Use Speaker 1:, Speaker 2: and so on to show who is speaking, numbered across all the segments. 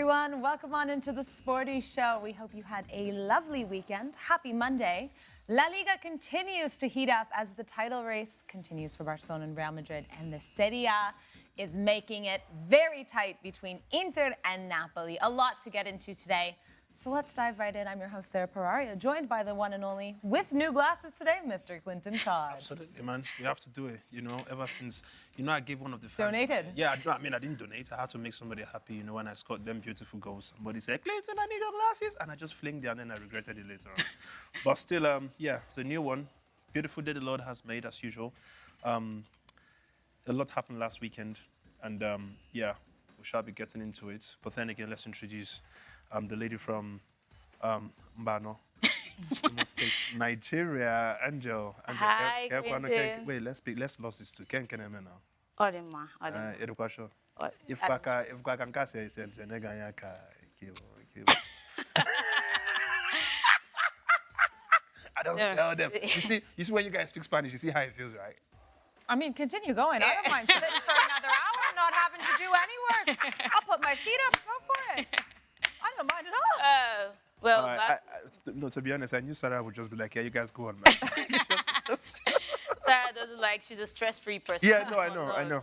Speaker 1: everyone. Welcome on into the Sporty Show. We hope you had a lovely weekend. Happy Monday. La Liga continues to heat up as the title race continues for Barcelona and Real Madrid, and the Serie A is making it very tight between Inter and Napoli. A lot to get into today. So let's dive right in. I'm your host, Sara Pararia, joined by the one and only, with new glasses today, Mr. KlintonCod.
Speaker 2: Absolutely, man. You have to do it, ever since, I gave one of the fans.
Speaker 1: Donated?
Speaker 2: Yeah, I didn't donate. I had to make somebody happy, when I scored them beautiful goals. Somebody said, Clinton, I need your glasses. And I just flinged it, and then I regretted it later on. But still, it's a new one. Beautiful day the Lord has made, as usual. A lot happened last weekend. And, we shall be getting into it. But then again, let's introduce the lady from Mbano, State, Nigeria, Angel.
Speaker 3: Hi, Clinton.
Speaker 2: Wait, let's lose this too. Can I now?
Speaker 3: Odema.
Speaker 2: Education. If I can say I don't tell them. You see when you guys speak Spanish, you see how it feels, right?
Speaker 1: I mean, continue going. I don't mind sitting for another hour, not having to do any work. I'll put my feet up, go for it. I don't mind at all.
Speaker 2: No, to be honest, I knew Sara would just be like, yeah, you guys go on, man.
Speaker 3: Sarah doesn't like, she's a stress-free person.
Speaker 2: Yeah, no, I know.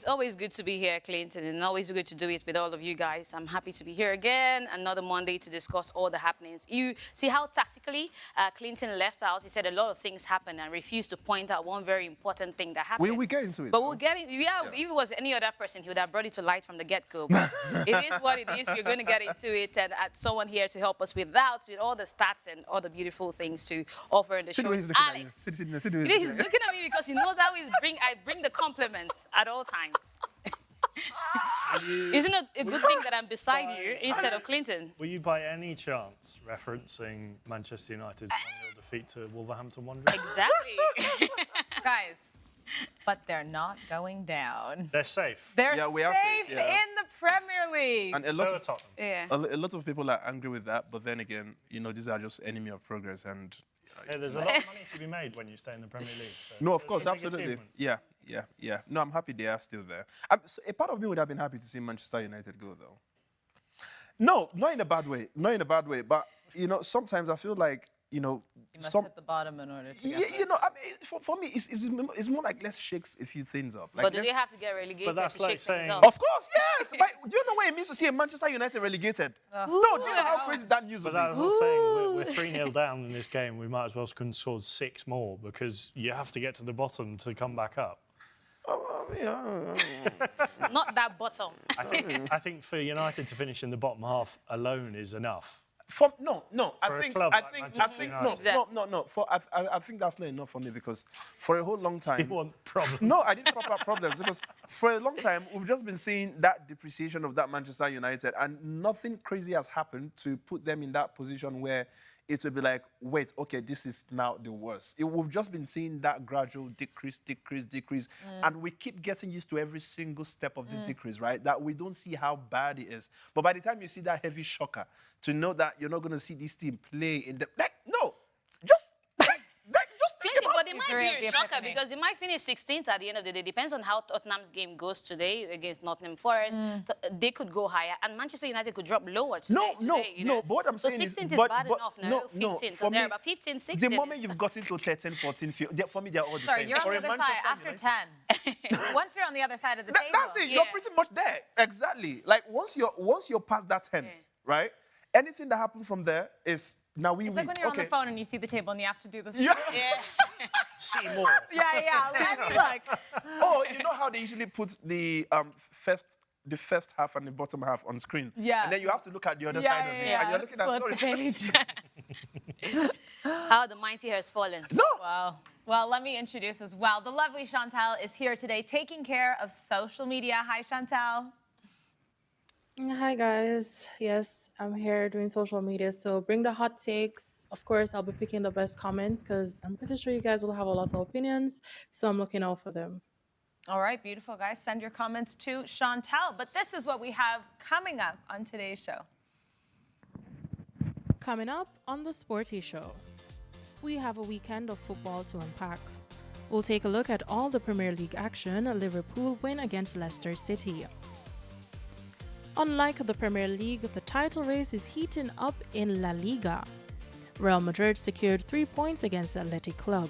Speaker 3: Always good to be here, Clinton, and always good to do it with all of you guys. I'm happy to be here again, another Monday to discuss all the happenings. You see how tactically Clinton left out. He said a lot of things happened and refused to point out one very important thing that happened.
Speaker 2: We get into it.
Speaker 3: But we'll get into it. Yeah, if it was any other person, he would have brought it to light from the get-go. But it is what it is. We're going to get into it, and someone here to help us with all the stats and all the beautiful things to offer in the show. Alex. He's looking at me because he knows I bring the compliments at all times. Isn't it a good thing that I'm beside you instead of Clinton?
Speaker 4: Were you by any chance referencing Manchester United's 1-0 defeat to Wolverhampton Wanderers?
Speaker 3: Exactly.
Speaker 1: Guys, but they're not going down.
Speaker 4: They're safe.
Speaker 1: They're safe in the Premier League.
Speaker 2: And a lot of people are angry with that, but then again, these are just enemy of progress. And
Speaker 4: there's a lot of money to be made when you stay in the Premier League. So
Speaker 2: no, of course, absolutely. Yeah. No, I'm happy they are still there. A part of me would have been happy to see Manchester United go, though. No, not in a bad way. But, sometimes I feel like, you must
Speaker 1: hit the bottom in order to get
Speaker 2: for me, it's more like let's shake a few things up. Like,
Speaker 3: but do they have to get relegated?
Speaker 4: But that's like saying...
Speaker 3: Of
Speaker 2: course, yes. But do you know what it means to see a Manchester United relegated? No, do you know how crazy that news would be?
Speaker 4: But that's not saying we're 3-0 down in this game. We might as well score 6 more because you have to get to the bottom to come back up.
Speaker 3: Not that bottom.
Speaker 4: I think for United to finish in the bottom half alone is enough.
Speaker 2: I think that's not enough for me because for a whole long time...
Speaker 4: You want problems?
Speaker 2: No, I didn't talk about problems because for a long time, we've just been seeing that depreciation of that Manchester United and nothing crazy has happened to put them in that position where it will be like, wait, okay, this is now the worst. We've just been seeing that gradual decrease. And we keep getting used to every single step of this decrease, right? That we don't see how bad it is. But by the time you see that heavy shocker, to know that you're not going to see this team play in the... just think about
Speaker 3: it. But it might be a shocker because they might finish 16th at the end of the day. Depends on how Tottenham's game goes today against Nottingham Forest. They could go higher, and Manchester United could drop lower today.
Speaker 2: But what I'm saying is...
Speaker 3: 16th is bad enough now. 15th, so they're about 15, 16.
Speaker 2: The moment you've got into 13, 14, 15, for me, they're all the
Speaker 1: Sorry,
Speaker 2: same.
Speaker 1: you're on the other side after 10. Once you're on the other side of the table...
Speaker 2: That's it. You're pretty much there. Exactly. Like, once you're past that 10, right? Anything that happens from there is... Now we
Speaker 1: it's like when you're on the phone and you see the table and you have to do this.
Speaker 2: Yeah.
Speaker 4: See more.
Speaker 1: Yeah. Let me look.
Speaker 2: Oh, you know how they usually put the first half and the bottom half on screen? Yeah. And then you have to look at the other side of it. And you're looking at
Speaker 1: the page.
Speaker 3: How the mighty has fallen.
Speaker 2: No.
Speaker 1: Wow. Well, let me introduce as well. The lovely Shantelle is here today taking care of social media. Hi, Shantelle.
Speaker 5: Hi guys, yes, I'm here doing social media, so bring the hot takes. Of course, I'll be picking the best comments because I'm pretty sure you guys will have a lot of opinions, so I'm looking out for them.
Speaker 1: All right, beautiful guys, send your comments to Shantelle, but this is what we have coming up on today's show.
Speaker 5: Coming up on the Sporty Show, we have a weekend of football to unpack. We'll take a look at all the Premier League action. Liverpool win against Leicester City. Unlike the Premier League, the title race is heating up in La Liga. Real Madrid secured 3 points against Athletic Club.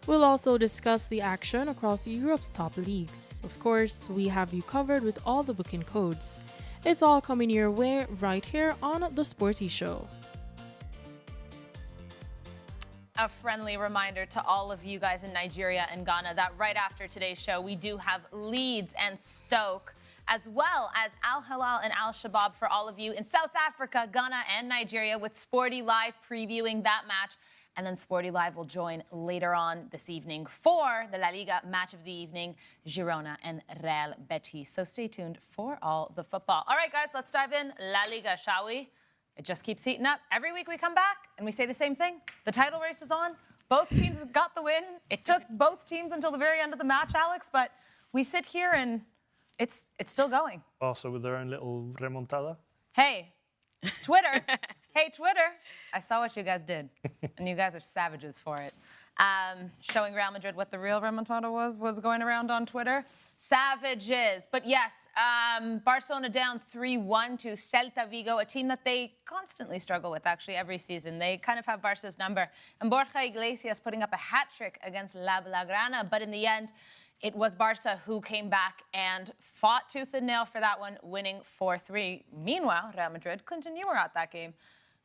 Speaker 5: We'll also discuss the action across Europe's top leagues. Of course, we have you covered with all the booking codes. It's all coming your way right here on The Sporty Show.
Speaker 1: A friendly reminder to all of you guys in Nigeria and Ghana that right after today's show, we do have Leeds and Stoke, as well as Al Hilal and Al Shabaab for all of you in South Africa, Ghana, and Nigeria, with Sporty Live previewing that match. And then Sporty Live will join later on this evening for the La Liga match of the evening, Girona and Real Betis. So stay tuned for all the football. All right, guys, let's dive in. La Liga, shall we? It just keeps heating up. Every week we come back and we say the same thing. The title race is on. Both teams got the win. It took both teams until the very end of the match, Alex, but we sit here and it's still going.
Speaker 4: Barça with their own little remontada.
Speaker 1: Hey, Twitter. Hey, Twitter. I saw what you guys did, and you guys are savages for it. Showing Real Madrid what the real remontada was going around on Twitter. Savages. But yes, Barcelona down 3-1 to Celta Vigo, a team that they constantly struggle with, actually, every season. They kind of have Barca's number. And Borja Iglesias putting up a hat-trick against La Blaugrana, but in the end, it was Barca who came back and fought tooth and nail for that one, winning 4-3. Meanwhile, Real Madrid, Clinton, you were at that game.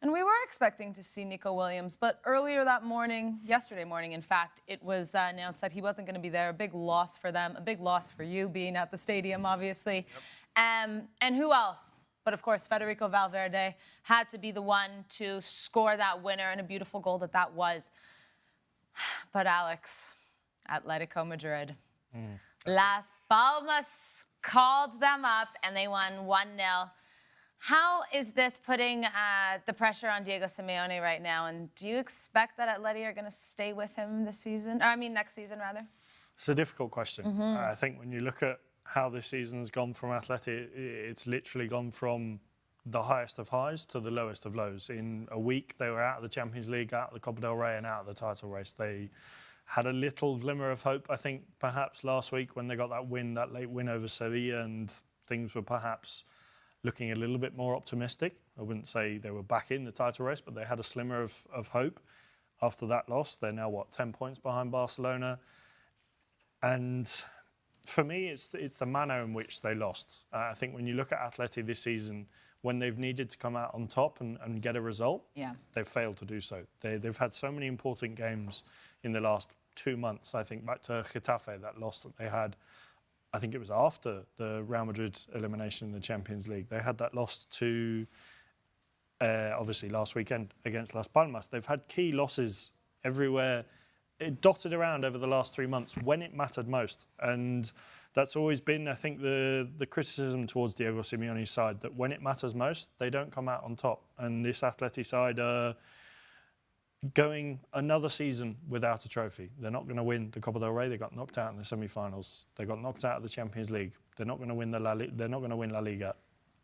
Speaker 1: And we were expecting to see Nico Williams, but earlier that morning, yesterday morning, in fact, it was announced that he wasn't going to be there. A big loss for them, a big loss for you being at the stadium, obviously. Yep. And who else? But of course, Federico Valverde had to be the one to score that winner, and a beautiful goal that was. But Alex, Atletico Madrid. Las Palmas called them up, and they won 1-0. How is this putting the pressure on Diego Simeone right now? And do you expect that Atleti are going to stay with him this season? Or, I mean, next season, rather?
Speaker 4: It's a difficult question. I think when you look at how this season's gone from Atleti, it's literally gone from the highest of highs to the lowest of lows. In a week, they were out of the Champions League, out of the Copa del Rey, and out of the title race. They had a little glimmer of hope, I think, perhaps last week when they got that late win over Sevilla, and things were perhaps looking a little bit more optimistic. I wouldn't say they were back in the title race, but they had a slimmer of hope after that loss. They're now, 10 points behind Barcelona. And for me, it's the manner in which they lost. I think when you look at Atleti this season, when they've needed to come out on top and get a result, they've failed to do so. They've had so many important games in the last 2 months. I think back to Getafe, that loss that they had, I think it was after the Real Madrid elimination in the Champions League. They had that loss to, obviously, last weekend against Las Palmas. They've had key losses everywhere, dotted around over the last 3 months when it mattered most. And that's always been, I think, the criticism towards Diego Simeone's side, that when it matters most, they don't come out on top. And this Atleti side are going another season without a trophy. They're not going to win the Copa del Rey. They got knocked out in the semi-finals. They got knocked out of the Champions League. They're not going to win they're not going to win La Liga,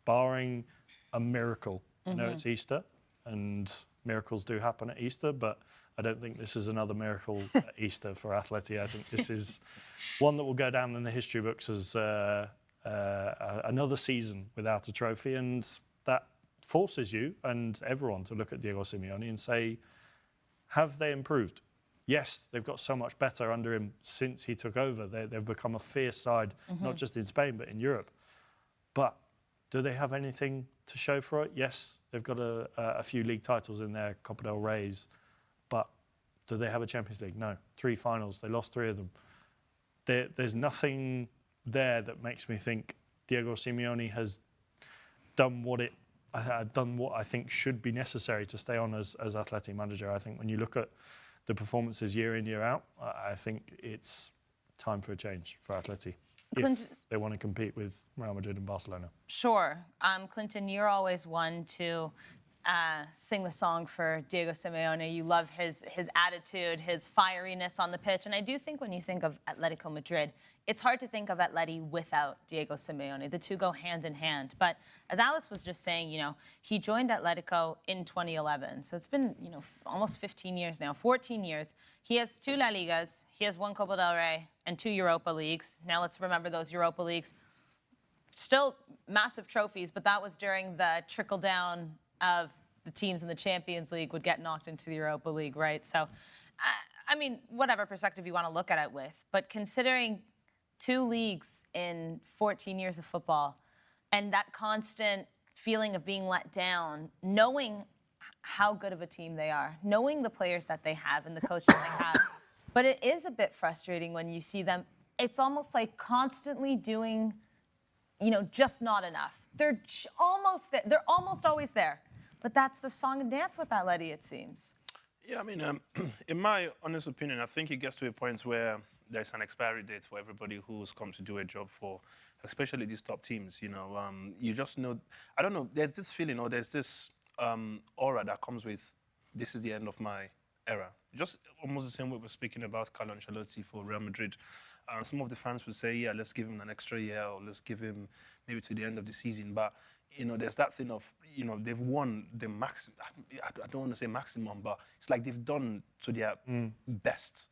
Speaker 4: barring a miracle. I know it's Easter, and miracles do happen at Easter, but I don't think this is another miracle at Easter for Atleti. I think this is one that will go down in the history books as another season without a trophy, and that forces you and everyone to look at Diego Simeone and say, have they improved? Yes, they've got so much better under him since he took over. They've become a fierce side, not just in Spain, but in Europe. But do they have anything to show for it? Yes, they've got a few league titles in there, Copa del Reys. But do they have a Champions League? No. 3 finals. They lost 3 of them. There's nothing there that makes me think Diego Simeone has done what I think should be necessary to stay on as Athletic manager. I think when you look at the performances year in, year out, I think it's time for a change for Athletic if they want to compete with Real Madrid and Barcelona.
Speaker 1: Sure. Clinton, you're always one to sing the song for Diego Simeone. You love his attitude, his fieriness on the pitch. And I do think when you think of Atletico Madrid, it's hard to think of Atleti without Diego Simeone. The two go hand in hand. But as Alex was just saying, he joined Atletico in 2011. So it's been, almost 15 years now, 14 years. He has 2 La Ligas. He has 1 Copa del Rey and 2 Europa Leagues. Now let's remember those Europa Leagues. still massive trophies, but that was during the trickle down of the teams in the Champions League would get knocked into the Europa League, right? So, I mean, whatever perspective you want to look at it with, but considering 2 leagues in 14 years of football and that constant feeling of being let down, knowing how good of a team they are, knowing the players that they have and the coach that they have, but it is a bit frustrating when you see them. It's almost like constantly doing, just not enough. They're almost there. They're almost always there. But that's the song and dance with Atleti, it seems.
Speaker 2: Yeah, I mean, in my honest opinion, I think it gets to a point where there's an expiry date for everybody who's come to do a job for, especially these top teams. You just know, I don't know, there's this feeling or there's this aura that comes with, this is the end of my era. Just almost the same way we're speaking about Carlo Ancelotti for Real Madrid. Some of the fans would say, yeah, let's give him an extra year or let's give him maybe to the end of the season. But, there's that thing of, they've won the maximum. I don't want to say maximum, but it's like they've done to their best.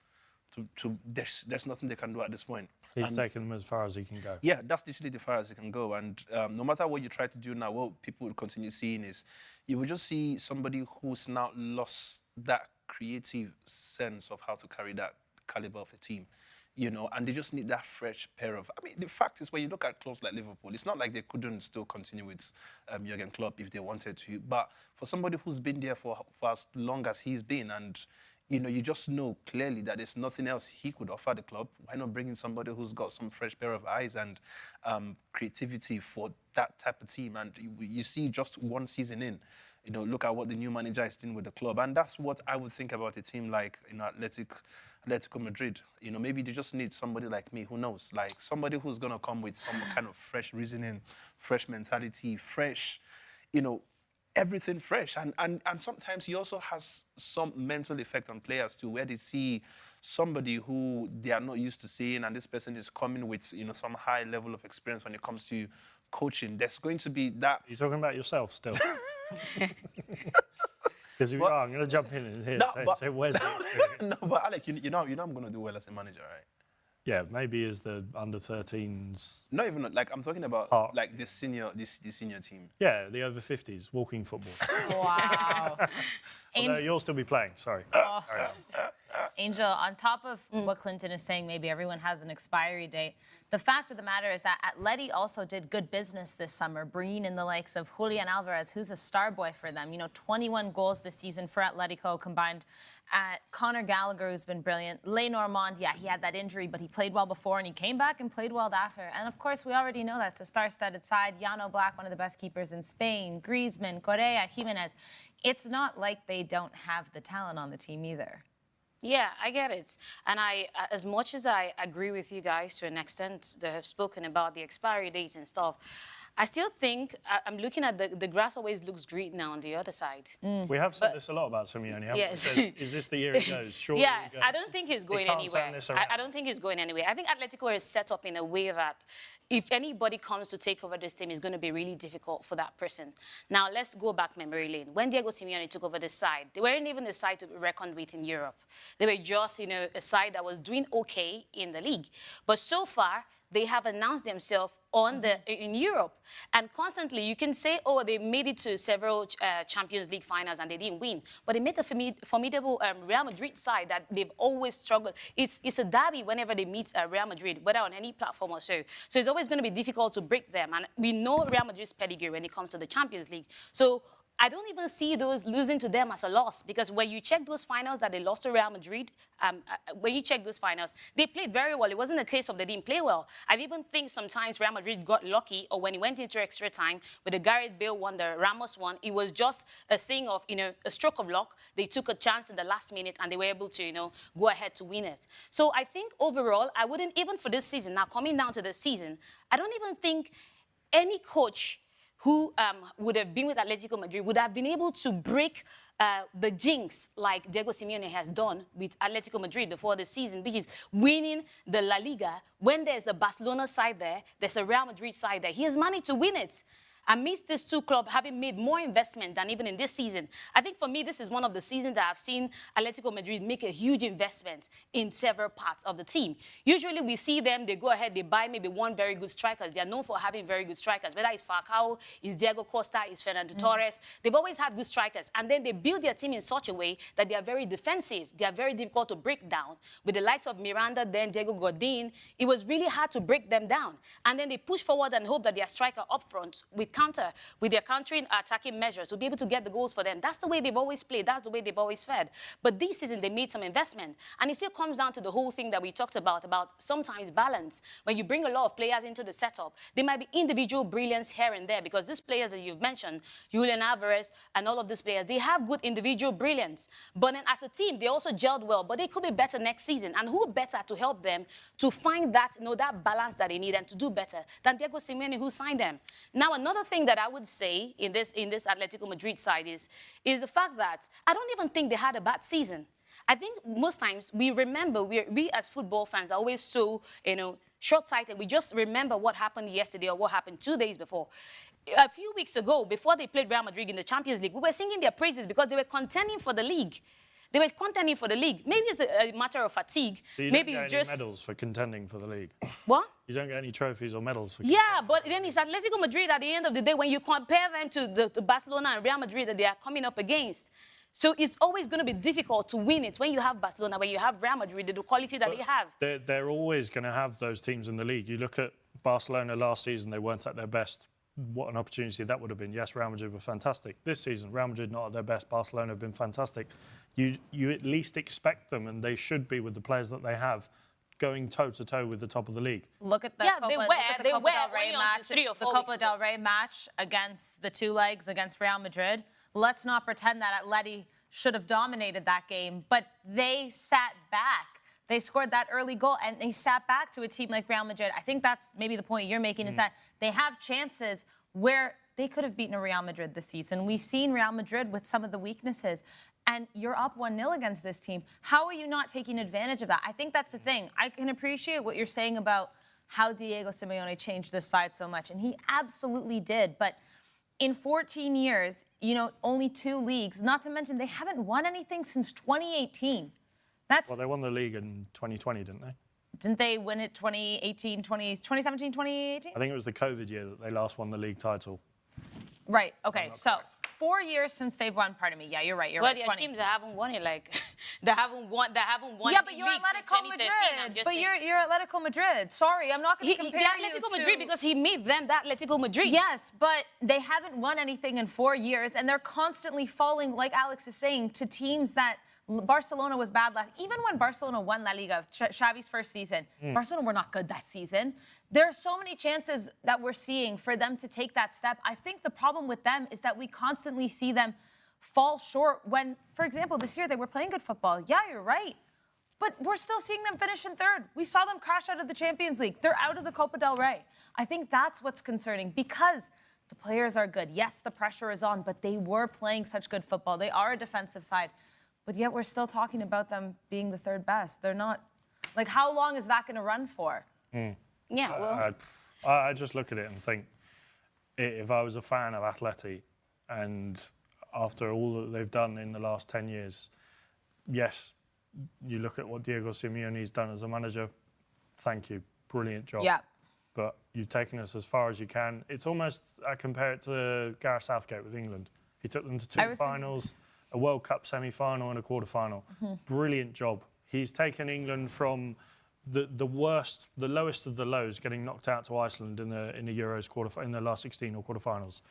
Speaker 2: There's nothing they can do at this point.
Speaker 4: He's taken them as far as he can go.
Speaker 2: Yeah, that's literally the far as he can go. And no matter what you try to do now, what people will continue seeing is you will just see somebody who's now lost that creative sense of how to carry that caliber of a team. And they just need that fresh pair of... I mean, the fact is, when you look at clubs like Liverpool, it's not like they couldn't still continue with Jurgen Klopp if they wanted to. But for somebody who's been there for as long as he's been, and, you just know clearly that there's nothing else he could offer the club, why not bring in somebody who's got some fresh pair of eyes and creativity for that type of team? And you see just one season in, look at what the new manager is doing with the club. And that's what I would think about a team like, Atletico Madrid. Maybe they just need somebody like me, who knows, like somebody who's going to come with some kind of fresh reasoning, fresh mentality, fresh, everything fresh. And sometimes he also has some mental effect on players too, where they see somebody who they are not used to seeing, and this person is coming with, some high level of experience when it comes to coaching. There's going to be that...
Speaker 4: You're talking about yourself still? Because if you are, I'm going to jump in here and say, where's the experience?
Speaker 2: No, but Alec, you know I'm going to do well as a manager, right?
Speaker 4: Yeah, maybe as the under-13s.
Speaker 2: Not even, like, I'm talking about, like, the senior team.
Speaker 4: Yeah, the over-50s, walking football.
Speaker 1: Wow.
Speaker 4: Although you'll still be playing, sorry.
Speaker 1: Angel, on top of what Clinton is saying, maybe everyone has an expiry date. The fact of the matter is that Atleti also did good business this summer, bringing in the likes of Julian Alvarez, who's a star boy for them. 21 goals this season for Atletico combined. Conor Gallagher, who's been brilliant. Lenormand, yeah, he had that injury, but he played well before, and he came back and played well after. And, of course, we already know that's a star-studded side. Jan Oblak, one of the best keepers in Spain. Griezmann, Correa, Jimenez. It's not like they don't have the talent on the team either.
Speaker 3: Yeah, I get it. And as much as I agree with you guys to an extent, they have spoken about the expiry dates and stuff, I still think, I'm looking at the grass always looks green now on the other side.
Speaker 4: We have said this a lot about Simeone, haven't
Speaker 3: yes.
Speaker 4: we? Is this the year it goes? Surely
Speaker 3: yeah,
Speaker 4: it goes.
Speaker 3: I don't think he's going anywhere. I don't think he's going anywhere. I think Atletico is set up in a way that if anybody comes to take over this team, it's going to be really difficult for that person. Now, let's go back memory lane. When Diego Simeone took over this side, they weren't even a side to be reckoned with in Europe. They were just, a side that was doing okay in the league. But so far, they have announced themselves in Europe. And constantly, you can say, oh, they made it to several Champions League finals and they didn't win. But they made a formidable Real Madrid side that they've always struggled. It's a derby whenever they meet Real Madrid, whether on any platform or so. So it's always going to be difficult to break them. And we know Real Madrid's pedigree when it comes to the Champions League. So I don't even see those losing to them as a loss, because when you check those finals that they lost to Real Madrid, when you check those finals, they played very well. It wasn't a case of they didn't play well. I even think sometimes Real Madrid got lucky, or when it went into extra time, with the Gareth Bale one, the Ramos one, it was just a thing of, a stroke of luck. They took a chance in the last minute and they were able to, go ahead to win it. So I think overall, I wouldn't, even for this season, now coming down to the season, I don't even think any coach who would have been with Atletico Madrid would have been able to break the jinx like Diego Simeone has done with Atletico Madrid before the season, which is winning the La Liga. When there's a Barcelona side there, there's a Real Madrid side there. He has managed to win it. amidst these two clubs having made more investment than even in this season. I think for me, this is one of the seasons that I've seen Atletico Madrid make a huge investment in several parts of the team. Usually we see them, they go ahead, they buy maybe one very good striker. They are known for having very good strikers, whether it's Falcao, it's Diego Costa, it's Fernando Torres. They've always had good strikers. And then they build their team in such a way that they are very defensive. They are very difficult to break down. With the likes of Miranda, then Diego Godin, it was really hard to break them down. And then they push forward and hope that their striker up front with their countering attacking measures to be able to get the goals for them. That's the way they've always played. That's the way they've always fed. But this season, they made some investment. And it still comes down to the whole thing that we talked about sometimes balance. When you bring a lot of players into the setup, there might be individual brilliance here and there, because these players that you've mentioned, Julian Alvarez and all of these players, they have good individual brilliance. But then as a team, they also gelled well, but they could be better next season. And who better to help them to find that, that balance that they need and to do better than Diego Simeone, who signed them. Now, another thing that I would say in this Atletico Madrid side is the fact that I don't even think they had a bad season. I think most times we remember, we as football fans are always so, short-sighted. We just remember what happened yesterday or what happened 2 days before. A few weeks ago, before they played Real Madrid in the Champions League, we were singing their praises because they were contending for the league. They were contending for the league. Maybe it's a matter of fatigue.
Speaker 4: So you
Speaker 3: Maybe
Speaker 4: don't
Speaker 3: it's
Speaker 4: get
Speaker 3: just
Speaker 4: any medals for contending for the league.
Speaker 3: What?
Speaker 4: You don't get any trophies or medals for
Speaker 3: Yeah, but then it's Atletico Madrid at the end of the day when you compare them to Barcelona and Real Madrid that they are coming up against. So it's always going to be difficult to win it when you have Barcelona, when you have Real Madrid, the quality that they have.
Speaker 4: They're always going to have those teams in the league. You look at Barcelona last season, they weren't at their best. What an opportunity that would have been. Yes, Real Madrid were fantastic. This season, Real Madrid not at their best, Barcelona have been fantastic. You at least expect them, and they should be with the players that they have, going toe-to-toe with the top of the league.
Speaker 1: Look at the Copa,
Speaker 3: they
Speaker 1: look
Speaker 3: were
Speaker 1: at the Copa del Rey
Speaker 3: only
Speaker 1: match,
Speaker 3: until 3 or 4
Speaker 1: the Copa
Speaker 3: weeks
Speaker 1: del
Speaker 3: ago.
Speaker 1: Rey match against the two legs against Real Madrid. Let's not pretend that Atleti should have dominated that game, but they sat back. They scored that early goal, and they sat back to a team like Real Madrid. I think that's maybe the point you're making, is that they have chances where they could have beaten a Real Madrid this season. We've seen Real Madrid with some of the weaknesses, and you're up 1-0 against this team. How are you not taking advantage of that? I think that's the thing. I can appreciate what you're saying about how Diego Simeone changed this side so much, and he absolutely did. But in 14 years, only 2 leagues, not to mention they haven't won anything since 2018.
Speaker 4: Well, they won the league in 2020, didn't they?
Speaker 1: Didn't they win it 2017, 2018?
Speaker 4: I think it was the COVID year that they last won the league title.
Speaker 1: Right, okay, so 4 years since they've won, pardon me. Yeah, you're right,
Speaker 3: Well,
Speaker 1: right.
Speaker 3: there are
Speaker 1: 20.
Speaker 3: teams that haven't won it, that haven't won
Speaker 1: Yeah, but you're
Speaker 3: league since
Speaker 1: Atletico
Speaker 3: 2013.
Speaker 1: Madrid.
Speaker 3: I'm just
Speaker 1: But
Speaker 3: saying.
Speaker 1: you're Atletico Madrid. Sorry, I'm not going to compare
Speaker 3: They're
Speaker 1: you
Speaker 3: Atletico
Speaker 1: to...
Speaker 3: Madrid because he made them that Atletico Madrid.
Speaker 1: Yes, but they haven't won anything in 4 years, and they're constantly falling, like Alex is saying, to teams that Barcelona was bad last. Even when Barcelona won La Liga, Xavi's first season, Barcelona were not good that season. There are so many chances that we're seeing for them to take that step. I think the problem with them is that we constantly see them fall short when, for example, this year they were playing good football. Yeah, you're right. But we're still seeing them finish in third. We saw them crash out of the Champions League. They're out of the Copa del Rey. I think that's what's concerning, because the players are good. Yes, the pressure is on, but they were playing such good football. They are a defensive side. But yet we're still talking about them being the third best. They're not. Like, how long is that going to run for?
Speaker 3: Yeah, well.
Speaker 4: I just look at it and think, if I was a fan of Atleti, and after all that they've done in the last 10 years, yes, you look at what Diego Simeone's done as a manager, thank you, brilliant job.
Speaker 1: Yeah.
Speaker 4: But you've taken us as far as you can. It's almost, I compare it to Gareth Southgate with England. He took them to 2 finals, a World Cup semi-final and a quarter-final. Brilliant job. He's taken England from the worst, the lowest of the lows, getting knocked out to Iceland in the Euros in the last 16 or quarter-finals,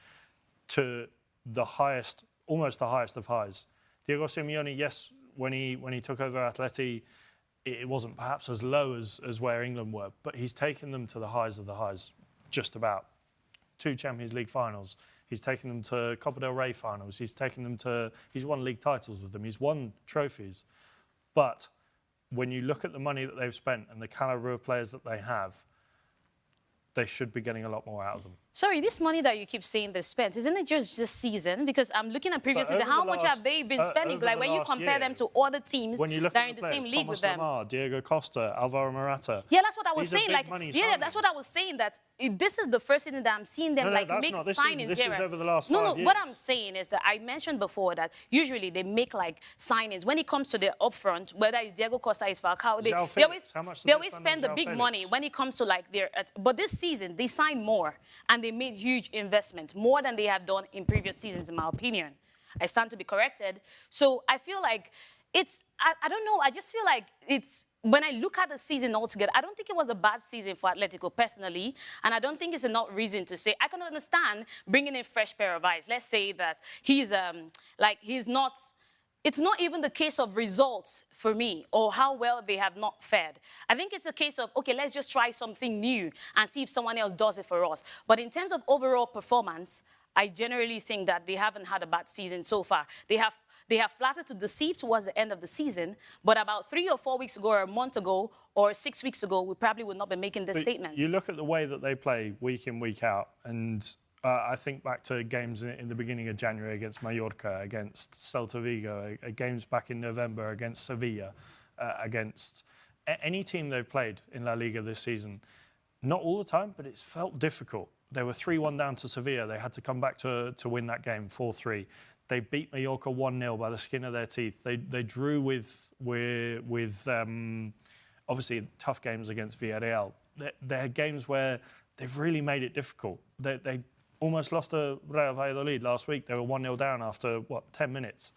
Speaker 4: to the highest, almost the highest of highs. Diego Simeone, yes, when he took over Atleti, it wasn't perhaps as low as where England were, but he's taken them to the highs of the highs, just about. 2 Champions League finals. He's taken them to Copa del Rey finals. He's won league titles with them. He's won trophies. But when you look at the money that they've spent and the calibre of players that they have, they should be getting a lot more out of them.
Speaker 3: Sorry, this money that you keep saying they've spent, isn't it just this season? Because I'm looking at previous season. How much have they been spending? Like when you compare them to other teams
Speaker 4: when you look
Speaker 3: that are
Speaker 4: at
Speaker 3: in the
Speaker 4: players,
Speaker 3: same league with
Speaker 4: Thomas
Speaker 3: them.
Speaker 4: Lamar, Diego Costa, Alvaro Morata.
Speaker 3: Yeah, that's what I was
Speaker 4: These are
Speaker 3: saying.
Speaker 4: big
Speaker 3: Like,
Speaker 4: money
Speaker 3: yeah, that's what I
Speaker 4: signings.
Speaker 3: was saying. That this is the first season that I'm seeing them
Speaker 4: No,
Speaker 3: like
Speaker 4: that's
Speaker 3: make
Speaker 4: not this
Speaker 3: signings.
Speaker 4: season. This is over the last 5
Speaker 3: No,
Speaker 4: years.
Speaker 3: what I'm saying is that I mentioned before that usually they make like signings when it comes to the upfront, whether it's Diego Costa, is Falcao. They always,
Speaker 4: How much do
Speaker 3: they
Speaker 4: they
Speaker 3: always
Speaker 4: spend
Speaker 3: spend
Speaker 4: on
Speaker 3: the
Speaker 4: João
Speaker 3: big
Speaker 4: Felix?
Speaker 3: money when it comes to like their. But this season they signed more and they made huge investments, more than they have done in previous seasons, in my opinion. I stand to be corrected. So I feel like it's. I don't know. I just feel like it's. When I look at the season altogether, I don't think it was a bad season for Atletico personally, and I don't think it's enough reason to say I can understand bringing in fresh pair of eyes. Let's say that he's not. It's not even the case of results for me or how well they have not fared. I think it's a case of, okay, let's just try something new and see if someone else does it for us. But in terms of overall performance, I generally think that they haven't had a bad season so far. They have flattered to deceive towards the end of the season, but about 3 or 4 weeks ago or a month ago or 6 weeks ago, we probably would not be making this statement.
Speaker 4: You look at the way that they play week in, week out, and I think back to games in the beginning of January against Mallorca, against Celta Vigo, games back in November against Sevilla, against any team they've played in La Liga this season. Not all the time, but it's felt difficult. They were 3-1 down to Sevilla. They had to come back to win that game 4-3. They beat Mallorca 1-0 by the skin of their teeth. They drew with obviously tough games against Villarreal. They're games where they've really made it difficult. They almost lost to Real Valladolid last week. They were 1-0 down after, 10 minutes.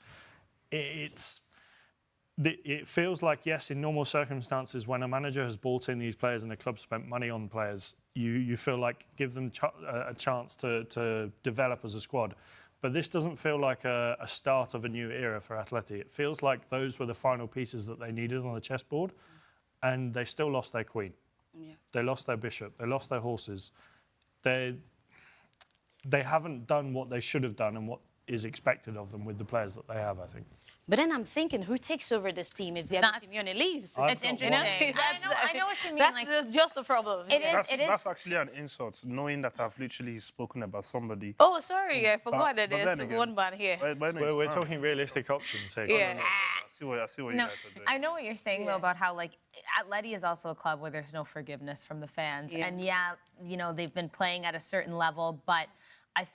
Speaker 4: It feels like, yes, in normal circumstances, when a manager has brought in these players and the club spent money on players, you feel like give them a chance to develop as a squad. But this doesn't feel like a start of a new era for Atleti. It feels like those were the final pieces that they needed on the chessboard, and they still lost their queen. Yeah. They lost their bishop. They lost their horses. They haven't done what they should have done and what is expected of them with the players that they have, I think.
Speaker 3: But then I'm thinking, who takes over this team if Diego Simeone leaves?
Speaker 1: It's interesting. I know what you mean.
Speaker 3: That's just a problem.
Speaker 6: That's actually an insult, knowing that I've literally spoken about somebody.
Speaker 3: Oh, sorry, I forgot that
Speaker 6: but
Speaker 3: there's
Speaker 6: then again,
Speaker 3: one man here.
Speaker 4: We're talking realistic options here.
Speaker 3: Yeah.
Speaker 6: I see what you
Speaker 1: No,
Speaker 6: guys are doing.
Speaker 1: I know what you're saying though about how like Atleti is also a club where there's no forgiveness from the fans,
Speaker 3: Yeah.
Speaker 1: and they've been playing at a certain level, but I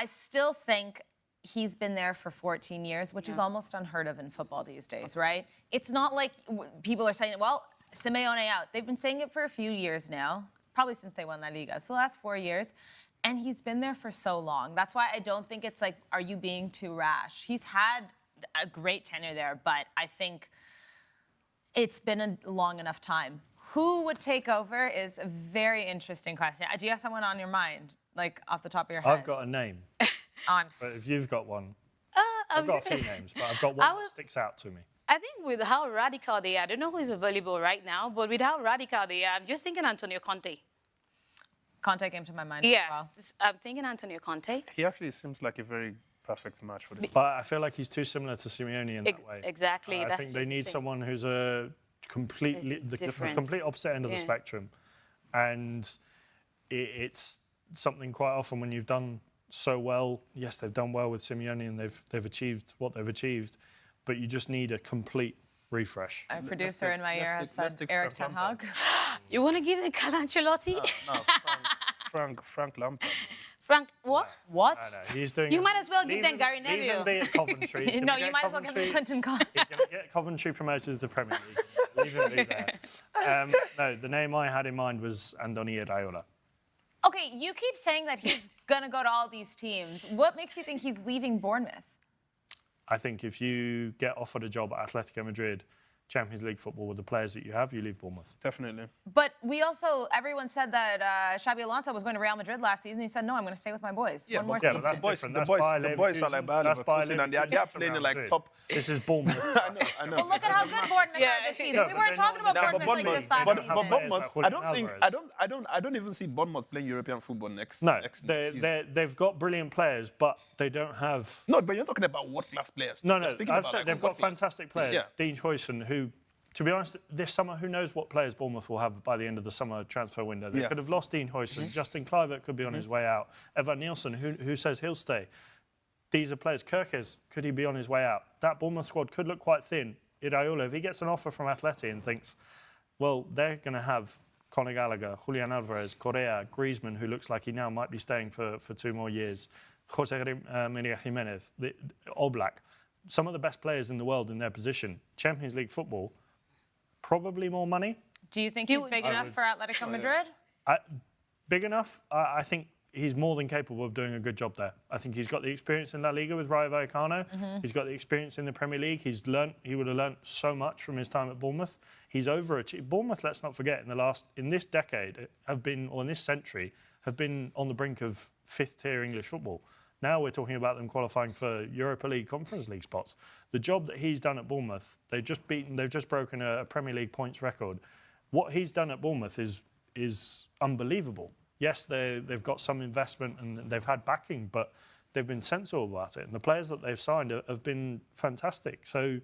Speaker 1: still think he's been there for 14 years, which is almost unheard of in football these days, right? It's not like people are saying, well, Simeone out. They've been saying it for a few years now, probably since they won La Liga, so the last 4 years. And he's been there for so long. That's why I don't think it's like, are you being too rash? He's had a great tenure there, but I think it's been a long enough time. Who would take over is a very interesting question. Do you have someone on your mind, like off the top of your head?
Speaker 4: I've got a name.
Speaker 1: But
Speaker 4: if you've got one, I've got a few names, but I've got one that sticks out to me.
Speaker 3: I think with how radical they are, I don't know who is available right now, but with how radical they are, I'm just thinking Antonio Conte.
Speaker 1: Conte came to my mind
Speaker 3: Yeah,
Speaker 1: as well.
Speaker 3: I'm thinking Antonio Conte.
Speaker 6: He actually seems like a very perfect match for this.
Speaker 4: But I feel like he's too similar to Simeone in that way.
Speaker 3: Exactly.
Speaker 4: I think they need someone who's the complete opposite end of the spectrum. And it's something quite often when you've done so well. Yes, they've done well with Simeone and they've achieved what they've achieved, but you just need a complete refresh.
Speaker 1: Our producer in my ear has said Eric Ten Hag.
Speaker 3: You want to give the Cl&aacute?
Speaker 6: No, Frank Lampard.
Speaker 3: Frank, what?
Speaker 1: What?
Speaker 4: I know, he's doing.
Speaker 3: You might as well give them Gary
Speaker 4: Leave
Speaker 3: Neville.
Speaker 4: him be at Coventry. He's
Speaker 1: No,
Speaker 4: gonna
Speaker 1: you
Speaker 4: get
Speaker 1: might as well give him ClintonCod.
Speaker 4: He's going to get Coventry promoted to the Premier League. Leave him be there. No, the name I had in mind was Andoni Iraola.
Speaker 1: Okay, you keep saying that he's going to go to all these teams. What makes you think he's leaving Bournemouth?
Speaker 4: I think if you get offered a job at Atletico Madrid, Champions League football with the players that you have, you leave Bournemouth.
Speaker 6: Definitely.
Speaker 1: But everyone said that Xabi Alonso was going to Real Madrid last season. He said, no, I'm going to stay with my boys.
Speaker 2: Yeah,
Speaker 1: One more
Speaker 2: but
Speaker 1: season.
Speaker 4: that's
Speaker 2: the
Speaker 4: different.
Speaker 2: boys are like Bayer Leverkusen, and they are playing in like top.
Speaker 4: This is Bournemouth.
Speaker 2: I know.
Speaker 1: But look at how good Bournemouth are this season. We weren't talking about Bournemouth like this last
Speaker 2: But
Speaker 1: season.
Speaker 2: Bournemouth, I don't even see Bournemouth playing European football next season.
Speaker 4: They've got brilliant players, but they don't have.
Speaker 2: No, but you're talking about world-class players.
Speaker 4: No,
Speaker 2: You're speaking
Speaker 4: I've
Speaker 2: about,
Speaker 4: said
Speaker 2: like,
Speaker 4: they've got
Speaker 2: football players.
Speaker 4: fantastic players.
Speaker 2: Yeah.
Speaker 4: Dean Huijsen, who to be honest, this summer, who knows what players Bournemouth will have by the end of the summer transfer window. They could have lost Dean Huijsen. Justin Kluivert could be on his way out. Evan Nielsen, who says he'll stay. These are players. Kerkez, could he be on his way out? That Bournemouth squad could look quite thin. Iraola, if he gets an offer from Atleti and thinks, well, they're going to have Conor Gallagher, Julian Alvarez, Correa, Griezmann, who looks like he now might be staying for 2 more years, Jose Maria Jimenez, Oblak, some of the best players in the world in their position. Champions League football, probably more money.
Speaker 1: Do you think he's big enough for Atletico Madrid?
Speaker 4: Big enough? I think he's more than capable of doing a good job there. I think he's got the experience in La Liga with Rayo Vallecano. He's got the experience in the Premier League. He would have learnt so much from his time at Bournemouth. He's overachieved. Bournemouth, let's not forget, in this decade, in this century, have been on the brink of 5th-tier English football. Now we're talking about them qualifying for Europa League, Conference League spots. The job that he's done at Bournemouth, they've just broken a Premier League points record. What he's done at Bournemouth is unbelievable. Yes, they've got some investment and they've had backing, but they've been sensible about it. And the players that they've signed have been fantastic. So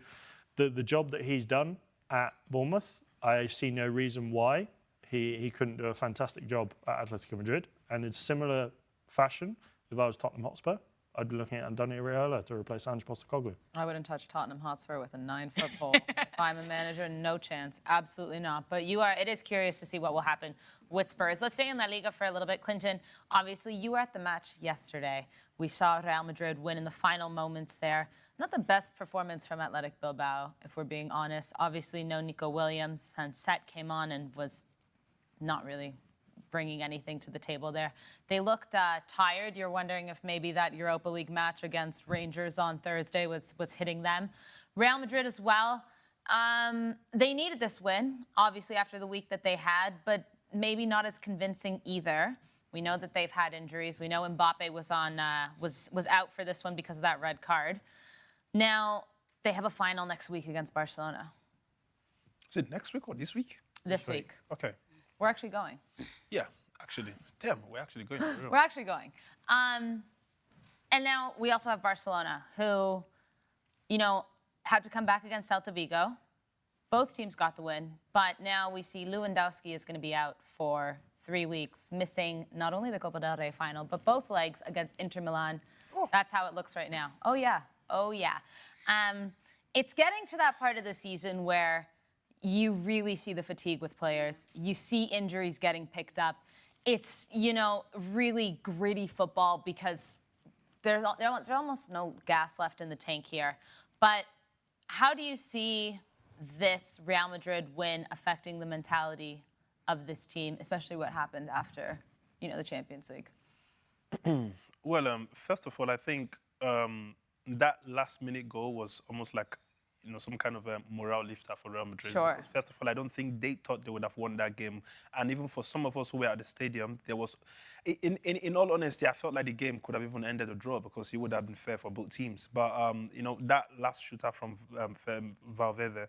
Speaker 4: the job that he's done at Bournemouth, I see no reason why he couldn't do a fantastic job at Atletico Madrid. And in similar fashion, if I was Tottenham Hotspur, I'd be looking at Andoni Iraola to replace Ange Postecoglou.
Speaker 1: I wouldn't touch Tottenham Hotspur with a 9-foot pole. If I'm a manager, no chance. Absolutely not. But it is curious to see what will happen with Spurs. Let's stay in La Liga for a little bit. Clinton, obviously you were at the match yesterday. We saw Real Madrid win in the final moments there. Not the best performance from Athletic Bilbao, if we're being honest. Obviously no Nico Williams. Sunset came on and was not really bringing anything to the table there. They looked tired. You're wondering if maybe that Europa League match against Rangers on Thursday was hitting them. Real Madrid as well. They needed this win, obviously, after the week that they had, but maybe not as convincing either. We know that they've had injuries. We know Mbappe was out for this one because of that red card. Now, they have a final next week against Barcelona.
Speaker 6: Is it next week or this week?
Speaker 1: This week.
Speaker 6: Okay.
Speaker 1: We're actually going.
Speaker 6: Yeah, actually. Damn, we're actually going.
Speaker 1: We're actually going. And now we also have Barcelona, who, had to come back against Celta Vigo. Both teams got the win, but now we see Lewandowski is going to be out for 3 weeks, missing not only the Copa del Rey final, but both legs against Inter Milan. Oh. That's how it looks right now. Oh, yeah. Oh, yeah. It's getting to that part of the season where you really see the fatigue with players. You see injuries getting picked up. It's, really gritty football because there's almost no gas left in the tank here. But how do you see this Real Madrid win affecting the mentality of this team, especially what happened after, the Champions League?
Speaker 6: Well, first of all, I think that last-minute goal was almost like some kind of a morale lifter for Real Madrid.
Speaker 1: Sure.
Speaker 6: Because first of all, I don't think they thought they would have won that game. And even for some of us who were at the stadium, there was, in all honesty, I felt like the game could have even ended a draw because it would have been fair for both teams. But, that last shooter from Valverde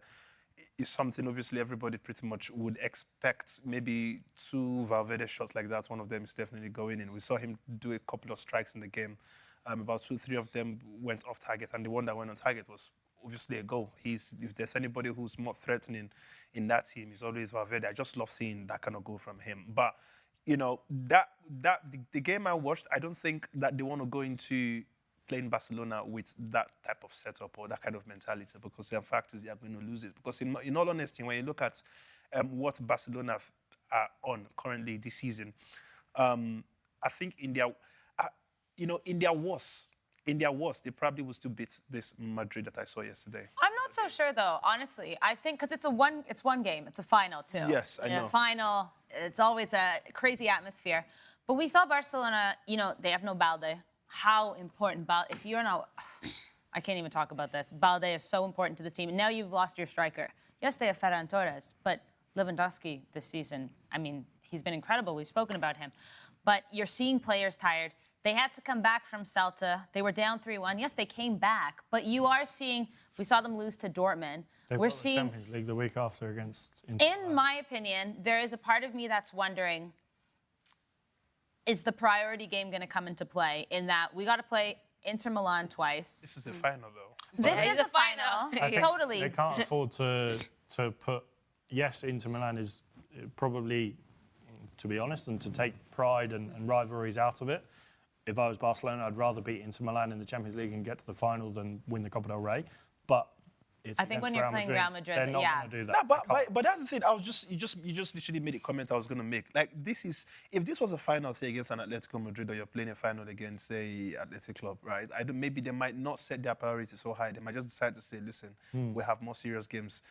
Speaker 6: is something obviously everybody pretty much would expect. Maybe 2 Valverde shots like that, one of them is definitely going in. We saw him do a couple of strikes in the game. About 2-3 of them went off target, and the one that went on target was obviously a goal. If there's anybody who's more threatening in that team, it's always Valverde. I just love seeing that kind of goal from him. But, the game I watched, I don't think that they want to go into playing Barcelona with that type of setup or that kind of mentality, because the fact is they are going to lose it. Because in all honesty, when you look at what Barcelona are on currently this season, I think in their worst, they probably will still beat this Madrid that I saw yesterday.
Speaker 1: I'm not so sure, though, honestly. I think because it's one game. It's a final, too.
Speaker 6: Yes, I know.
Speaker 1: It's a final. It's always a crazy atmosphere. But we saw Barcelona, they have no Balde. How important if you're not... I can't even talk about this. Balde is so important to this team. And now you've lost your striker. Yes, they have Ferran Torres, but Lewandowski this season, he's been incredible. We've spoken about him. But you're seeing players tired. They had to come back from Celta. They were down 3-1. Yes, they came back, but you are seeing, we saw them lose to Dortmund.
Speaker 4: We're seeing the Champions League the week after against Inter.
Speaker 1: In my opinion, there is a part of me that's wondering, is the priority game going to come into play in that we got to play Inter Milan twice?
Speaker 6: This is a final, though.
Speaker 1: This is a final.
Speaker 4: I think
Speaker 1: Totally.
Speaker 4: They can't afford to to put, yes, Inter Milan is probably, to be honest, and to take pride and rivalries out of it. If I was Barcelona, I'd rather beat Inter Milan in the Champions League and get to the final than win the Copa del Rey. But it's
Speaker 1: I think when you're playing Real Madrid,
Speaker 4: they're not
Speaker 1: yeah.
Speaker 4: going to do that.
Speaker 6: No, but that's the thing. You just literally made a comment I was going to make. Like, this is, if this was a final, say, against an Atletico Madrid, or you're playing a final against, say, Athletic Club, right? Maybe they might not set their priorities so high. They might just decide to say, listen, we have more serious games,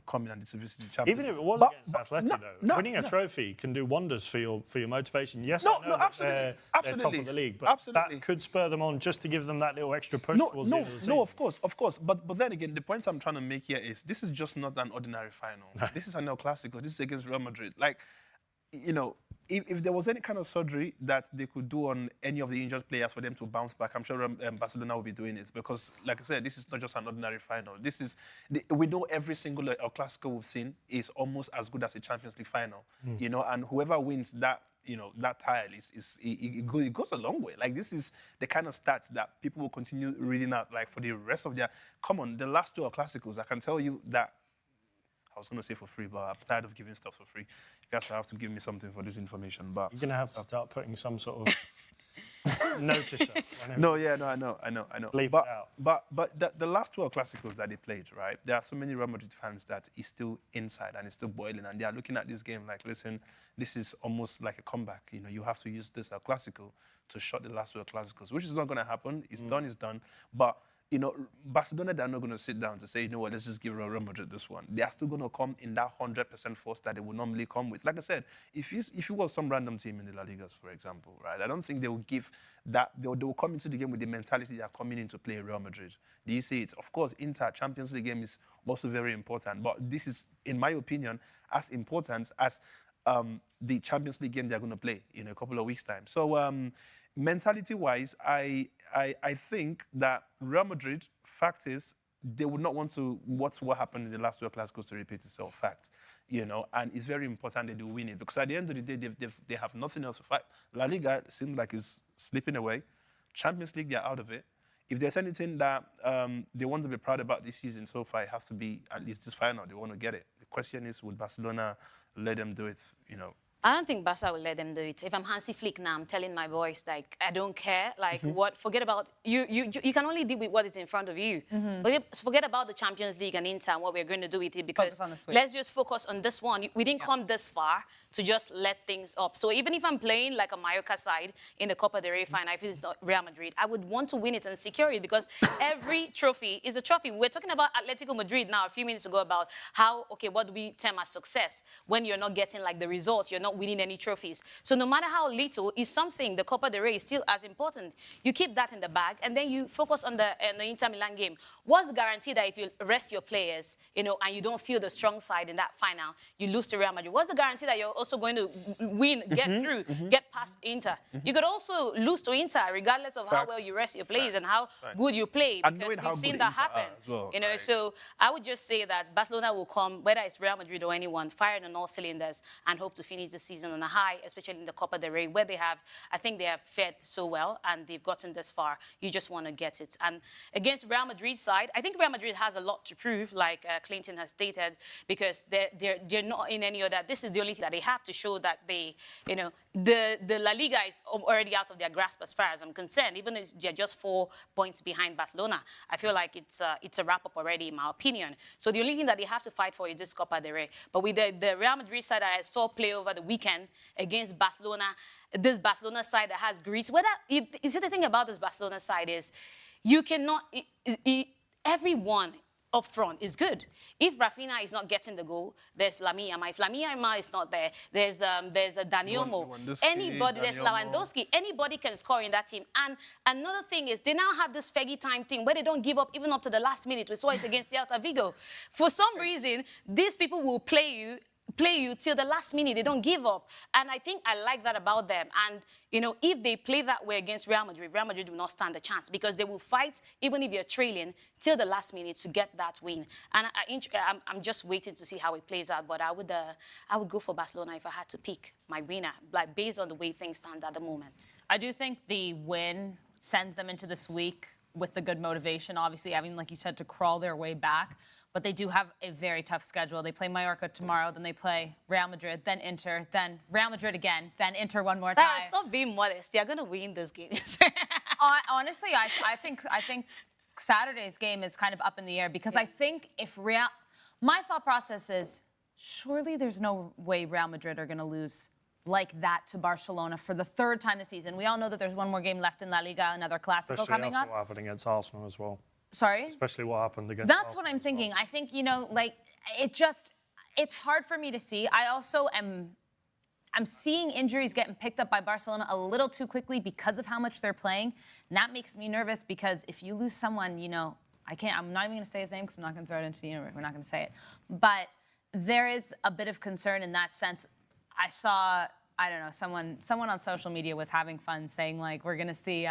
Speaker 6: coming, and this is the Champions.
Speaker 4: Even if it was against Athletic, winning a trophy can do wonders for your motivation. Yes, I know
Speaker 6: absolutely.
Speaker 4: they're top of the league, but that could spur them on just to give them that little extra push towards the end of the season.
Speaker 6: No, of course. But then again, the point I'm trying to make here is this is just not an ordinary final. This is an El Clasico. This is against Real Madrid. Like, if there was any kind of surgery that they could do on any of the injured players for them to bounce back, I'm sure Barcelona will be doing it, because, like I said, this is not just an ordinary final. We know every single El Clasico we've seen is almost as good as a Champions League final, and whoever wins that, that tile it goes a long way. Like, this is the kind of stats that people will continue reading out, like, for the rest of their... Come on, the last two El Clasicos, I can tell you that, I was going to say for free, but I'm tired of giving stuff for free. You guys have to give me something for this information. But
Speaker 4: you're going to have to start putting some sort of notice up.
Speaker 6: I know.
Speaker 4: Leave it out.
Speaker 6: But the last two El Clasicos that they played, right, there are so many Real Madrid fans that is still inside and it's still boiling, and they are looking at this game like, listen, this is almost like a comeback. You have to use this El Clasico to shut the last two El Clasicos, which is not going to happen. It's done. But Barcelona, they're not going to sit down to say, let's just give Real Madrid this one. They are still going to come in that 100% force that they would normally come with. Like I said, if you was some random team in the La Ligas, for example, right, I don't think they will give that. They will come into the game with the mentality they are coming in to play Real Madrid. Do you see it? Of course, Inter Champions League game is also very important, but this is, in my opinion, as important as the Champions League game they're going to play in a couple of weeks' time. So, mentality-wise, I think that Real Madrid, fact is, they would not want to what happened in the last two Clásicos to repeat itself. Fact, and it's very important that they win it, because at the end of the day, they have nothing else to fight. La Liga seems like it's slipping away. Champions League, they're out of it. If there's anything that they want to be proud about this season so far, it has to be at least this final. They want to get it. The question is, would Barcelona let them do it?
Speaker 3: I don't think Barca will let them do it. If I'm Hansi Flick now, I'm telling my boys, like, I don't care. Like, what? Forget about... You can only deal with what is in front of you. Forget about the Champions League and Inter and what we're going to do with it, because let's just focus on this one. We didn't come this far to just let things up. So even if I'm playing like a Mallorca side in the Copa del Rey final, if it's not Real Madrid, I would want to win it and secure it, because every trophy is a trophy. We're talking about Atletico Madrid now a few minutes ago about how, what do we term as success when you're not getting like the results, you're not winning any trophies. So no matter how little is something, the Copa del Rey is still as important. You keep that in the bag, and then you focus on the Inter Milan game. What's the guarantee that if you rest your players, and you don't feel the strong side in that final, you lose to Real Madrid? What's the guarantee that you're also going to win, get through, get past Inter? You could also lose to Inter, regardless of how well you rest your players and how good you play, because we've seen that happen.
Speaker 6: Well,
Speaker 3: So I would just say that Barcelona will come, whether it's Real Madrid or anyone, firing on all cylinders and hope to finish the season on a high, especially in the Copa del Rey, where I think they have fared so well and they've gotten this far. You just want to get it. And against Real Madrid's side, I think Real Madrid has a lot to prove, like Clinton has stated, because they're not in any other. This is the only thing that they have to show that they, the La Liga is already out of their grasp as far as I'm concerned. Even if they're just 4 points behind Barcelona, I feel like it's a wrap up already, in my opinion. So the only thing that they have to fight for is this Copa del Rey. But with the Real Madrid side that I saw play over the weekend against Barcelona, this Barcelona side that has grit. You see, the thing about this Barcelona side is you cannot. Everyone up front is good. If Rafinha is not getting the goal, there's Lamine Yamal. If Lamine Yamal is not there, there's a Dani Olmo. Anybody, there's Lewandowski. Anybody can score in that team. And another thing is, they now have this Fergie time thing where they don't give up even up to the last minute. We saw it against Celta Vigo. For some reason, these people will play you till the last minute. They don't give up. And I think I like that about them. And, if they play that way against Real Madrid will not stand a chance, because they will fight, even if they're trailing, till the last minute to get that win. And I'm just waiting to see how it plays out. But I would go for Barcelona if I had to pick my winner, like based on the way things stand at the moment.
Speaker 1: I do think the win sends them into this week with the good motivation, obviously having, like you said, to crawl their way back. but they do have a very tough schedule. They play Mallorca tomorrow, then they play Real Madrid, then Inter, then Real Madrid again, then Inter one more
Speaker 3: Sarah,
Speaker 1: time.
Speaker 3: stop being modest. They're going to win those games.
Speaker 1: Honestly, I think Saturday's game is kind of up in the air because I think if my thought process is surely there's no way Real Madrid are going to lose like that to Barcelona for the third time this season. We all know that there's one more game left in La Liga, another Clásico
Speaker 4: Especially
Speaker 1: coming
Speaker 4: after
Speaker 1: up.
Speaker 4: what happened against Arsenal as well.
Speaker 1: Sorry?
Speaker 4: Especially what happened against
Speaker 1: That's
Speaker 4: Arsenal
Speaker 1: what I'm
Speaker 4: as
Speaker 1: thinking.
Speaker 4: well.
Speaker 1: I think, like, it's hard for me to see. I also I'm seeing injuries getting picked up by Barcelona a little too quickly because of how much they're playing. And that makes me nervous because if you lose someone, I'm not even going to say his name because I'm not going to throw it into the universe. We're not going to say it. But there is a bit of concern in that sense. I saw, I don't know, someone on social media was having fun saying, like, we're going to see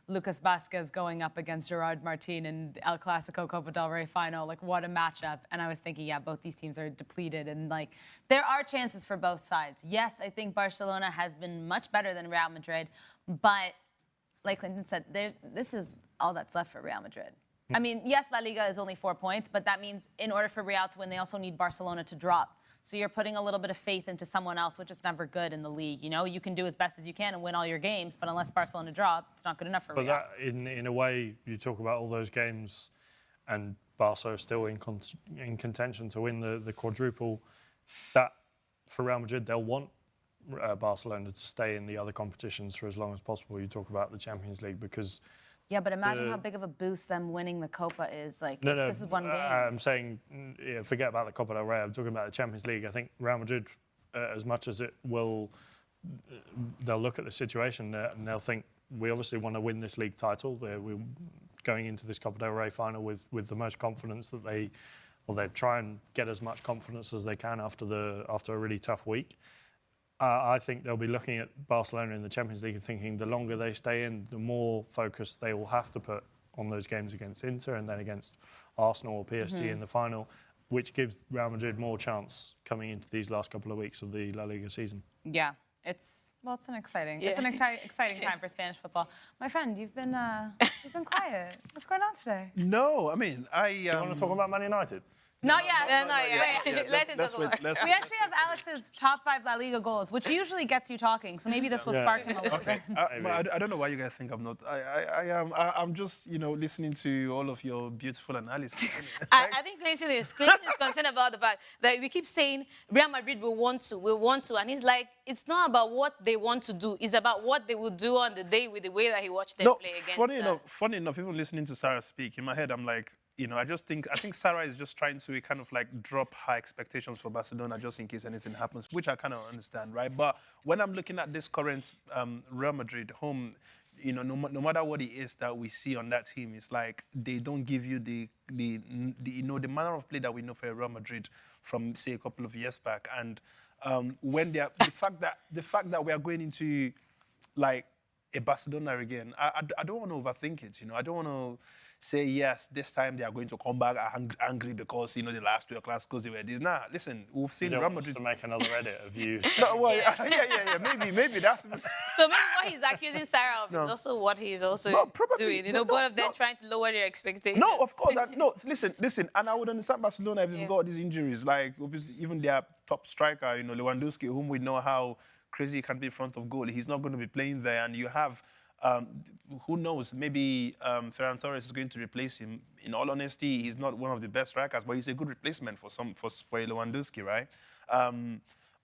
Speaker 1: Lucas Vázquez going up against Gerard Martin in El Clásico Copa del Rey final. Like, what a matchup. And I was thinking, yeah, both these teams are depleted. And, like, there are chances for both sides. Yes, I think Barcelona has been much better than Real Madrid. But, like Clinton said, this is all that's left for Real Madrid. I mean, yes, La Liga is only 4 points, but that means in order for Real to win, they also need Barcelona to drop. So you're putting a little bit of faith into someone else, which is never good in the league. You can do as best as you can and win all your games, but unless Barcelona drop, it's not good enough for Real.
Speaker 4: But that, in a way, you talk about all those games, and Barca are still in contention to win the quadruple. That for Real Madrid, they'll want Barcelona to stay in the other competitions for as long as possible. You talk about the Champions League because.
Speaker 1: Yeah, but imagine how big of a boost them winning the Copa is. Like,
Speaker 4: No,
Speaker 1: this is one game.
Speaker 4: I'm saying, forget about the Copa del Rey. I'm talking about the Champions League. I think Real Madrid, as much as it will, they'll look at the situation and they'll think, we obviously want to win this league title. We're going into this Copa del Rey final with the most confidence that they'll try and get as much confidence as they can after a really tough week. I think they'll be looking at Barcelona in the Champions League and thinking the longer they stay in, the more focus they will have to put on those games against Inter and then against Arsenal or PSG in the final, which gives Real Madrid more chance coming into these last couple of weeks of the La Liga season.
Speaker 1: Yeah, it's an exciting time for Spanish football. My friend, you've been quiet. What's going on today?
Speaker 6: No, I mean,
Speaker 4: Do you want to talk about Man United?
Speaker 1: Not yet.
Speaker 3: Let him talk about it.
Speaker 1: We actually have Alex's top 5 La Liga goals, which usually gets you talking. So maybe this will spark him a little bit.
Speaker 6: I don't know why you guys think I'm not. I'm just, listening to all of your beautiful analysis.
Speaker 3: I think Clinton is concerned about the fact that we keep saying Real Madrid will want to. And he's like, it's not about what they want to do. It's about what they will do on the day with the way that he watched them play against.
Speaker 6: Funny enough, even listening to Sara speak, in my head, I'm like, I think Sara is just trying to kind of like drop her expectations for Barcelona just in case anything happens, which I kind of understand, right? But when I'm looking at this current Real Madrid home, no matter what it is that we see on that team, it's like they don't give you the manner of play that we know for Real Madrid from, say, a couple of years back. And when the fact that we are going into like a Barcelona again, I don't want to overthink it. I don't want to say, yes, this time they are going to come back angry because, the last 2 Clásicos they were this. Nah, listen, we've seen Real Madrid.
Speaker 4: To make another edit of you.
Speaker 6: No, well, yeah, maybe that's.
Speaker 3: So maybe what he's accusing Sara of is also what he's also doing. Both of them trying to lower their expectations.
Speaker 6: No, of course. Listen, and I would understand Barcelona if they've got these injuries. Like, obviously, even their top striker, Lewandowski, whom we know how crazy he can be in front of goal. He's not going to be playing there, and you have. Who knows? Maybe Ferran Torres is going to replace him. In all honesty, he's not one of the best strikers, but he's a good replacement for Lewandowski, right?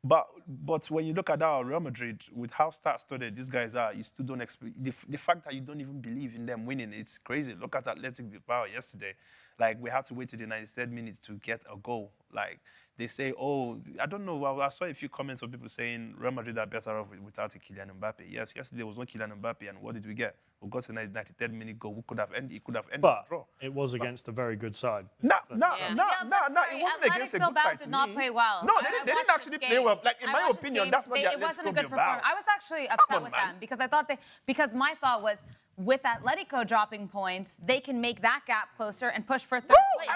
Speaker 6: But when you look at our Real Madrid, with how star-studded these guys are, you still don't expect the fact that you don't even believe in them winning. It's crazy. Look at Athletic Bilbao yesterday. Like, we have to wait till the 93rd minute to get a goal. Like, they say, I don't know. Well, I saw a few comments of people saying Real Madrid are better off without a Kylian Mbappe. Yes, yesterday was no Kylian Mbappe, and what did we get? We got a 93rd minute goal. It could have ended the draw.
Speaker 4: It was against a very good side.
Speaker 6: No, it wasn't against a good side.
Speaker 1: Did not play well.
Speaker 6: No, they didn't actually play well. Like, in my opinion, that's not
Speaker 1: it wasn't a good performance. I was actually upset with them because I thought because my thought was, with Atletico dropping points, they can make that gap closer and push for 3rd place.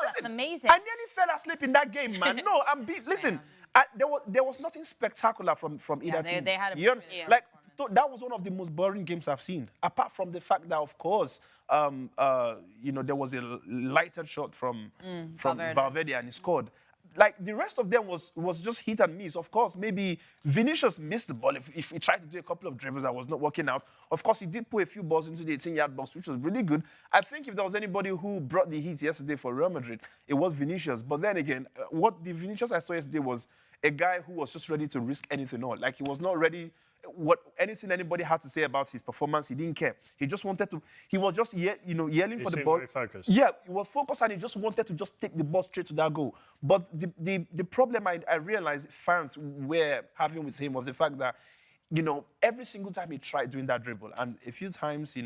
Speaker 1: That's amazing.
Speaker 6: I nearly fell asleep in that game, man. No, listen, there was nothing spectacular from either team.
Speaker 1: They had
Speaker 6: thought that was one of the most boring games I've seen. Apart from the fact that, of course, there was a lighted shot from Valverde and he scored. Like the rest of them was just hit and miss. Of course, maybe Vinicius missed the ball if he tried to do a couple of dribbles that was not working out. Of course, he did put a few balls into the 18-yard box, which was really good. I think if there was anybody who brought the heat yesterday for Real Madrid, it was Vinicius. But then again, what the Vinicius I saw yesterday was a guy who was just ready to risk anything all. Like he was not ready. Anything anybody had to say about his performance, he didn't care. He just wanted to. He was just yelling for the ball.
Speaker 4: Very focused.
Speaker 6: Yeah, he was focused and he just wanted to just take the ball straight to that goal. But the problem I realized fans were having with him was the fact that every single time he tried doing that dribble, and a few times he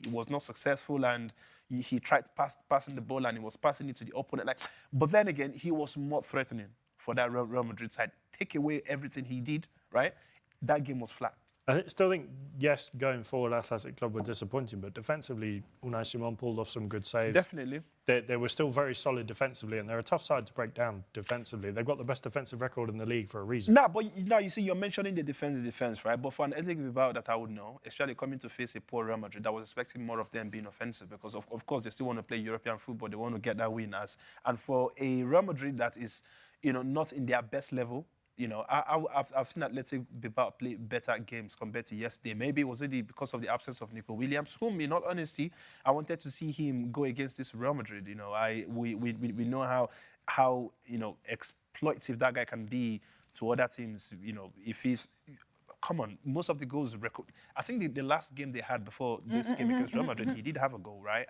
Speaker 6: was not successful, and he tried passing the ball and he was passing it to the opponent. But then again, he was more threatening for that Real Madrid side. Take away everything he did, right? That game was flat.
Speaker 4: I still think, yes, going forward, Athletic Club were disappointing, but defensively, Unai Simon pulled off some good saves.
Speaker 6: Definitely.
Speaker 4: They were still very solid defensively, and they're a tough side to break down defensively. They've got the best defensive record in the league for a reason.
Speaker 6: Nah, but now you see, you're mentioning the defense, right? But for an Athletic Bilbao that I would know, especially coming to face a poor Real Madrid, I was expecting more of them being offensive because, of course, they still want to play European football. They want to get that win. And for a Real Madrid that is, not in their best level, I've seen Athletic Bilbao play better games compared to yesterday. Maybe it was really because of the absence of Nico Williams, whom, in all honesty, I wanted to see him go against this Real Madrid. We know how exploitive that guy can be to other teams. If he's come on, most of the goals record. I think the last game they had before this game against Real Madrid, he did have a goal, right?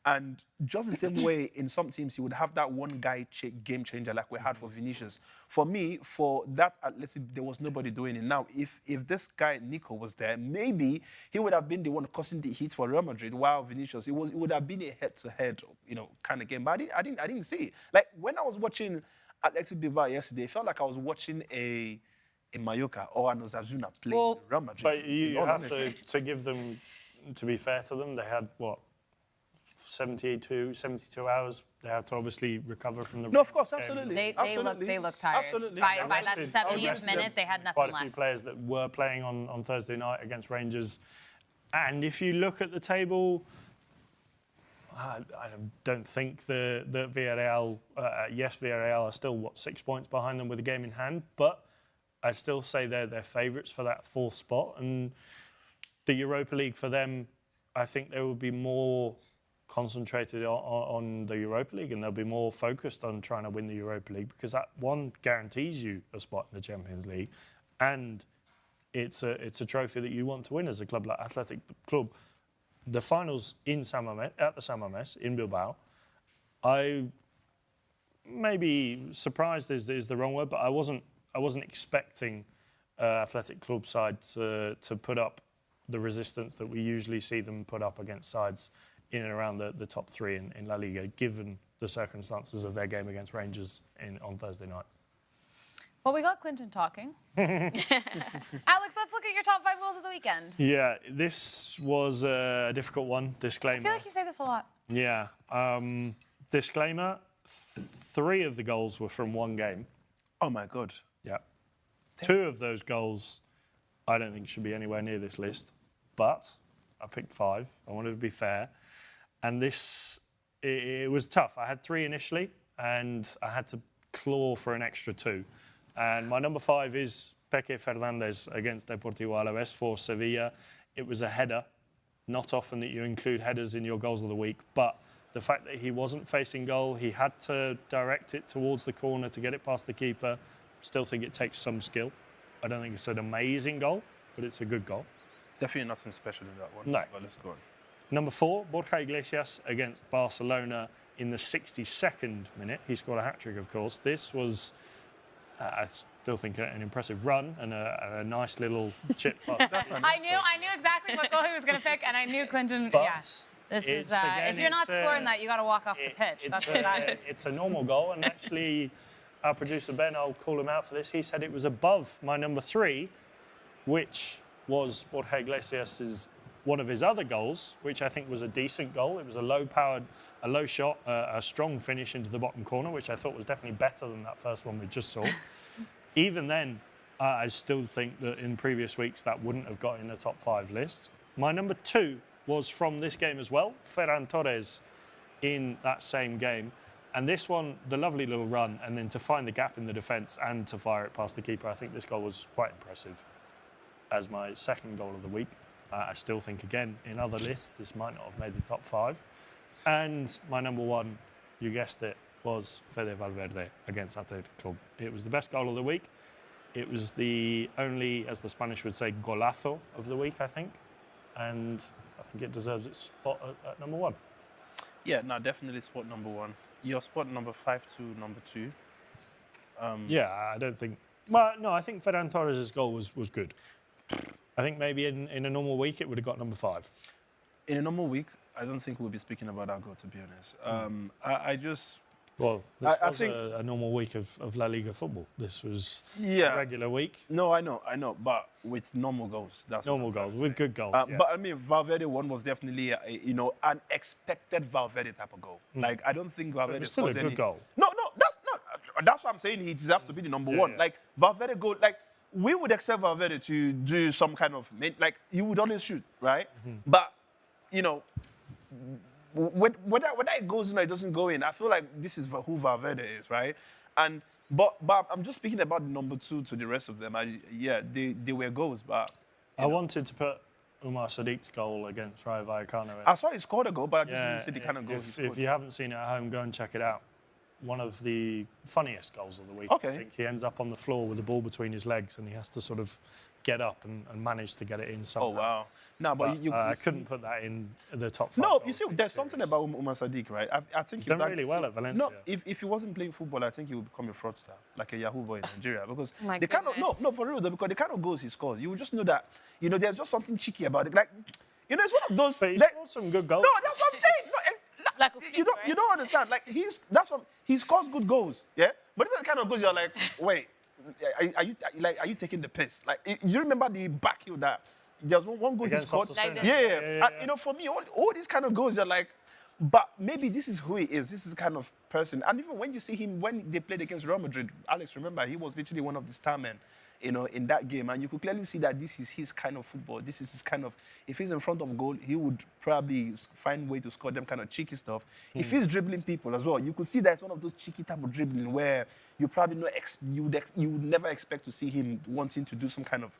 Speaker 6: And just the same way, in some teams, he would have that one guy game changer like we had for Vinicius. For me, for that, there was nobody doing it. Now, if this guy, Nico, was there, maybe he would have been the one causing the hit for Real Madrid, while Vinicius, it would have been a head-to-head, kind of game. But I didn't see it. Like, when I was watching Athletic Bilbao yesterday, it felt like I was watching a Mallorca or an Osasuna play Real Madrid.
Speaker 4: But you have to give them, to be fair to them, they had, 72 hours. They have to obviously recover from the.
Speaker 6: No, of course, absolutely.
Speaker 1: They look tired.
Speaker 6: Absolutely.
Speaker 1: By that 70th minute, they had nothing
Speaker 4: quite
Speaker 1: left.
Speaker 4: a few players that were playing on Thursday night against Rangers. And if you look at the table, I don't think the Villarreal, Villarreal are still, 6 points behind them with a game in hand, but I still say they're favourites for that fourth spot. And the Europa League for them, I think they will be more concentrated on the Europa League, and they'll be more focused on trying to win the Europa League, because that one guarantees you a spot in the Champions League, and it's a trophy that you want to win as a club like Athletic Club. The finals at the San Mamés in Bilbao, I maybe surprised is the wrong word, but I wasn't expecting Athletic Club side to put up the resistance that we usually see them put up against sides in and around the top three in La Liga, given the circumstances of their game against Rangers on Thursday night.
Speaker 1: Well, we got Clinton talking. Alex, let's look at your top 5 goals of the weekend.
Speaker 4: Yeah, this was a difficult one. Disclaimer.
Speaker 1: I feel like you say this a lot.
Speaker 4: Yeah. Disclaimer, 3 of the goals were from one game.
Speaker 6: Oh, my God.
Speaker 4: Yeah. 2 of those goals I don't think should be anywhere near this list, but I picked 5. I wanted to be fair. And it was tough. I had 3 initially, and I had to claw for an extra 2. And my number 5 is Peque Fernandez against Deportivo Alavés for Sevilla. It was a header. Not often that you include headers in your goals of the week, but the fact that he wasn't facing goal, he had to direct it towards the corner to get it past the keeper. Still think it takes some skill. I don't think it's an amazing goal, but it's a good goal.
Speaker 6: Definitely nothing special in that one.
Speaker 4: No.
Speaker 6: But let's go on.
Speaker 4: Number 4, Borja Iglesias against Barcelona in the 62nd minute. He scored a hat-trick, of course. This was, I still think, an impressive run and a nice little chip pass.
Speaker 1: I knew exactly what goal he was going to pick, and I knew Clinton.
Speaker 4: But
Speaker 1: yeah. This is if you're not scoring that, you got to walk off the pitch. That's what that is.
Speaker 4: It's a normal goal, and actually, our producer Ben, I'll call him out for this. He said it was above my number 3, which was Borja Iglesias' one of his other goals, which I think was a decent goal. It was a low shot, a strong finish into the bottom corner, which I thought was definitely better than that first one we just saw. Even then, I still think that in previous weeks that wouldn't have got in the top 5 list. My number 2 was from this game as well, Ferran Torres in that same game. And this one, the lovely little run, and then to find the gap in the defence and to fire it past the keeper, I think this goal was quite impressive as my second goal of the week. I still think, again, in other lists, this might not have made the top 5. And my number 1, you guessed it, was Fede Valverde against Athletic Club. It was the best goal of the week. It was the only, as the Spanish would say, golazo of the week, I think. And I think it deserves its spot at number 1.
Speaker 6: Yeah, no, definitely spot number 1. Your spot number 5 to number 2.
Speaker 4: Yeah, I don't think... Well, no, I think Ferran Torres' goal was good. I think maybe in a normal week it would have got number 5.
Speaker 6: In a normal week, I don't think we'll be speaking about that goal, to be honest. I just...
Speaker 4: Well, this
Speaker 6: I
Speaker 4: was
Speaker 6: think-
Speaker 4: a normal week of La Liga football. This was
Speaker 6: Yeah.
Speaker 4: a regular week.
Speaker 6: No, I know, but with normal goals. That's what
Speaker 4: Normal
Speaker 6: I'm trying
Speaker 4: goals,
Speaker 6: to
Speaker 4: with
Speaker 6: say.
Speaker 4: good goals. Yes.
Speaker 6: But I mean, Valverde one was definitely, an expected Valverde type of goal. Like, I don't think Valverde
Speaker 4: it was still a
Speaker 6: scores
Speaker 4: good goal.
Speaker 6: No, that's not. That's what I'm saying. He deserves to be the number 1.
Speaker 4: yeah.
Speaker 6: Like, Valverde goal, like, we would expect Valverde to do some kind of, like, he would always shoot, right? But, whether it goes in or it doesn't go in, I feel like this is who Valverde is, right? And but I'm just speaking about the number 2 to the rest of them. They were goals, but
Speaker 4: I wanted to put Umar Sadiq's goal against Rayo Vallecano in.
Speaker 6: I saw he scored a goal, but I just didn't see the kind of goals he scored.
Speaker 4: If you haven't seen it at home, go and check it out. One of the funniest goals of the week.
Speaker 6: Okay.
Speaker 4: I think he ends up on the floor with the ball between his legs and he has to sort of get up and manage to get it in somehow.
Speaker 6: Oh wow! No, but you
Speaker 4: I couldn't put that in the top 5.
Speaker 6: No,
Speaker 4: goals
Speaker 6: you see,
Speaker 4: of the
Speaker 6: there's something
Speaker 4: series.
Speaker 6: about Umar Sadiq, right? I think
Speaker 4: He's done really well at Valencia.
Speaker 6: No, if he wasn't playing football, I think he would become a fraudster, like a Yahoo boy in Nigeria. Because
Speaker 3: My
Speaker 6: the kind of
Speaker 3: goodness.
Speaker 6: for real, though, because the kind of goals he scores, you will just know that there's just something cheeky about it. Like, it's one of those.
Speaker 4: But he
Speaker 6: like-
Speaker 4: scored some good goals.
Speaker 6: No, that's what I'm saying. No,
Speaker 3: Like a
Speaker 6: you
Speaker 3: flick,
Speaker 6: don't
Speaker 3: right?
Speaker 6: you don't understand. Like he scores good goals, yeah. But this is the kind of goals you're like, wait, are you taking the piss? Like, you remember the back heel that there's one goal he
Speaker 4: Against
Speaker 6: scored.
Speaker 4: Osasuna.
Speaker 3: Like
Speaker 6: Yeah. And, for me, all these kind of goals, you're like, but maybe this is who he is. This is the kind of person. And even when you see him when they played against Real Madrid, Alex, remember he was literally one of the star men, in that game, and you could clearly see that this is his kind of football. This is his kind of. If he's in front of goal, he would probably find a way to score them kind of cheeky stuff. If he's dribbling people as well, you could see that it's one of those cheeky type of dribbling where you probably you would never expect to see him wanting to do some kind of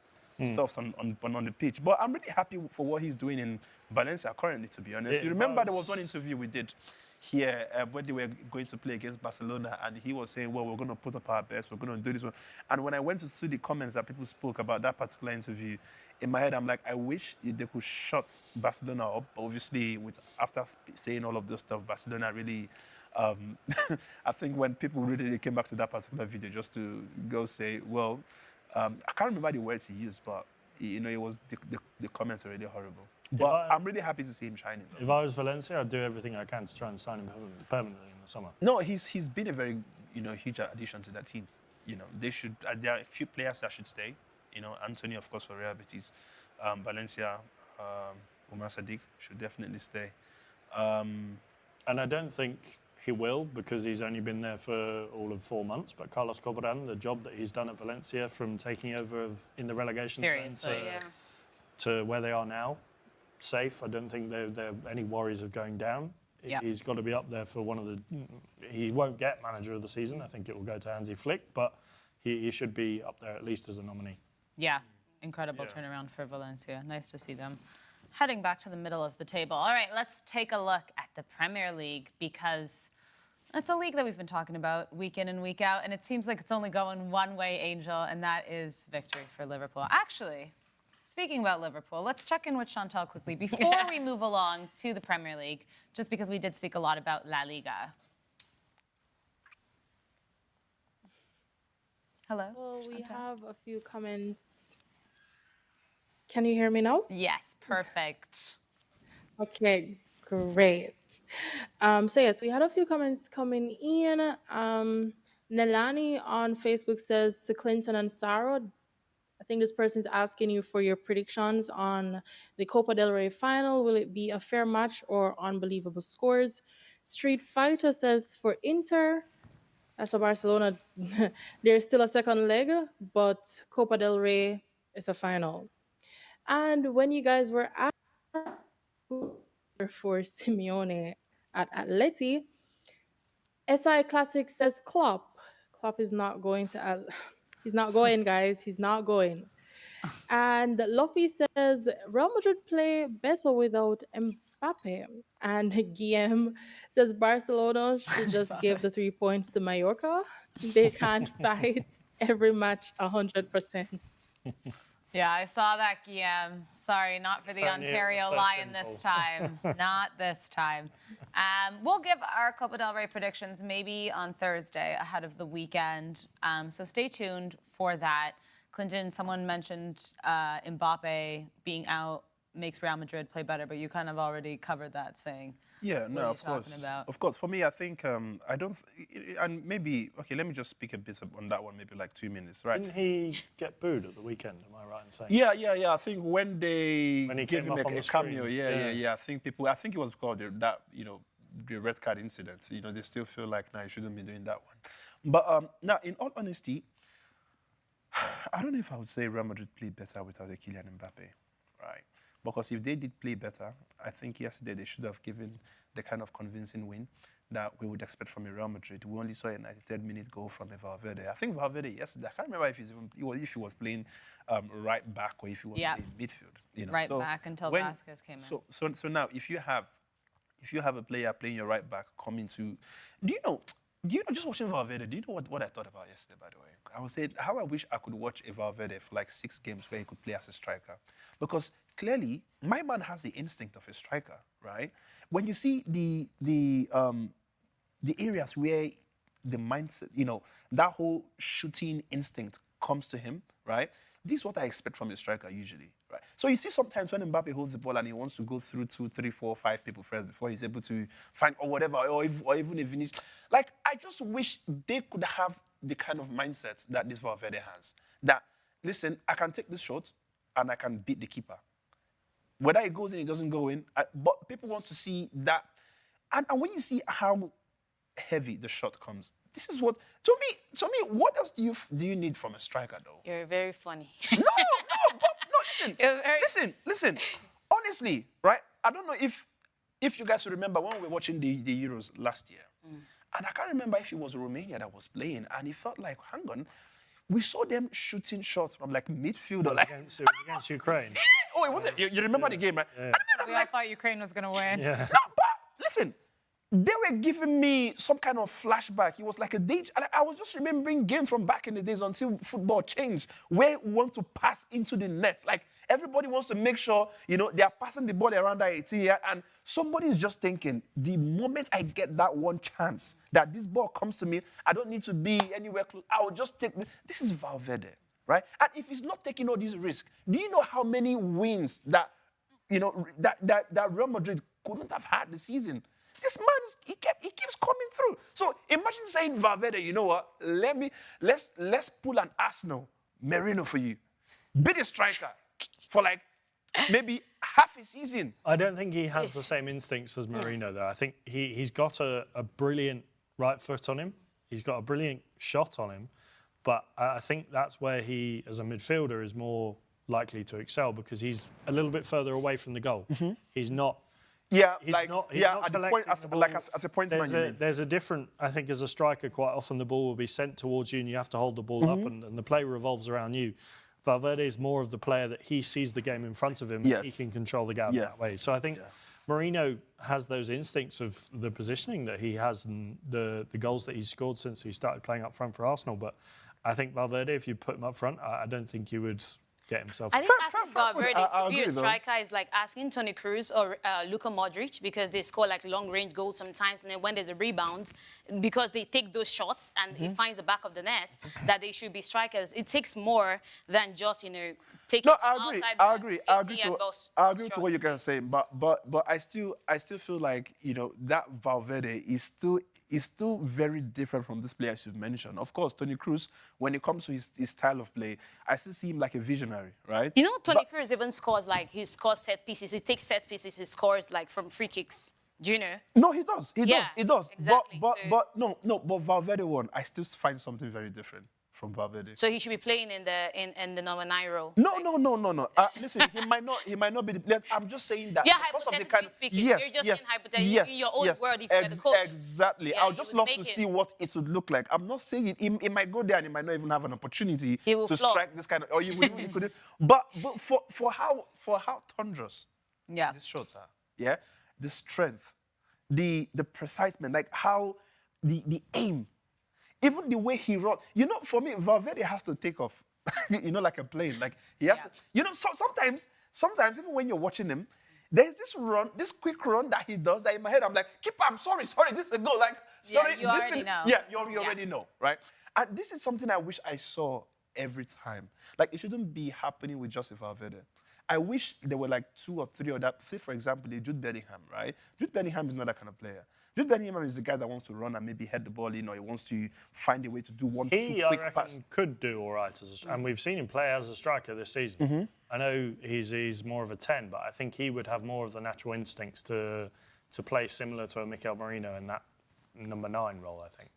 Speaker 6: stuff on the pitch. But I'm really happy for what he's doing in Valencia currently, to be honest.
Speaker 4: It
Speaker 6: You remember there
Speaker 4: was-
Speaker 6: was one interview we did here when they were going to play against Barcelona, and he was saying, well, we're going to put up our best, we're going to do this one. And when I went to see the comments that people spoke about that particular interview, in my head, I'm like, I wish they could shut Barcelona up. But obviously, after saying all of this stuff, Barcelona really... I think when people really came back to that particular video just to go say, well, I can't remember the words he used, but it was the comments are really horrible. But I'm really happy to see him shining.
Speaker 4: If I was Valencia, I'd do everything I can to try and sign him permanently in the summer.
Speaker 6: No, he's been a very huge addition to that team. They should. There are a few players that should stay. Anthony, of course, for Real Betis, Valencia, Umar Sadiq should definitely stay.
Speaker 4: And I don't think he will, because he's only been there for all of 4 months. But Carlos Corberán, the job that he's done at Valencia from taking over in the relegation
Speaker 3: Seriously,
Speaker 4: zone
Speaker 3: yeah.
Speaker 4: to where they are now, safe. I don't think there are any worries of going down.
Speaker 3: Yeah.
Speaker 4: He's got to be up there for one of the... He won't get manager of the season. I think it will go to Hansi Flick, but he should be up there at least as a nominee.
Speaker 1: Yeah, incredible turnaround for Valencia. Nice to see them heading back to the middle of the table. All right, let's take a look at the Premier League, because it's a league that we've been talking about week in and week out, and it seems like it's only going one way, Angel, and that is victory for Liverpool. Actually, speaking about Liverpool, let's check in with Shantelle quickly before we move along to the Premier League, just because we did speak a lot about La Liga. Hello?
Speaker 5: Well, we
Speaker 1: Shantelle?
Speaker 5: have a few comments. Can you hear me now?
Speaker 1: Yes, perfect.
Speaker 5: Okay, great. So yes, we had a few comments coming in. Nelani on Facebook says to Clinton and Sara, I think this person's asking you for your predictions on the Copa del Rey final. Will it be a fair match or unbelievable scores? Street Fighter says for Inter. As for Barcelona, there's still a second leg, but Copa del Rey is a final. And when you guys were at for Simeone at Atleti, SI Classic says Klopp. Klopp is not going to. He's not going, guys. He's not going. And Luffy says Real Madrid play better without Mbappe. And Guillaume says Barcelona should just give the 3 points to Mallorca. They can't fight every match 100%.
Speaker 1: Yeah, I saw that, Guillaume. Sorry, not for the
Speaker 4: If only it was
Speaker 1: Ontario
Speaker 4: so
Speaker 1: Lion
Speaker 4: simple.
Speaker 1: this time. Not this time. We'll give our Copa del Rey predictions maybe on Thursday ahead of the weekend. So stay tuned for that. Clinton, someone mentioned Mbappe being out makes Real Madrid play better, but you kind of already covered that, saying.
Speaker 6: Yeah,
Speaker 1: What
Speaker 6: no,
Speaker 1: are you
Speaker 6: of course.
Speaker 1: talking about?
Speaker 6: Of course. For me, I think I don't, and maybe okay. Let me just speak a bit on that one, maybe like 2 minutes, right?
Speaker 4: Didn't he get booed at the weekend? Am I right in saying?
Speaker 6: Yeah. I think when they
Speaker 4: When he
Speaker 6: gave
Speaker 4: came
Speaker 6: him
Speaker 4: up on
Speaker 6: a
Speaker 4: the
Speaker 6: cameo,
Speaker 4: screen.
Speaker 6: yeah. I think it was called that, the red card incident. They still feel like, nah, you shouldn't be doing that one. But now, in all honesty, I don't know if I would say Real Madrid played better without a Kylian Mbappe, right? Because if they did play better, I think yesterday they should have given the kind of convincing win that we would expect from a Real Madrid. We only saw a 93rd-minute goal from a Valverde. I think Valverde yesterday, I can't remember if he was playing right back or if he was playing midfield.
Speaker 1: Right back until Vasquez came in.
Speaker 6: So now, if you have a player playing your right back coming to, do you know, just watching Valverde, do you know what I thought about yesterday, by the way? I would say how I wish I could watch a Valverde for like 6 games where he could play as a striker. Because clearly, my man has the instinct of a striker, right? When you see the areas where the mindset, that whole shooting instinct comes to him, right? This is what I expect from a striker usually, right? So you see sometimes when Mbappe holds the ball and he wants to go through 2, 3, 4, 5 people first before he's able to find or whatever, or even a finish. Like, I just wish they could have the kind of mindset that this Valverde has. That, listen, I can take this shot and I can beat the keeper. Whether it goes in, it doesn't go in. But people want to see that. And when you see how heavy the shot comes, this is what, to me, what else do you need from a striker, though?
Speaker 3: You're very funny.
Speaker 6: Listen. Honestly, right? I don't know if you guys remember when we were watching the Euros last year. And I can't remember if it was Romania that was playing. And it felt like, hang on, we saw them shooting shots from like midfield.
Speaker 4: It was against Ukraine.
Speaker 6: Oh, it wasn't. You remember the game, right?
Speaker 4: Yeah.
Speaker 1: We all thought Ukraine was going to win.
Speaker 4: Yeah.
Speaker 6: No, but listen, they were giving me some kind of flashback. It was like a day. I was just remembering games from back in the days until football changed, where we want to pass into the net. Like, everybody wants to make sure, they are passing the ball around that 18, and somebody's just thinking, the moment I get that one chance, that this ball comes to me, I don't need to be anywhere close. I will just take this is Valverde, right? And if he's not taking all these risks, do you know how many wins that Real Madrid couldn't have had this season? This man, he keeps coming through. So imagine saying, Valverde, you know what? Let's pull an Arsenal Merino for you. Be the striker for like maybe half a season.
Speaker 4: I don't think he has the same instincts as Marino, though. I think he's got a brilliant right foot on him. He's got a brilliant shot on him. But I think that's where he, as a midfielder, is more likely to excel because he's a little bit further away from the goal. He's not.
Speaker 6: Yeah,
Speaker 4: he's
Speaker 6: like
Speaker 4: not,
Speaker 6: at the point, as a point man.
Speaker 4: There's a different. I think as a striker, quite often the ball will be sent towards you, and you have to hold the ball up, and the play revolves around you. Valverde is more of the player that he sees the game in front of him, and he can control the game that way. So I think Marino has those instincts of the positioning that he has and the goals that he's scored since he started playing up front for Arsenal. But I think Valverde, if you put him up front, I don't think you would get himself.
Speaker 3: I think asking Valverde to be a striker is like asking Toni Kroos or Luka Modric because they score like long-range goals sometimes, and then when there's a rebound, because they take those shots and he finds the back of the net, that they should be strikers. It takes more than just taking.
Speaker 6: No, I agree to what you guys are saying, but I still feel like that Valverde is still very different from this players you've mentioned. Of course, Toni Kroos, when it comes to his style of play, I still see him like a visionary, right?
Speaker 3: Toni Kroos even scores he scores set pieces. He takes set pieces, he scores like from free kicks. Do you know?
Speaker 2: No, he does. He
Speaker 3: Yeah,
Speaker 2: does. He does.
Speaker 3: exactly.
Speaker 2: But
Speaker 3: So-
Speaker 2: but no. But Valverde one, I still find something very different from Valverde.
Speaker 3: So he should be playing in the number 9 role.
Speaker 2: No. Listen, he might not be. I'm just saying that.
Speaker 3: Yeah,
Speaker 2: because of the
Speaker 3: hypothetically
Speaker 2: kind of,
Speaker 3: speaking,
Speaker 2: yes,
Speaker 3: you're just
Speaker 2: yes,
Speaker 3: saying hypothetically,
Speaker 2: yes,
Speaker 3: in your own
Speaker 2: yes,
Speaker 3: world, if you're the coach.
Speaker 2: Exactly.
Speaker 3: Yeah,
Speaker 2: I would
Speaker 3: you
Speaker 2: just
Speaker 3: would
Speaker 2: love to
Speaker 3: make
Speaker 2: see
Speaker 3: it.
Speaker 2: what it would look like. I'm not saying it. He might go there and he might not even have an opportunity
Speaker 3: He will
Speaker 2: to
Speaker 3: flop.
Speaker 2: strike this kind of. Or he couldn't. But for how thunderous
Speaker 1: Yeah.
Speaker 2: these shots are, yeah, the strength, the precisement, like how the aim, even the way he runs. You know, for me, Valverde has to take off. You know, like a plane. Like he has. To, you know, sometimes even when you're watching him, there's this quick run that he does. That in my head, I'm like, keeper, I'm sorry, this is a goal. Like, sorry,
Speaker 1: you
Speaker 2: this
Speaker 1: already know.
Speaker 2: Yeah, you already know, right? And this is something I wish I saw every time. Like, it shouldn't be happening with Joseph Valverde. I wish there were like 2 or 3 of that. Say, for example, Jude Bellingham, right? Jude Bellingham is not that kind of player. Jude Bellingham is the guy that wants to run and maybe head the ball in, or he wants to find a way to do one,
Speaker 4: He,
Speaker 2: 2
Speaker 4: I
Speaker 2: quick
Speaker 4: reckon,
Speaker 2: passes.
Speaker 4: could do all right, and we've seen him play as a striker this season. I know he's more of a 10, but I think he would have more of the natural instincts to play similar to a Mikel Merino in that number 9 role, I think.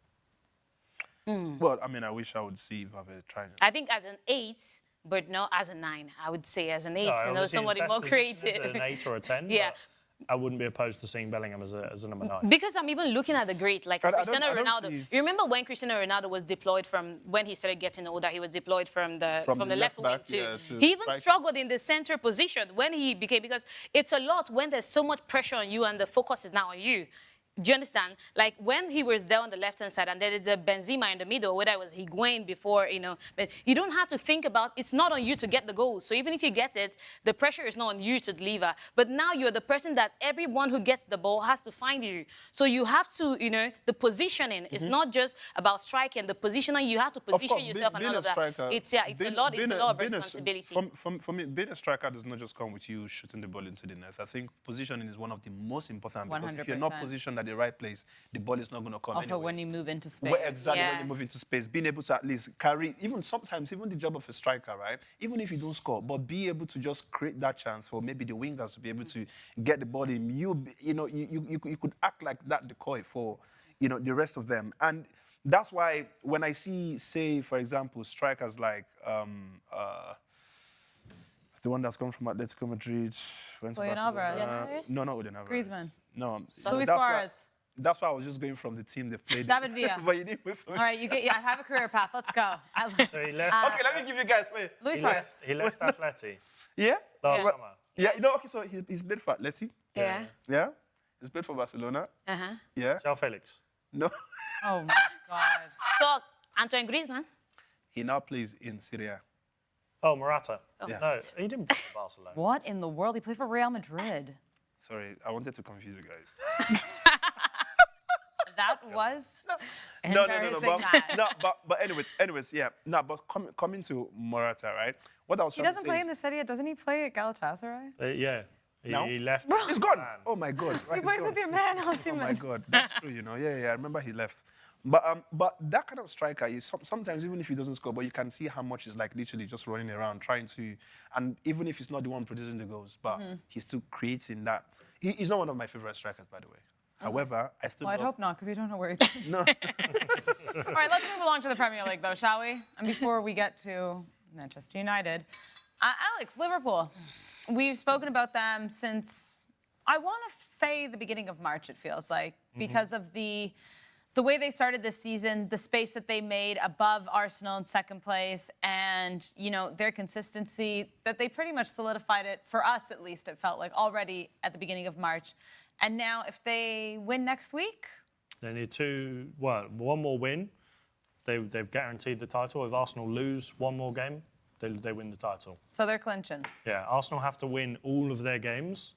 Speaker 2: Well, I mean, I wish I would see Valverde trying it.
Speaker 3: I think as an 8, but not as a 9. I would say as an 8,
Speaker 4: No,
Speaker 3: you know,
Speaker 4: obviously his
Speaker 3: somebody
Speaker 4: best
Speaker 3: more
Speaker 4: position
Speaker 3: creative.
Speaker 4: is an 8 or a 10.
Speaker 3: Yeah.
Speaker 4: But I wouldn't be opposed to seeing Bellingham as a number 9.
Speaker 3: Because I'm even looking at the great, like
Speaker 2: I don't-
Speaker 3: Cristiano
Speaker 2: I don't
Speaker 3: Ronaldo.
Speaker 2: see-
Speaker 3: You remember when Cristiano Ronaldo was deployed from, when he started getting older, he was deployed from the
Speaker 2: From the
Speaker 3: left
Speaker 2: left
Speaker 3: wing
Speaker 2: back,
Speaker 3: to,
Speaker 2: yeah, to
Speaker 3: he even
Speaker 2: striker.
Speaker 3: struggled in the center position when he became, because it's a lot when there's so much pressure on you and the focus is now on you. Do you understand? Like when he was there on the left-hand side and there is a Benzema in the middle, whether it was Higuain before, you know, but you don't have to think about, it's not on you to get the goal. So even if you get it, the pressure is not on you to deliver. But now you're the person that everyone who gets the ball has to find you. So you have to, you know, the positioning is not just about striking, the positioning, you have to position yourself and all of that. It's a lot of responsibility.
Speaker 2: For me, being a striker does not just come with you shooting the ball into the net. I think positioning is one of the most important, because if you're not
Speaker 1: 100%.
Speaker 2: positioned at the right place, the ball is not going to come
Speaker 1: Also,
Speaker 2: anyways.
Speaker 1: when you move into space.
Speaker 2: When
Speaker 3: Yeah.
Speaker 2: you move into space, being able to at least carry, even sometimes, even the job of a striker, right? Even if you don't score, but be able to just create that chance for maybe the wingers to be able to get the ball in. You could act like that decoy for, you know, the rest of them. And that's why when I see, say, for example, strikers like the one that's come from Atletico Madrid, went to
Speaker 1: Julian
Speaker 2: Barcelona.
Speaker 1: Alvarez?
Speaker 2: No, not Julian Alvarez.
Speaker 1: Griezmann.
Speaker 2: No,
Speaker 1: Luis
Speaker 2: that's why-
Speaker 1: Suarez.
Speaker 2: That's why I was just going from the team they played.
Speaker 1: David Villa.
Speaker 2: But you didn't wait for me.
Speaker 1: All right, I have a career path. Let's go.
Speaker 4: So he left.
Speaker 2: Okay, let me give you guys. Wait.
Speaker 1: Luis
Speaker 4: he
Speaker 1: Suarez.
Speaker 4: left Atleti
Speaker 2: Yeah?
Speaker 4: last
Speaker 3: Yeah.
Speaker 4: summer.
Speaker 2: Yeah, you know, okay, so he's played for Atleti.
Speaker 3: Yeah.
Speaker 2: Yeah? He's played for Barcelona.
Speaker 3: Uh-huh.
Speaker 2: Yeah?
Speaker 4: João Felix.
Speaker 2: No.
Speaker 1: Oh my God.
Speaker 3: So, Antoine Griezmann?
Speaker 2: He now plays in Serie A.
Speaker 4: Oh, Morata.
Speaker 2: Yeah.
Speaker 4: No, he didn't play for Barcelona.
Speaker 1: What in the world? He played for Real Madrid.
Speaker 2: Sorry, I wanted to confuse you guys.
Speaker 1: That was
Speaker 2: No.
Speaker 1: embarrassing, Matt.
Speaker 2: No, but anyways, yeah. No, but coming to Morata, right? What I was
Speaker 1: He
Speaker 2: trying
Speaker 1: doesn't
Speaker 2: to
Speaker 1: play
Speaker 2: say
Speaker 1: in the Serie A. Doesn't he play at Galatasaray?
Speaker 4: Yeah.
Speaker 2: No?
Speaker 4: He left.
Speaker 2: He's gone.
Speaker 4: Milan.
Speaker 2: Oh my God. Right,
Speaker 1: He
Speaker 2: he's
Speaker 1: plays
Speaker 2: gone.
Speaker 1: with your man,
Speaker 2: Oh my
Speaker 1: Osimhen.
Speaker 2: God, that's true. You know, yeah. I remember he left. But that kind of striker is sometimes, even if he doesn't score, but you can see how much he's like literally just running around trying to, and even if he's not the one producing the goals, but he's still creating that. He's not one of my favorite strikers, by the way. However, I still.
Speaker 1: Well, I'd
Speaker 2: love,
Speaker 1: hope not, because you don't know where he's
Speaker 2: No.
Speaker 1: All right, let's move along to the Premier League, though, shall we? And before we get to Manchester United, Alex, Liverpool. We've spoken about them since, I want to say, the beginning of March, it feels like, because of the way they started this season, the space that they made above Arsenal in second place, and, you know, their consistency, that they pretty much solidified it, for us at least, it felt like, already at the beginning of March. And now, if they win next week,
Speaker 4: They need one more win. They've guaranteed the title. If Arsenal lose one more game, they win the title.
Speaker 1: so they're clinching.
Speaker 4: Yeah, Arsenal have to win all of their games,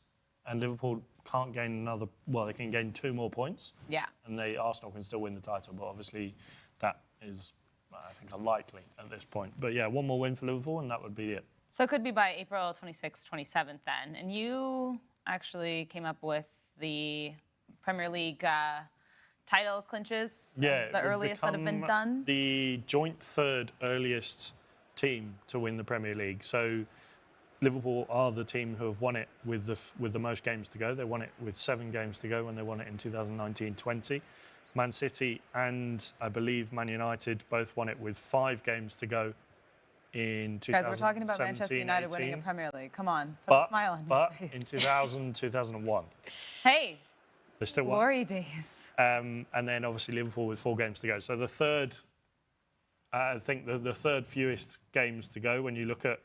Speaker 4: and Liverpool can't gain another. Well, they can gain 2 more points.
Speaker 1: Yeah.
Speaker 4: And Arsenal can still win the title, but obviously that is, I think, unlikely at this point. But yeah, one more win for Liverpool, and that would be it.
Speaker 1: So it could be by April 26th, 27th then. And you actually came up with the Premier League title clinches,
Speaker 4: Yeah,
Speaker 1: the
Speaker 4: it would
Speaker 1: earliest that have been
Speaker 4: become
Speaker 1: done.
Speaker 4: The joint third earliest team to win the Premier League. So Liverpool are the team who have won it with the most games to go. They won it with 7 games to go when they won it in 2019-20. Man City and I believe Man United both won it with 5 games to go in 2017-18.
Speaker 1: Guys, we're talking about Manchester United winning a Premier League. Come on, put a smile on your face.
Speaker 4: But in 2000, 2001.
Speaker 1: Hey,
Speaker 4: they still won.
Speaker 1: glory days.
Speaker 4: And then obviously Liverpool with 4 games to go. So the third, I think the third fewest games to go when you look at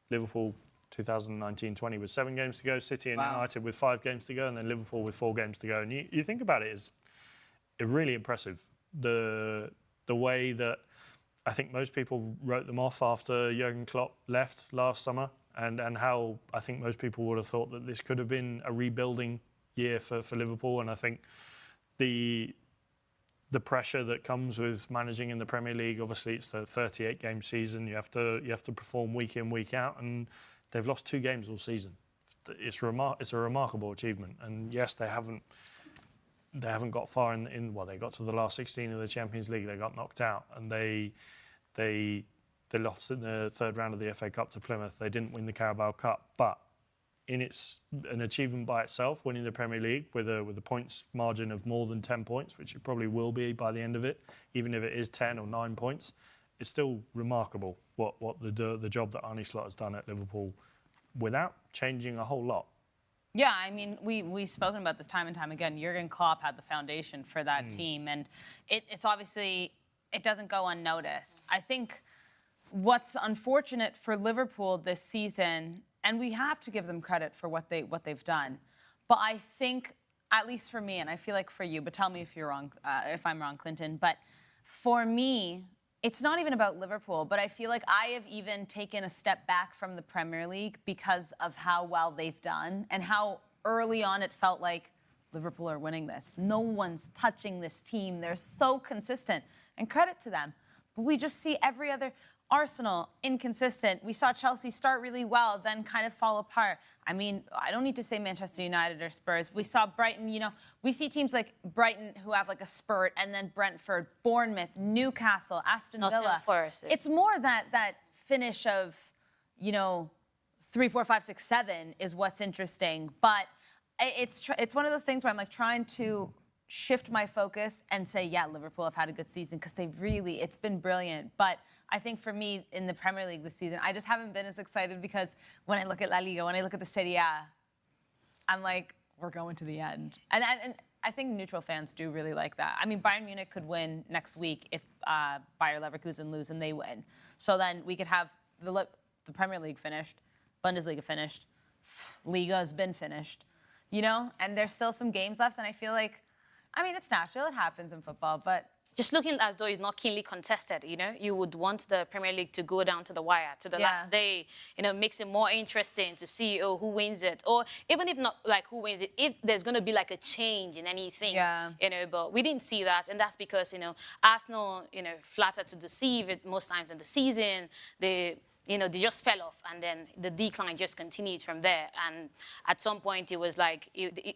Speaker 4: Liverpool 2019-20 with 7 games to go, City and United with 5 games to go, and then Liverpool with 4 games to go. And you think about it, it's really impressive. The way that I think most people wrote them off after Jurgen Klopp left last summer, and how I think most people would have thought that this could have been a rebuilding year for Liverpool. And I think the pressure that comes with managing in the Premier League, obviously it's the 38-game season. You have to perform week in, week out, and they've lost 2 games all season. It's a remarkable achievement. And yes, they haven't got far in. Well, they got to the last 16 of the Champions League. They got knocked out, and they lost in the 3rd round of the FA Cup to Plymouth. They didn't win the Carabao Cup, but it's an achievement by itself, winning the Premier League with a points margin of more than 10 points, which it probably will be by the end of it, even if it is 10 or 9 points. It's still remarkable what the job that Arne Slot has done at Liverpool without changing a whole lot.
Speaker 1: Yeah, I mean, we've spoken about this time and time again. Jurgen Klopp had the foundation for that team, and it's obviously, it doesn't go unnoticed. I think what's unfortunate for Liverpool this season, and we have to give them credit for what they've done, but I think, at least for me, and I feel like for you, but tell me if you're wrong, if I'm wrong, Clinton, but for me, it's not even about Liverpool, but I feel like I have even taken a step back from the Premier League because of how well they've done and how early on it felt like Liverpool are winning this. No one's touching this team. They're so consistent, and credit to them. But we just see every other Arsenal, inconsistent. We saw Chelsea start really well, then kind of fall apart. I mean, I don't need to say Manchester United or Spurs. We saw Brighton, we see teams like Brighton who have like a spurt, and then Brentford, Bournemouth, Newcastle, Aston Villa.
Speaker 3: Forest.
Speaker 1: It's more that finish of, 3, 4, 5, 6, 7 is what's interesting. But it's one of those things where I'm like trying to shift my focus and say, yeah, Liverpool have had a good season because it's been brilliant. But I think for me in the Premier League this season, I just haven't been as excited because when I look at La Liga, when I look at the Serie A, I'm like, we're going to the end. And I think neutral fans do really like that. I mean, Bayern Munich could win next week if Bayer Leverkusen lose and they win. So then we could have the Premier League finished, Bundesliga finished, Liga has been finished, and there's still some games left. And I feel like, I mean, it's natural, it happens in football, but
Speaker 3: just looking as though it's not keenly contested, you would want the Premier League to go down to the wire, to the last day, makes it more interesting to see who wins it, or even if not like who wins it, if there's going to be like a change in anything, but we didn't see that, and that's because, Arsenal, flattered to deceive it most times in the season. They just fell off, and then the decline just continued from there. And at some point, it was like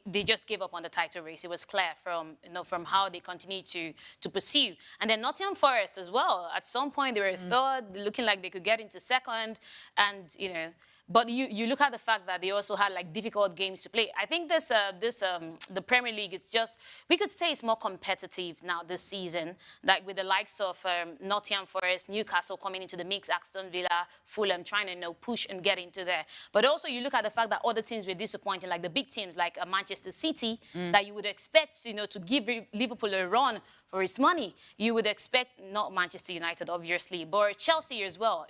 Speaker 3: they just gave up on the title race. It was clear from how they continued to pursue. And then Nottingham Forest as well. At some point, they were third, looking like they could get into second, and But you look at the fact that they also had like difficult games to play. I think the Premier League, it's just, we could say it's more competitive now this season, like with the likes of Nottingham Forest, Newcastle coming into the mix, Aston Villa, Fulham trying to push and get into there. But also you look at the fact that other teams were disappointing, like the big teams like Manchester City, that you would expect to give Liverpool a run for its money. You would expect not Manchester United, obviously, but Chelsea as well,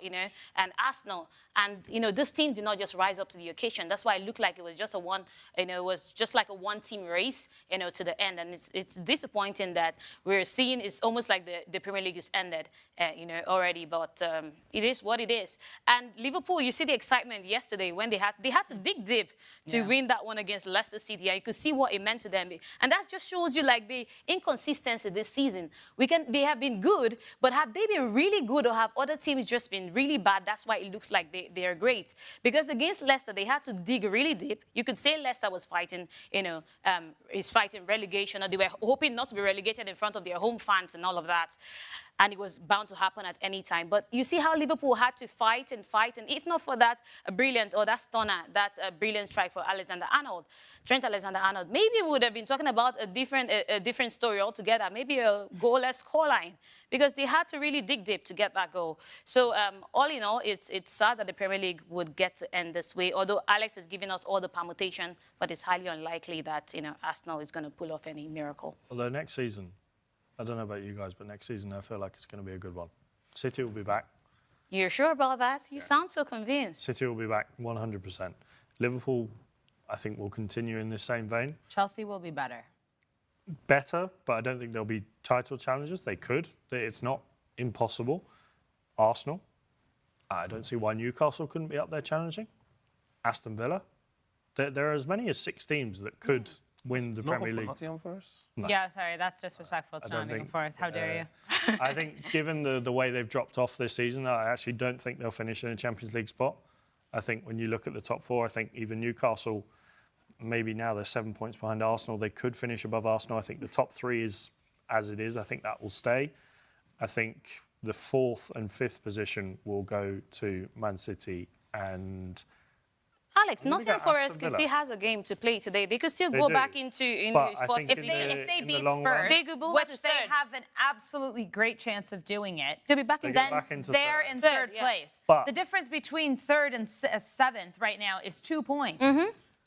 Speaker 3: and Arsenal. And, this team did not just rise up to the occasion. That's why it looked like it was just it was just like a one-team race, to the end. And it's disappointing that we're seeing it's almost like the Premier League is ended, already. But it is what it is. And Liverpool, you see the excitement yesterday when they had to dig deep to win that one against Leicester City. And you could see what it meant to them. And that just shows you like the inconsistency this season. They have been good, but have they been really good, or have other teams just been really bad? That's why it looks like they are great. Because against Leicester, they had to dig really deep. You could say Leicester was fighting, is fighting relegation, or they were hoping not to be relegated in front of their home fans and all of that. and it was bound to happen at any time. But you see how Liverpool had to fight, and if not for that brilliant strike for Trent Alexander-Arnold, maybe we would have been talking about a different story altogether, maybe a goalless scoreline, because they had to really dig deep to get that goal. So all in all, it's sad that the Premier League would get to end this way, although Alex has given us all the permutation, but it's highly unlikely that Arsenal is going to pull off any miracle.
Speaker 4: Although next season, I don't know about you guys, but next season I feel like it's going to be a good one. City will be back.
Speaker 3: You're sure about that? You sound so convinced.
Speaker 4: City will be back 100%. Liverpool, I think, will continue in this same vein.
Speaker 1: Chelsea will be better.
Speaker 4: Better, but I don't think they'll be title challengers. They could. It's not impossible. Arsenal, I don't see why Newcastle couldn't be up there challenging. Aston Villa. There are as many as 6 teams that could win the Premier League.
Speaker 2: Nottingham Forest?
Speaker 4: No.
Speaker 1: Yeah, sorry, that's disrespectful to Nottingham Forest. How dare you?
Speaker 4: I think given the way they've dropped off this season, I actually don't think they'll finish in a Champions League spot. I think when you look at the top 4, I think even Newcastle, maybe now they're 7 points behind Arsenal. They could finish above Arsenal. I think the top 3 is as it is. I think that will stay. I think the 4th and 5th position will go to Man City and...
Speaker 3: Alex, Nottingham Forest still has a game to play today. They could still go back into
Speaker 1: if they beat Spurs,
Speaker 3: they could go
Speaker 1: which they have an absolutely great chance of doing it,
Speaker 3: they'll be back in.
Speaker 1: Then they're in third place.
Speaker 4: But
Speaker 1: the difference between 3rd and 7th right now is 2 points.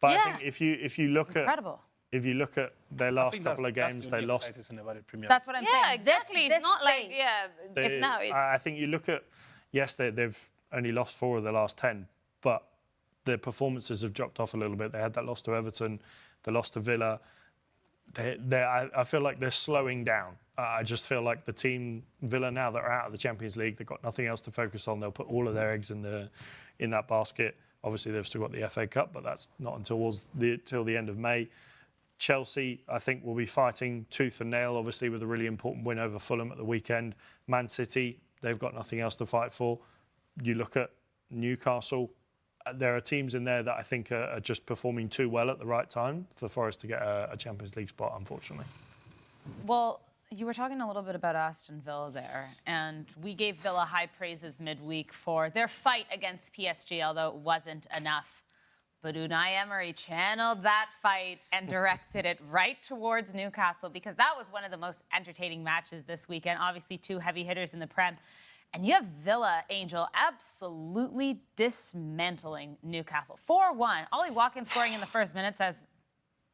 Speaker 4: But I think if you look
Speaker 1: Incredible.
Speaker 4: If you look at their last couple of games, they lost.
Speaker 1: That's what I'm saying.
Speaker 3: Yeah, exactly. It's not like it's now.
Speaker 4: I think you look at they've only lost 4 of the last 10, but their performances have dropped off a little bit. They had that loss to Everton, the loss to Villa. I feel like they're slowing down. I just feel like the team, Villa, now that are out of the Champions League, they've got nothing else to focus on. They'll put all of their eggs in that basket. Obviously, they've still got the FA Cup, but that's not until the end of May. Chelsea, I think, will be fighting tooth and nail, obviously, with a really important win over Fulham at the weekend. Man City, they've got nothing else to fight for. You look at Newcastle, there are teams in there that I think are just performing too well at the right time for us to get a Champions League spot, unfortunately.
Speaker 1: Well, you were talking a little bit about Aston Villa there, and we gave Villa high praises midweek for their fight against PSG, although it wasn't enough. But Unai Emery channeled that fight and directed it right towards Newcastle, because that was one of the most entertaining matches this weekend. Obviously, 2 heavy hitters in the Prem. And you have Villa, Angel, absolutely dismantling Newcastle. 4-1. Ollie Watkins scoring in the first minute says,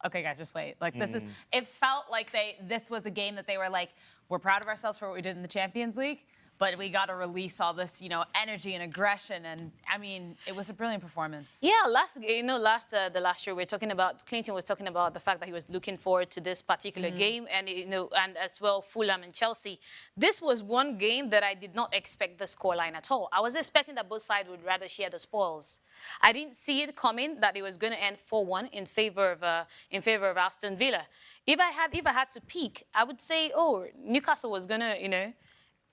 Speaker 1: okay, guys, just wait. Like, this is... It felt like this was a game that they were like, we're proud of ourselves for what we did in the Champions League, but we got to release all this, energy and aggression. And, I mean, it was a brilliant performance.
Speaker 3: Yeah, the last year Clinton was talking about the fact that he was looking forward to this particular game, and, and as well, Fulham and Chelsea. This was one game that I did not expect the scoreline at all. I was expecting that both sides would rather share the spoils. I didn't see it coming that it was going to end 4-1 in favor of Aston Villa. If I had to peek, I would say, Newcastle was going to,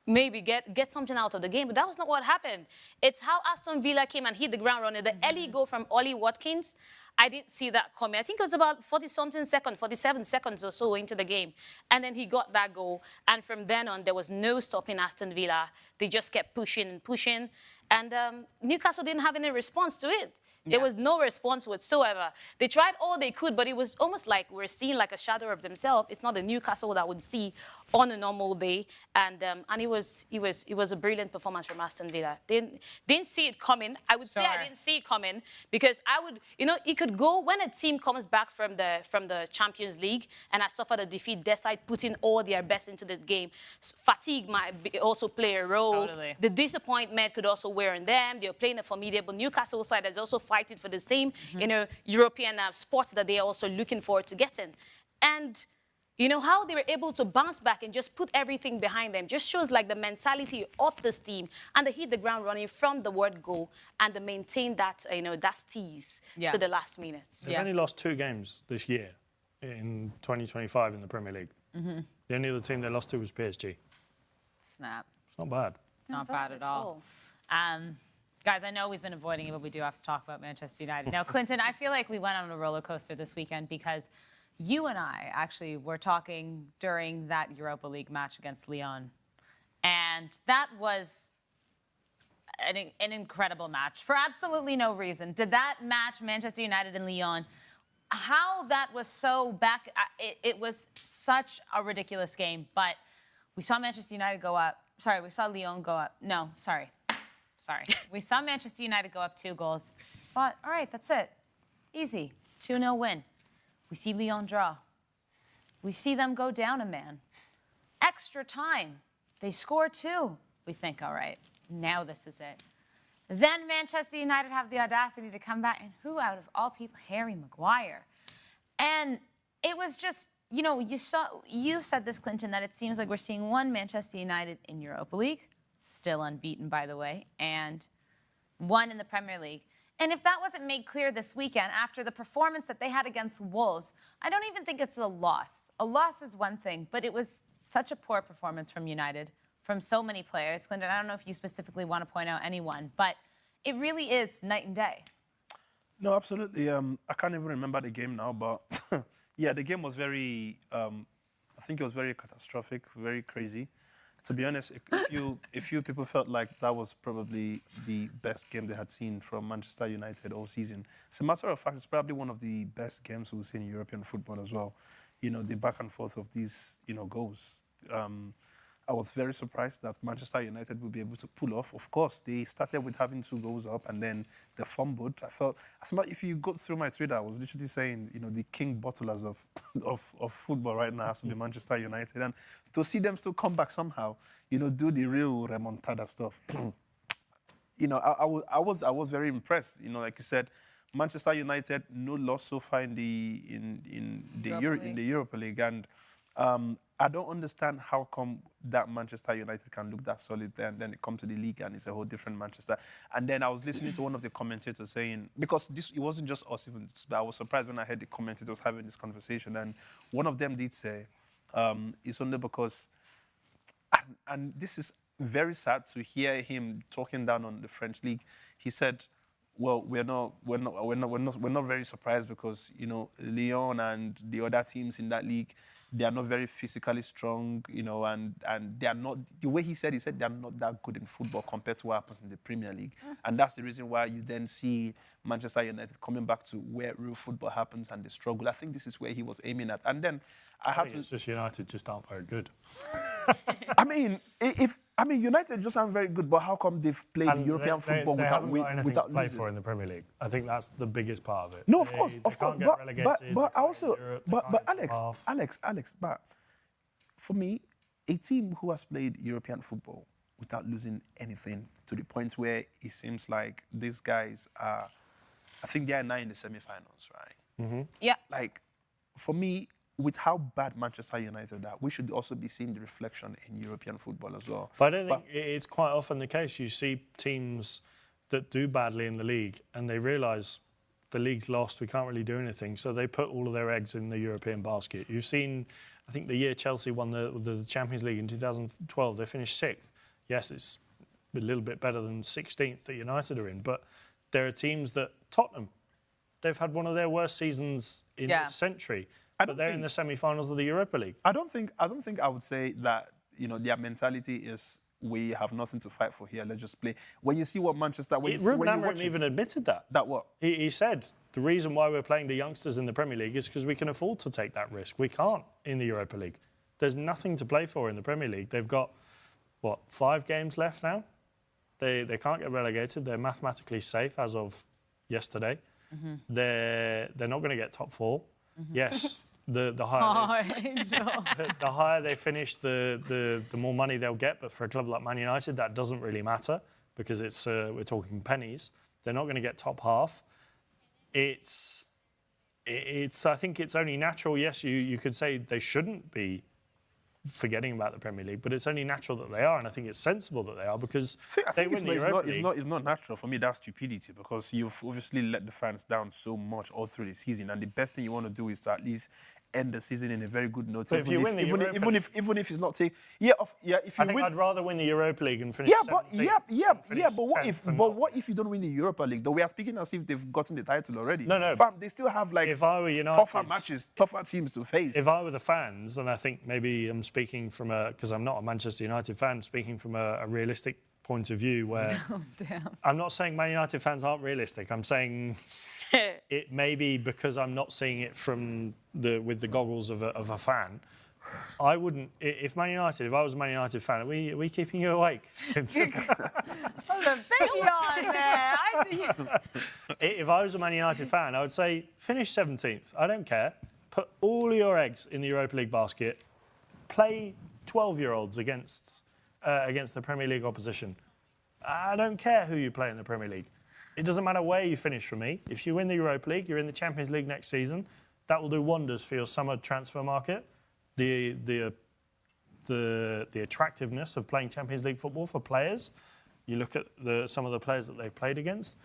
Speaker 3: maybe get something out of the game, but that was not what happened. It's how Aston Villa came and hit the ground running. The early goal from Ollie Watkins, I didn't see that coming. I think it was about 47 seconds or so into the game. And then he got that goal. And from then on, there was no stopping Aston Villa. They just kept pushing and pushing. And Newcastle didn't have any response to it. There was no response whatsoever. They tried all they could, but it was almost like we're seeing like a shadow of themselves. It's not the Newcastle that would see on a normal day. And it was a brilliant performance from Aston Villa. Didn't see it coming. I would say I didn't see it coming, because I would, it could go when a team comes back from the Champions League and has suffered a defeat, despite putting all their best into the game. Fatigue might also play a role.
Speaker 1: Totally.
Speaker 3: The disappointment could also wear on them. They're playing a formidable Newcastle side that's also fighting for the same, European spots that they're also looking forward to getting. And how they were able to bounce back and just put everything behind them just shows like the mentality of this team, and they hit the ground running from the word go, and they maintain that, that steeze to the last minute.
Speaker 4: They've only lost 2 games this year in 2025 in the Premier League. The only other team they lost to was PSG.
Speaker 1: Snap.
Speaker 4: It's not bad.
Speaker 1: It's not bad at all. Guys, I know we've been avoiding it, but we do have to talk about Manchester United. Now, Clinton, I feel like we went on a roller coaster this weekend, because you and I actually were talking during that Europa League match against Lyon. And And that was an incredible match for absolutely no reason. Did that match Manchester United and Lyon? How that was so back, it was such a ridiculous game, but we saw Manchester United go up. Sorry, we saw Lyon go up. No, sorry. We saw Manchester United go up 2 goals. Thought, all right, that's it. Easy. 2-0 win. We see Lyon draw. We see them go down a man. Extra time. They score 2. We think, all right, now this is it. Then Manchester United have the audacity to come back, and who out of all people? Harry Maguire. And it was just, you know, you said this, Clinton, that it seems like we're seeing one Manchester United in Europa League, still unbeaten, by the way, and one in the Premier League. And if that wasn't made clear this weekend after the performance that they had against Wolves, I don't even think it's a loss. A loss is one thing, but it was such a poor performance from United, from so many players. Clinton, I don't know if you specifically want to point out anyone, but it really is night and day.
Speaker 6: No, absolutely. I can't even remember the game now, but yeah, the game was very, I think it was very catastrophic, very crazy. To be honest, if few people felt like that was probably the best game they had seen from Manchester United all season. As a matter of fact, it's probably one of the best games we've seen in European football as well. You know, the back and forth of these, you know, goals. I was very surprised that Manchester United would be able to pull off. Of course, they started with having 2 goals up and then they fumbled. I felt, if you go through my Twitter, I was literally saying, you know, the king bottlers of football right now has to be Manchester United. And to see them still come back somehow, you know, do the real remontada stuff, you know, I was very impressed. You know, like you said, Manchester United, no loss so far in the Europa League. And I don't understand how come that Manchester United can look that solid there and then it come to the league and it's a whole different Manchester. And then I was listening to one of the commentators saying, because it wasn't just us, even, but I was surprised when I heard the commentators having this conversation. And one of them did say, it's only because, and this is very sad to hear him talking down on the French league. He said, well, we're not very surprised because, you know, Lyon and the other teams in that league, they are not very physically strong, you know, and they are not, the way he said they are not that good in football compared to what happens in the Premier League. And that's the reason why you then see Manchester United coming back to where real football happens and they struggle. I think this is where he was aiming at. And then I have to...
Speaker 4: It's just United just aren't very good.
Speaker 6: I mean, United just aren't very good, but how come they've played European football
Speaker 4: they
Speaker 6: without
Speaker 4: haven't got anything to play
Speaker 6: losing?
Speaker 4: for in the Premier League? I think that's the biggest part of it.
Speaker 6: No, of course,
Speaker 4: can't get relegated,
Speaker 6: but also,
Speaker 4: Europe,
Speaker 6: but Alex, but for me, a team who has played European football without losing anything to the point where it seems like these guys are, I think they are now in the semi-finals, right?
Speaker 3: Mm-hmm. Yeah.
Speaker 6: Like, for me, with how bad Manchester United are, we should also be seeing the reflection in European football as well.
Speaker 4: But I don't think it's quite often the case. You see teams that do badly in the league and they realise the league's lost, we can't really do anything, so they put all of their eggs in the European basket. You've seen, I think the year Chelsea won the Champions League in 2012, they finished 6th. Yes, it's a little bit better than 16th that United are in, but there are teams that, Tottenham, they've had one of their worst seasons in this century. But they're in the semi-finals of the Europa League.
Speaker 6: I don't think I would say that, you know, their mentality is we have nothing to fight for here. Let's just play. When you see what Manchester,
Speaker 4: Ruben Amorim even admitted that.
Speaker 6: That what?
Speaker 4: He said the reason why we're playing the youngsters in the Premier League is because we can afford to take that risk. We can't in the Europa League. There's nothing to play for in the Premier League. They've got 5 games left now. They can't get relegated. They're mathematically safe as of yesterday. Mm-hmm. They're not going to get top 4. Mm-hmm. Yes. The higher they finish, the more money they'll get. But for a club like Man United, that doesn't really matter because it's we're talking pennies. They're not going to get top half. It's I think it's only natural. Yes, you could say they shouldn't be forgetting about the Premier League, but it's only natural that they are, and I think it's sensible that they are because they win the Europa League.
Speaker 6: It's not natural. For me, that's stupidity because you've obviously let the fans down so much all through the season, and the best thing you want to do is to at least end the season in a very good note.
Speaker 4: But if you win the Europa
Speaker 6: even if it's not take, if you
Speaker 4: I think
Speaker 6: win.
Speaker 4: I'd rather win the Europa League and finish 17th.
Speaker 6: But what if you don't win the Europa League? Though we are speaking as if they've gotten the title already.
Speaker 4: No.
Speaker 6: Fam, they still have like
Speaker 4: If I were United,
Speaker 6: tougher matches, tougher teams to face.
Speaker 4: If I were the fans, and I think maybe I'm speaking from because I'm not a Manchester United fan, speaking from a realistic point of view where I'm not saying Man United fans aren't realistic. I'm saying it may be because I'm not seeing it from with the goggles of a fan. I wouldn't. If I was a Man United fan, are we keeping you awake?
Speaker 1: There's a big yawn there.
Speaker 4: If I was a Man United fan, I would say finish 17th. I don't care. Put all your eggs in the Europa League basket. Play 12-year-olds against the Premier League opposition. I don't care who you play in the Premier League. It doesn't matter where you finish for me. If you win the Europa League, you're in the Champions League next season. That will do wonders for your summer transfer market. The attractiveness of playing Champions League football for players. You look at some of the players that they've played against.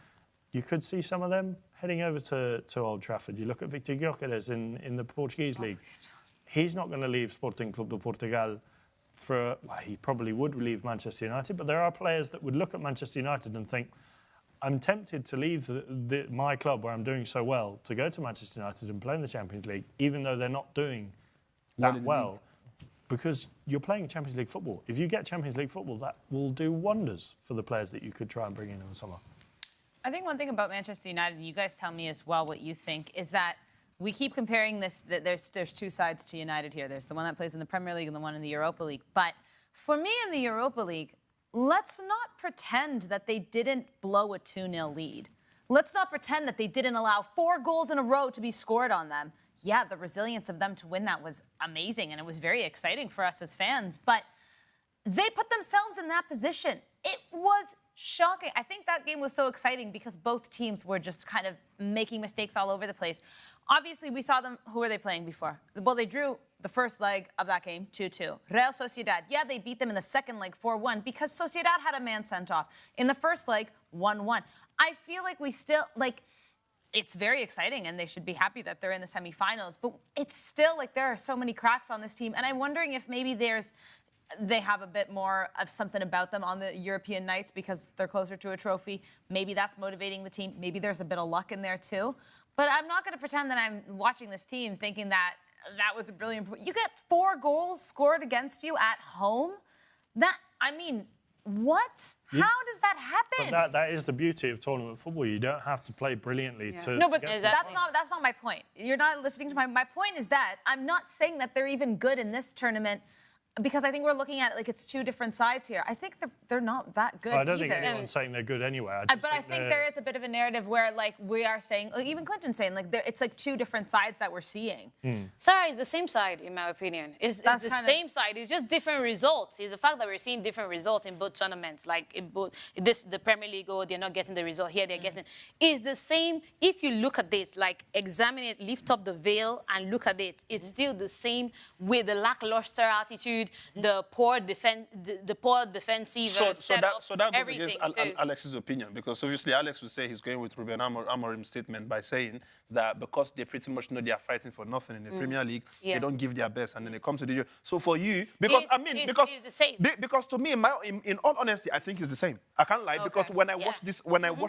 Speaker 4: You could see some of them heading over to Old Trafford. You look at Victor Gyökeres in the Portuguese league. He's not going to leave Sporting Club de Portugal he probably would leave Manchester United, but there are players that would look at Manchester United and think, I'm tempted to leave my club where I'm doing so well to go to Manchester United and play in the Champions League, even though they're not doing that well, because you're playing Champions League football. If you get Champions League football, that will do wonders for the players that you could try and bring in the summer.
Speaker 1: I think one thing about Manchester United, and you guys tell me as well what you think, is that we keep comparing this, that there's two sides to United here. There's the one that plays in the Premier League and the one in the Europa League. But for me in the Europa League, let's not pretend that they didn't blow a 2-0 lead. Let's not pretend that they didn't allow 4 goals in a row to be scored on them. Yeah, the resilience of them to win that was amazing, and it was very exciting for us as fans. But they put themselves in that position. It was shocking. I think that game was so exciting because both teams were just kind of making mistakes all over the place. Obviously, we saw them. Who were they playing before? Well, they drew the first leg of that game 2-2. Real Sociedad. Yeah, they beat them in the second leg 4-1 because Sociedad had a man sent off. In the first leg, 1-1. I feel like we still, it's very exciting and they should be happy that they're in the semifinals, but it's still there are so many cracks on this team. And I'm wondering if maybe they have a bit more of something about them on the European nights because they're closer to a trophy. Maybe that's motivating the team. Maybe there's a bit of luck in there too. But I'm not going to pretend that I'm watching this team thinking that was a brilliant. You get 4 goals scored against you at home. What? How does that happen?
Speaker 4: But that is the beauty of tournament football. You don't have to play brilliantly to.
Speaker 1: No, but
Speaker 4: to get
Speaker 1: that's not my point. You're not listening to my point. Is that I'm not saying that they're even good in this tournament. Because I think we're looking at it's 2 different sides here. I think they're not that good
Speaker 4: I don't
Speaker 1: either.
Speaker 4: think anyone's saying they're good anyway.
Speaker 1: But I think there is a bit of a narrative where we are saying, even Clinton's saying, it's 2 different sides that we're seeing.
Speaker 3: Sarah, it's the same side, in my opinion. It's the same side. It's just different results. It's the fact that we're seeing different results in both tournaments. The Premier League, they're not getting the result. Here they're getting. It's the same. If you look at this, examine it, lift up the veil and look at it. It's still the same with the lackluster attitude, the poor defensive setup,
Speaker 6: so that goes
Speaker 3: everything.
Speaker 6: against Alex's opinion, because obviously Alex would say he's going with Ruben Amorim's statement by saying that because they pretty much know they are fighting for nothing in the Premier League, they don't give their best, and then they come to the Euro. So for you, because
Speaker 3: it's the same.
Speaker 6: Because to me, in all honesty, I think it's the same. I can't lie, because when I watch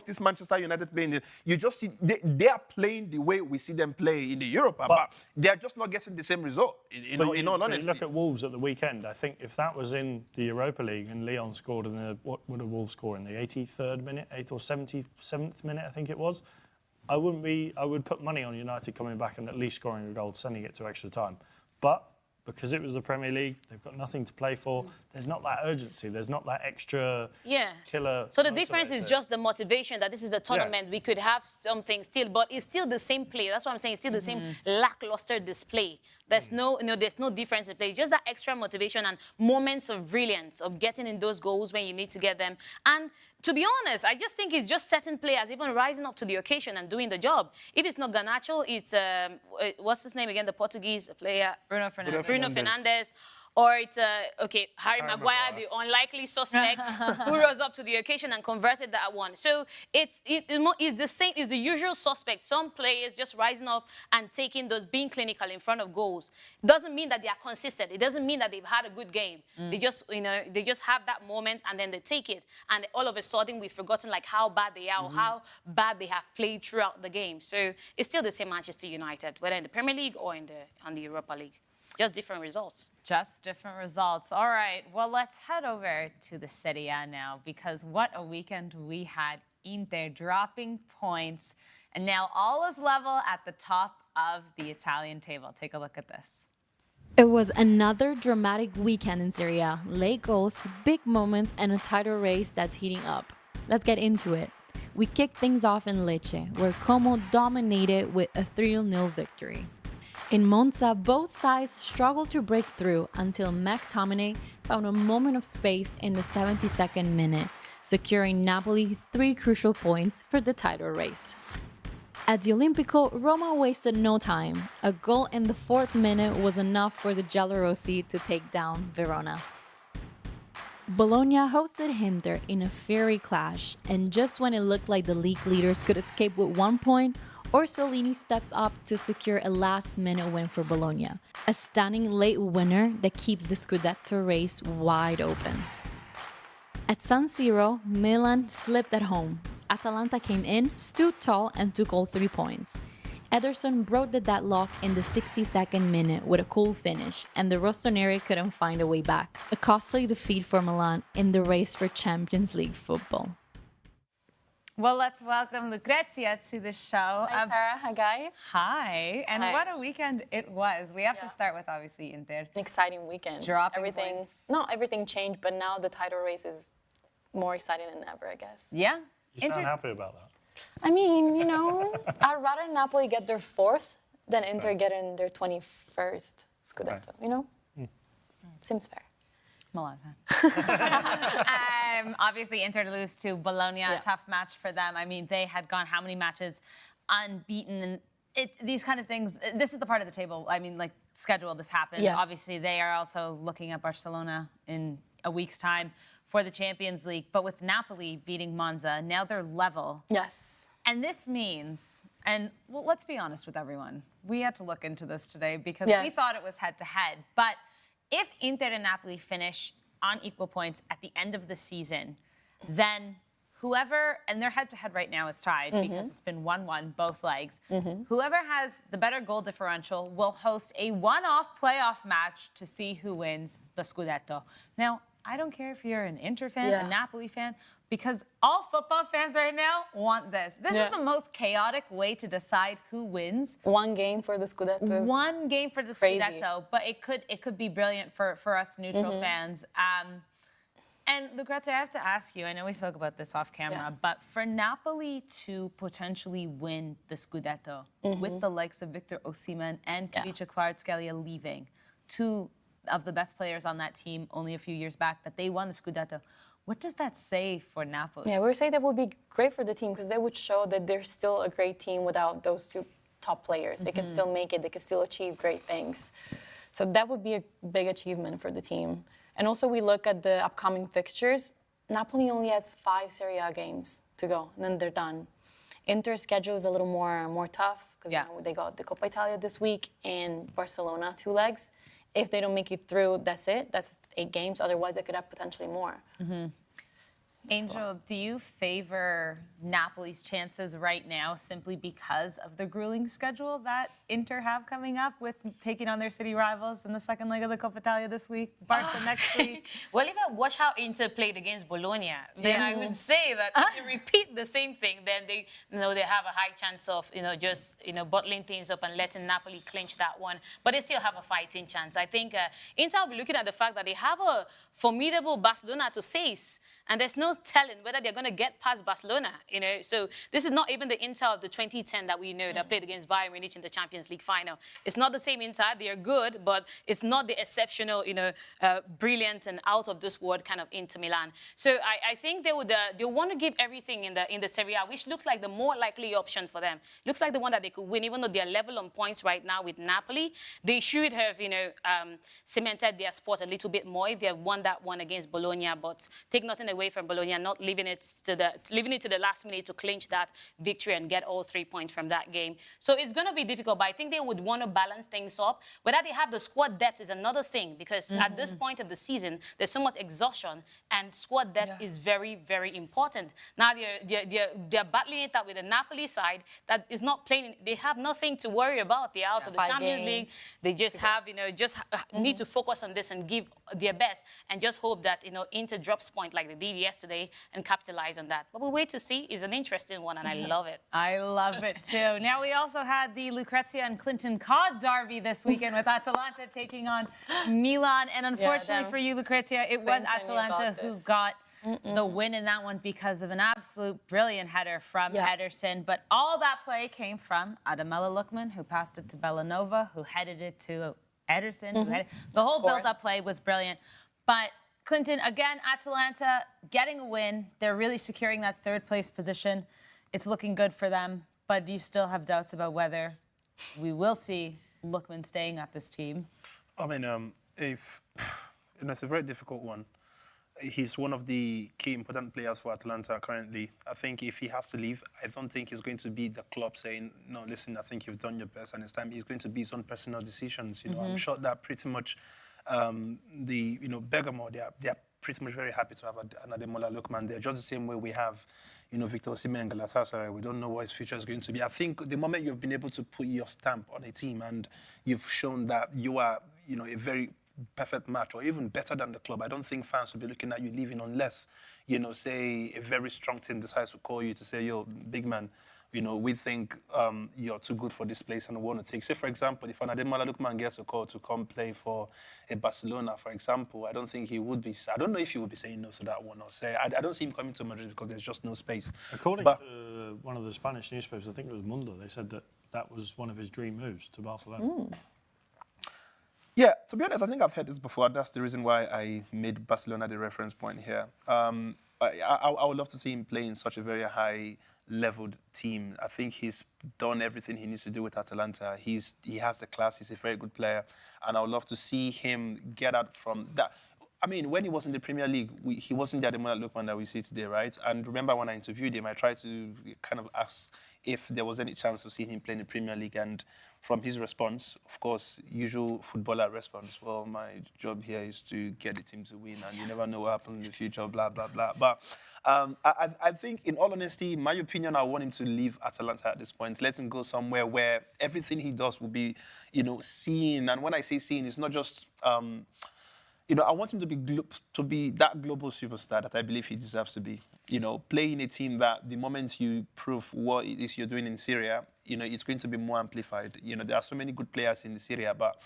Speaker 6: this Manchester United playing, you just see they are playing the way we see them play in the Europa, but they are just not getting the same result. In all honesty,
Speaker 4: you look at Wolves at the weekend. I think if that was in the Europa League and Lyon scored in what would a Wolves score in the 83rd minute, 8th or 77th minute, I think it was. I would put money on United coming back and at least scoring a goal, sending it to extra time. But because it was the Premier League, they've got nothing to play for. There's not that urgency. There's not that extra killer.
Speaker 3: So the difference is just the motivation that this is a tournament. We could have something still, but it's still the same play. That's what I'm saying. It's still the same lackluster display. There's there's no difference in play. Just that extra motivation and moments of brilliance of getting in those goals when you need to get them. And to be honest, I just think it's just certain players even rising up to the occasion and doing the job. If it's not Garnacho, it's what's his name again? The Portuguese player
Speaker 1: Bruno Fernandes.
Speaker 3: Bruno Fernandes. or it's Harry Maguire, the unlikely suspect who rose up to the occasion and converted that one. So it's the same. It's the usual suspect. Some players just rising up and taking those, being clinical in front of goals. Doesn't mean that they are consistent. It doesn't mean that they've had a good game. They just have that moment and then they take it, and all of a sudden we've forgotten like how bad they are or how bad they have played throughout the game. So it's still the same Manchester United, whether in the Premier League or in the Europa League. Just different results.
Speaker 1: Just different results. All right. Well, let's head over to the Serie A now, because what a weekend we had. Inter dropping points, and now all is level at the top of the Italian table. Take a look at this.
Speaker 7: It was another dramatic weekend in Serie A. Late goals, big moments, and a title race that's heating up. Let's get into it. We kicked things off in Lecce, where Como dominated with a 3-0 victory. In Monza, both sides struggled to break through until McTominay found a moment of space in the 72nd minute, securing Napoli 3 crucial points for the title race. At the Olimpico, Roma wasted no time. A goal in the 4th minute was enough for the Giallorossi to take down Verona. Bologna hosted Inter in a fiery clash, and just when it looked like the league leaders could escape with 1 point, Orsolini stepped up to secure a last-minute win for Bologna, a stunning late winner that keeps the Scudetto race wide open. At San Siro, Milan slipped at home. Atalanta came in, stood tall, and took all 3 points. Ederson broke the deadlock in the 62nd minute with a cool finish, and the Rossoneri couldn't find a way back. A costly defeat for Milan in the race for Champions League football.
Speaker 1: Well, let's welcome Lucrezia to the show.
Speaker 8: Hi, Sara. Hi, guys.
Speaker 1: Hi. And
Speaker 8: Hi.
Speaker 1: what a weekend it was. We have to start with, obviously, Inter.
Speaker 8: An exciting weekend.
Speaker 1: Dropping points.
Speaker 8: Everything changed, but now the title race is more exciting than ever, I guess.
Speaker 1: Yeah.
Speaker 4: You sound happy about that.
Speaker 8: I mean, I'd rather Napoli get their 4th than Inter getting their 21st Scudetto, Seems fair.
Speaker 1: Milan fan. Obviously, Inter to lose to Bologna, a tough match for them. I mean, they had gone how many matches unbeaten? And these kind of things, this is the part of the table, schedule, this happens.
Speaker 8: Yeah.
Speaker 1: Obviously, they are also looking at Barcelona in a week's time for the Champions League. But with Napoli beating Monza, now they're level.
Speaker 8: Yes.
Speaker 1: And this means, let's be honest with everyone, we had to look into this today because we thought it was head-to-head. But if Inter and Napoli finish on equal points at the end of the season, then whoever, and their head-to-head right now is tied because it's been 1-1, both legs. Whoever has the better goal differential will host a one-off playoff match to see who wins the Scudetto. Now, I don't care if you're an Inter fan, a Napoli fan, because all football fans right now want this. This is the most chaotic way to decide who wins.
Speaker 8: One game for the Scudetto.
Speaker 1: One game for the Scudetto, but it could be brilliant for us neutral fans. And Lucrezia, I have to ask you, I know we spoke about this off camera, but for Napoli to potentially win the Scudetto with the likes of Victor Osimhen and Kvaratskhelia leaving, 2 of the best players on that team only a few years back, that they won the Scudetto. What does that say for Napoli?
Speaker 8: Yeah, we would say that would be great for the team because they would show that they're still a great team without those 2 top players. They can still make it. They can still achieve great things. So that would be a big achievement for the team. And also we look at the upcoming fixtures. Napoli only has 5 Serie A games to go, and then they're done. Inter's schedule is a little more tough because they got the Coppa Italia this week and Barcelona 2 legs. If they don't make it through, that's it. That's 8 games. Otherwise, they could have potentially more.
Speaker 1: Angel, do you favor Napoli's chances right now simply because of the grueling schedule that Inter have coming up with taking on their city rivals in the second leg of the Coppa Italia this week, Barça next week?
Speaker 3: Well, if I watch how Inter played against Bologna, then I would say that if they repeat the same thing, then they have a high chance of just bottling things up and letting Napoli clinch that one. But they still have a fighting chance. I think Inter will be looking at the fact that they have a formidable Barcelona to face. And there's no no telling whether they're going to get past Barcelona, So this is not even the Inter of the 2010 that we know that played against Bayern Munich in the Champions League final. It's not the same Inter. They are good, but it's not the exceptional, brilliant and out of this world kind of Inter Milan. So I think they want to give everything in the Serie A, which looks like the more likely option for them. Looks like the one that they could win, even though they're level on points right now with Napoli. They should have, cemented their spot a little bit more if they have won that one against Bologna, but take nothing away from Bologna, not leaving it to the last minute to clinch that victory and get all 3 points from that game. So it's going to be difficult, but I think they would want to balance things up. Whether they have the squad depth is another thing, because at this point of the season, there's so much exhaustion, and squad depth is very, very important. Now they're battling it out with the Napoli side that is not playing. They have nothing to worry about. They're out of the Champions League. They just have, need to focus on this and give their best, and just hope that, Inter drops point like they did yesterday and capitalize on that. But we'll wait to see. It's an interesting one, and I love it.
Speaker 1: I love it too. Now, we also had the Lucrezia and KlintonCod derby this weekend with Atalanta taking on Milan. And unfortunately for you, Lucrezia, it was Atalanta who got the win in that one because of an absolute brilliant header from Ederson. But all that play came from Adamella Lookman, who passed it to Bellanova, who headed it to Ederson. The whole build-up play was brilliant. But Clinton, again, Atalanta getting a win. They're really securing that third-place position. It's looking good for them. But do you still have doubts about whether we will see Lookman staying at this team?
Speaker 6: I mean, it's a very difficult one. He's one of the key important players for Atalanta currently. I think if he has to leave, I don't think he's going to be the club saying, no, listen, I think you've done your best and it's time. He's going to be his own personal decisions. I'm sure that pretty much Bergamo, they're pretty much very happy to have an Ademola Lookman there, just the same way we have, Victor Osimhen and Galatasaray. We don't know what his future is going to be. I think the moment you've been able to put your stamp on a team and you've shown that you are, a very perfect match or even better than the club, I don't think fans will be looking at you leaving unless, say, a very strong team decides to call you to say, yo, big man, we think you're too good for this place and we want to take. Say, for example, if an Ademola Lookman gets a call to come play for a Barcelona, for example, I don't think he would be. I don't know if he would be saying no to that one or say. I don't see him coming to Madrid because there's just no space.
Speaker 4: According to one of the Spanish newspapers, I think it was Mundo, they said that was one of his dream moves to Barcelona.
Speaker 2: Yeah, to be honest, I think I've heard this before. That's the reason why I made Barcelona the reference point here. I would love to see him play in such a very high-leveled team. I think he's done everything he needs to do with Atalanta. He has the class. He's a very good player. And I would love to see him get out from that. I mean, when he was in the Premier League, he wasn't the Ademola Lookman that we see today, right? And remember when I interviewed him, I tried to kind of ask if there was any chance of seeing him play in the Premier League. And from his response, of course, usual footballer response, well, my job here is to get the team to win, and you never know what happens in the future, blah, blah, blah. But I think, in all honesty, in my opinion, I want him to leave Atalanta at this point. Let him go somewhere where everything he does will be, seen. And when I say seen, it's not just... I want him to be that global superstar that I believe he deserves to be. Play in a team that the moment you prove what it is you're doing in Serie A, it's going to be more amplified. There are so many good players in Serie A, but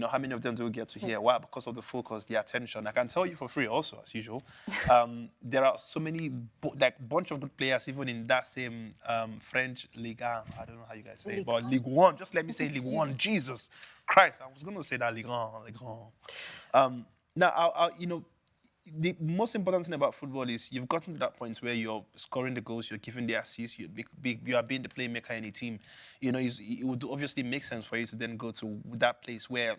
Speaker 2: how many of them do we get to hear? Why? Because of the focus, the attention. I can tell you for free also, as usual. There are so many, bunch of good players, even in that same French Liga. I don't know how you guys say it, but Ligue 1. Just let me say Ligue 1. Jesus Christ, I was going to say that Ligue 1. Now, the most important thing about football is you've gotten to that point where you're scoring the goals, you're giving the assists, you are being the playmaker in a team. It would obviously make sense for you to then go to that place where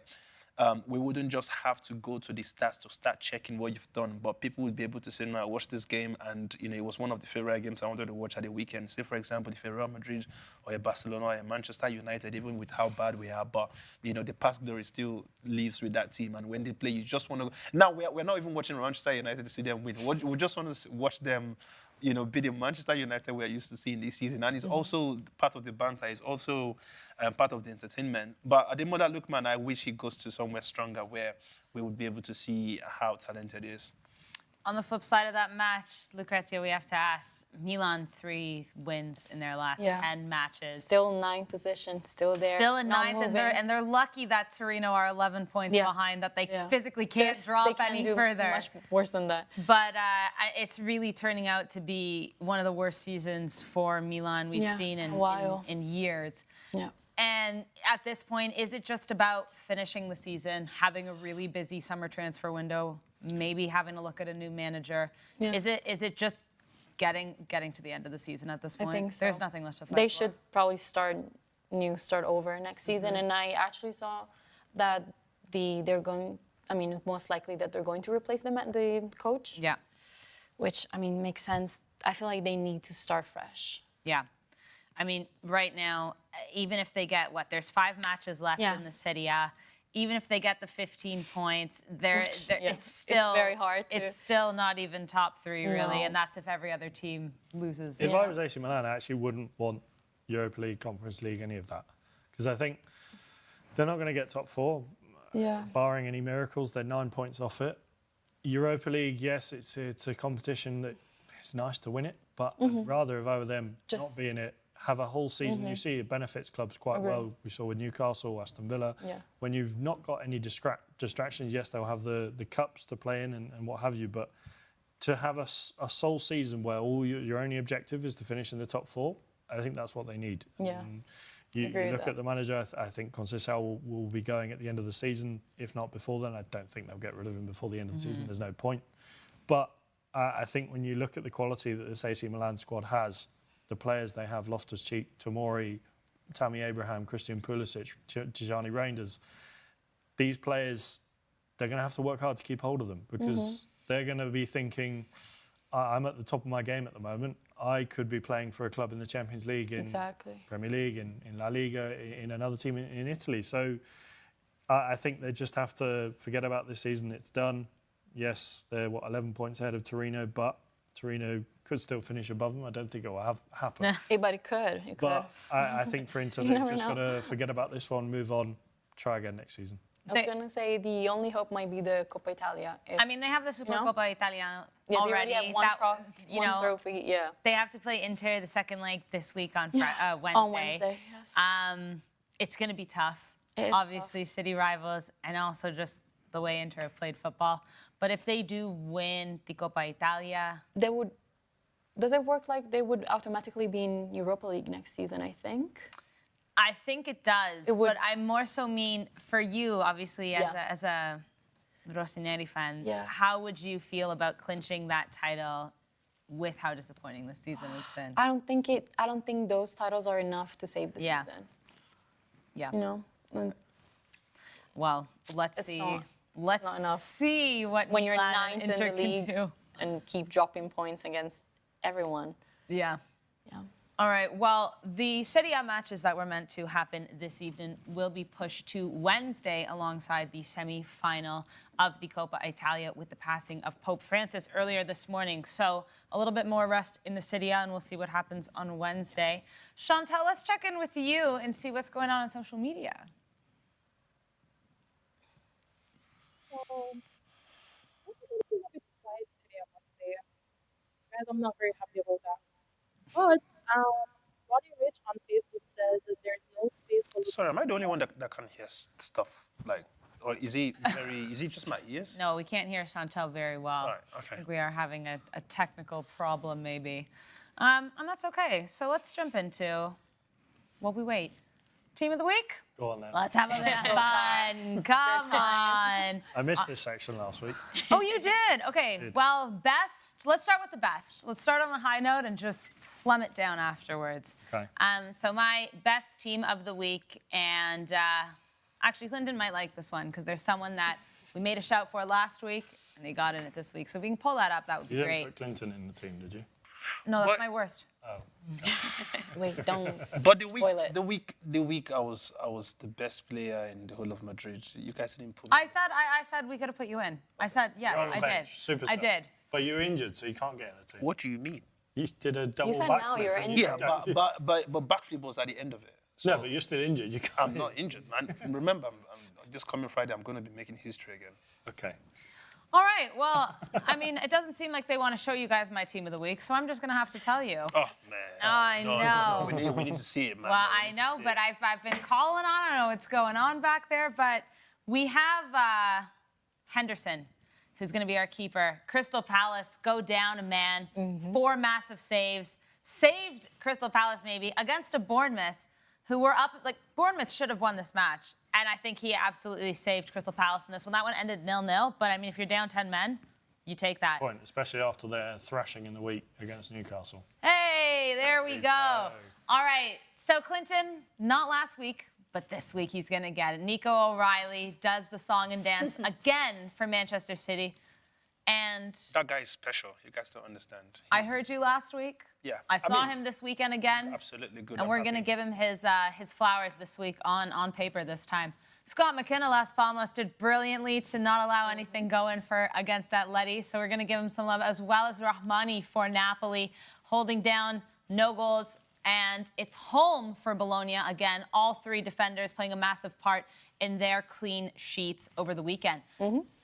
Speaker 2: we wouldn't just have to go to the stats to start checking what you've done, but people would be able to say, no, I watched this game and, it was one of the favorite games I wanted to watch at the weekend. Say, for example, if a Real Madrid or a Barcelona or a Manchester United, even with how bad we are, but, the past glory still lives with that team. And when they play, you just want to... Now, we're not even watching Manchester United to see them win. We just want to watch them, be the Manchester United we're used to seeing this season. And it's also part of the banter. It's also... part of the entertainment. But Ademola Lookman, I wish he goes to somewhere stronger where we would be able to see how talented he is.
Speaker 1: On the flip side of that match, Lucrezia, we have to ask, Milan 3 wins in their last 10 matches.
Speaker 8: Still 9th position, still there.
Speaker 1: Still in
Speaker 8: not
Speaker 1: 9th,
Speaker 8: moving.
Speaker 1: and they're lucky that Torino are 11 points behind, that they physically can't drop any further.
Speaker 8: Much worse than that.
Speaker 1: But it's really turning out to be one of the worst seasons for Milan we've seen in years.
Speaker 8: Yeah.
Speaker 1: And at this point, is it just about finishing the season, having a really busy summer transfer window, maybe having a look at a new manager?
Speaker 8: Yeah.
Speaker 1: Is it just getting to the end of the season at this point?
Speaker 8: I think so.
Speaker 1: There's nothing left to fight
Speaker 8: They
Speaker 1: for.
Speaker 8: should probably start over next season. And I actually saw that they're going. I mean, most likely that they're going to replace the coach.
Speaker 1: Yeah.
Speaker 8: Which makes sense. I feel like they need to start fresh.
Speaker 1: Yeah. I mean, right now, even if they get there's 5 matches left in the Serie A. Even if they get the 15 points, it's still
Speaker 8: very hard.
Speaker 1: It's still not even top 3 really, and that's if every other team loses.
Speaker 4: If I was AC Milan, I actually wouldn't want Europa League, Conference League, any of that, because I think they're not going to get top 4.
Speaker 8: Yeah.
Speaker 4: Barring any miracles, they're 9 points off it. Europa League, yes, it's a competition that it's nice to win it, but I'd rather if I were them not be in it. Have a whole season. You see it benefits clubs quite well. We saw with Newcastle, Aston Villa.
Speaker 8: Yeah.
Speaker 4: When you've not got any distractions, yes, they'll have the cups to play in and what have you, but to have a sole season where all your only objective is to finish in the top 4, I think that's what they need.
Speaker 8: Yeah.
Speaker 4: You look at the manager, I think Conceição will be going at the end of the season. If not before then, I don't think they'll get rid of him before the end of the season. There's no point. But I think when you look at the quality that this AC Milan squad has, the players they have, Loftus-Cheek, Tomori, Tammy Abraham, Christian Pulisic, Tijani Reinders, these players, they're going to have to work hard to keep hold of them because they're going to be thinking, I'm at the top of my game at the moment. I could be playing for a club in the Champions League, in Premier League, in La Liga, in another team in Italy. So I think they just have to forget about this season. It's done. Yes, they're, 11 points ahead of Torino, but Torino could still finish above them. I don't think it will happen.
Speaker 8: But it could.
Speaker 4: But I think for Inter, they've just got to forget about this one, move on, try again next season.
Speaker 8: I was going to say the only hope might be the Coppa Italia.
Speaker 1: I mean, they have the Supercoppa Italiano
Speaker 8: already.
Speaker 1: already.
Speaker 8: They already have one trophy,
Speaker 1: They have to play Inter the second leg this week on Wednesday.
Speaker 8: On Wednesday, yes.
Speaker 1: It's going to be tough. Obviously,
Speaker 8: tough.
Speaker 1: city rivals, and also just the way Inter have played football. But if they do win the Coppa Italia...
Speaker 8: They would... Does it work like they would automatically be in Europa League next season, I think?
Speaker 1: I think it does, but I more so mean for you, obviously, as a Rossoneri fan, how would you feel about clinching that title with how disappointing this season has been?
Speaker 8: I don't think those titles are enough to save the season.
Speaker 1: Yeah.
Speaker 8: You know?
Speaker 1: Well, let's see. Let's
Speaker 8: not enough.
Speaker 1: see what
Speaker 8: when you're
Speaker 1: Milan
Speaker 8: 9th in the league
Speaker 1: do.
Speaker 8: And keep dropping points against everyone.
Speaker 1: Yeah.
Speaker 8: Yeah.
Speaker 1: All right. Well, the Serie A matches that were meant to happen this evening will be pushed to Wednesday alongside the semi-final of the Coppa Italia with the passing of Pope Francis earlier this morning. So a little bit more rest in the Serie A, and we'll see what happens on Wednesday. Shantelle, let's check in with you and see what's going on social media.
Speaker 5: I'm not very happy about that. But Roddy Rich on Facebook says that there's no space for...
Speaker 6: Sorry, am I the only one that can hear stuff? Like, or is he just my ears?
Speaker 1: No, we can't hear Shantelle very well.
Speaker 6: All right, okay.
Speaker 1: I think we are having a technical problem maybe. And that's okay. So let's jump into while we wait. Team of the week?
Speaker 4: Go on then.
Speaker 1: Let's have a bit of fun. Come on.
Speaker 4: I missed this section last week.
Speaker 1: Oh, you did? Okay. Well, best. Let's start with the best. Let's start on a high note and just plumb it down afterwards.
Speaker 4: Okay.
Speaker 1: So my best team of the week, and actually Clinton might like this one because there's someone that we made a shout for last week and they got in it this week. So if we can pull that up, that would be great.
Speaker 4: You didn't put Clinton in the team, did you?
Speaker 1: No, that's my worst.
Speaker 4: Oh.
Speaker 8: Wait, don't.
Speaker 6: But
Speaker 8: spoil it.
Speaker 6: the week I was the best player in the whole of Madrid. You guys didn't put me.
Speaker 1: I said we could have put you in. I said yes,
Speaker 4: You're on the
Speaker 1: I
Speaker 4: bench,
Speaker 1: did.
Speaker 4: super
Speaker 1: I
Speaker 4: sub.
Speaker 1: did.
Speaker 4: But you're injured, so you can't get in the team.
Speaker 6: What do you mean?
Speaker 4: You did a double
Speaker 8: You said
Speaker 4: backflip.
Speaker 8: now you're
Speaker 4: and
Speaker 8: injured.
Speaker 6: Yeah, but backflip was at the end of it. So
Speaker 4: No, but you're still injured. You can't.
Speaker 6: I'm not injured, man. Remember, I'm this coming Friday, I'm going to be making history again.
Speaker 4: Okay.
Speaker 1: All right. Well, I mean, it doesn't seem like they want to show you guys my team of the week, so I'm just going to have to tell you.
Speaker 6: Oh, man.
Speaker 1: I know.
Speaker 6: We need to see it, man.
Speaker 1: Well,
Speaker 6: No, we
Speaker 1: I
Speaker 6: need to
Speaker 1: know,
Speaker 6: see
Speaker 1: but
Speaker 6: it.
Speaker 1: I've been calling on. I don't know what's going on back there, but we have Henderson, who's going to be our keeper. Crystal Palace go down a man, 4 massive saves, saved Crystal Palace maybe against a Bournemouth, who were up. Like Bournemouth should have won this match, and I think he absolutely saved Crystal Palace in this one. That one ended 0-0, but I mean, if you're down 10 men, you take that.
Speaker 4: Point, especially after their thrashing in the week against Newcastle.
Speaker 1: Hey, there we go. All right, so Clinton, not last week, but this week he's going to get it. Nico O'Reilly does the song and dance again for Manchester City. And
Speaker 6: That guy is special. You guys don't understand.
Speaker 1: I heard you last week.
Speaker 6: Yeah.
Speaker 1: I saw
Speaker 6: mean,
Speaker 1: him this weekend again.
Speaker 6: Absolutely good.
Speaker 1: And
Speaker 6: I'm
Speaker 1: we're going to
Speaker 6: happy.
Speaker 1: give him his flowers this week on paper this time. Scott McKenna, Las Palmas, did brilliantly to not allow anything going against Atleti. So we're going to give him some love, as well as Rahmani for Napoli, holding down no goals. And it's home for Bologna again. All 3 defenders playing a massive part in their clean sheets over the weekend.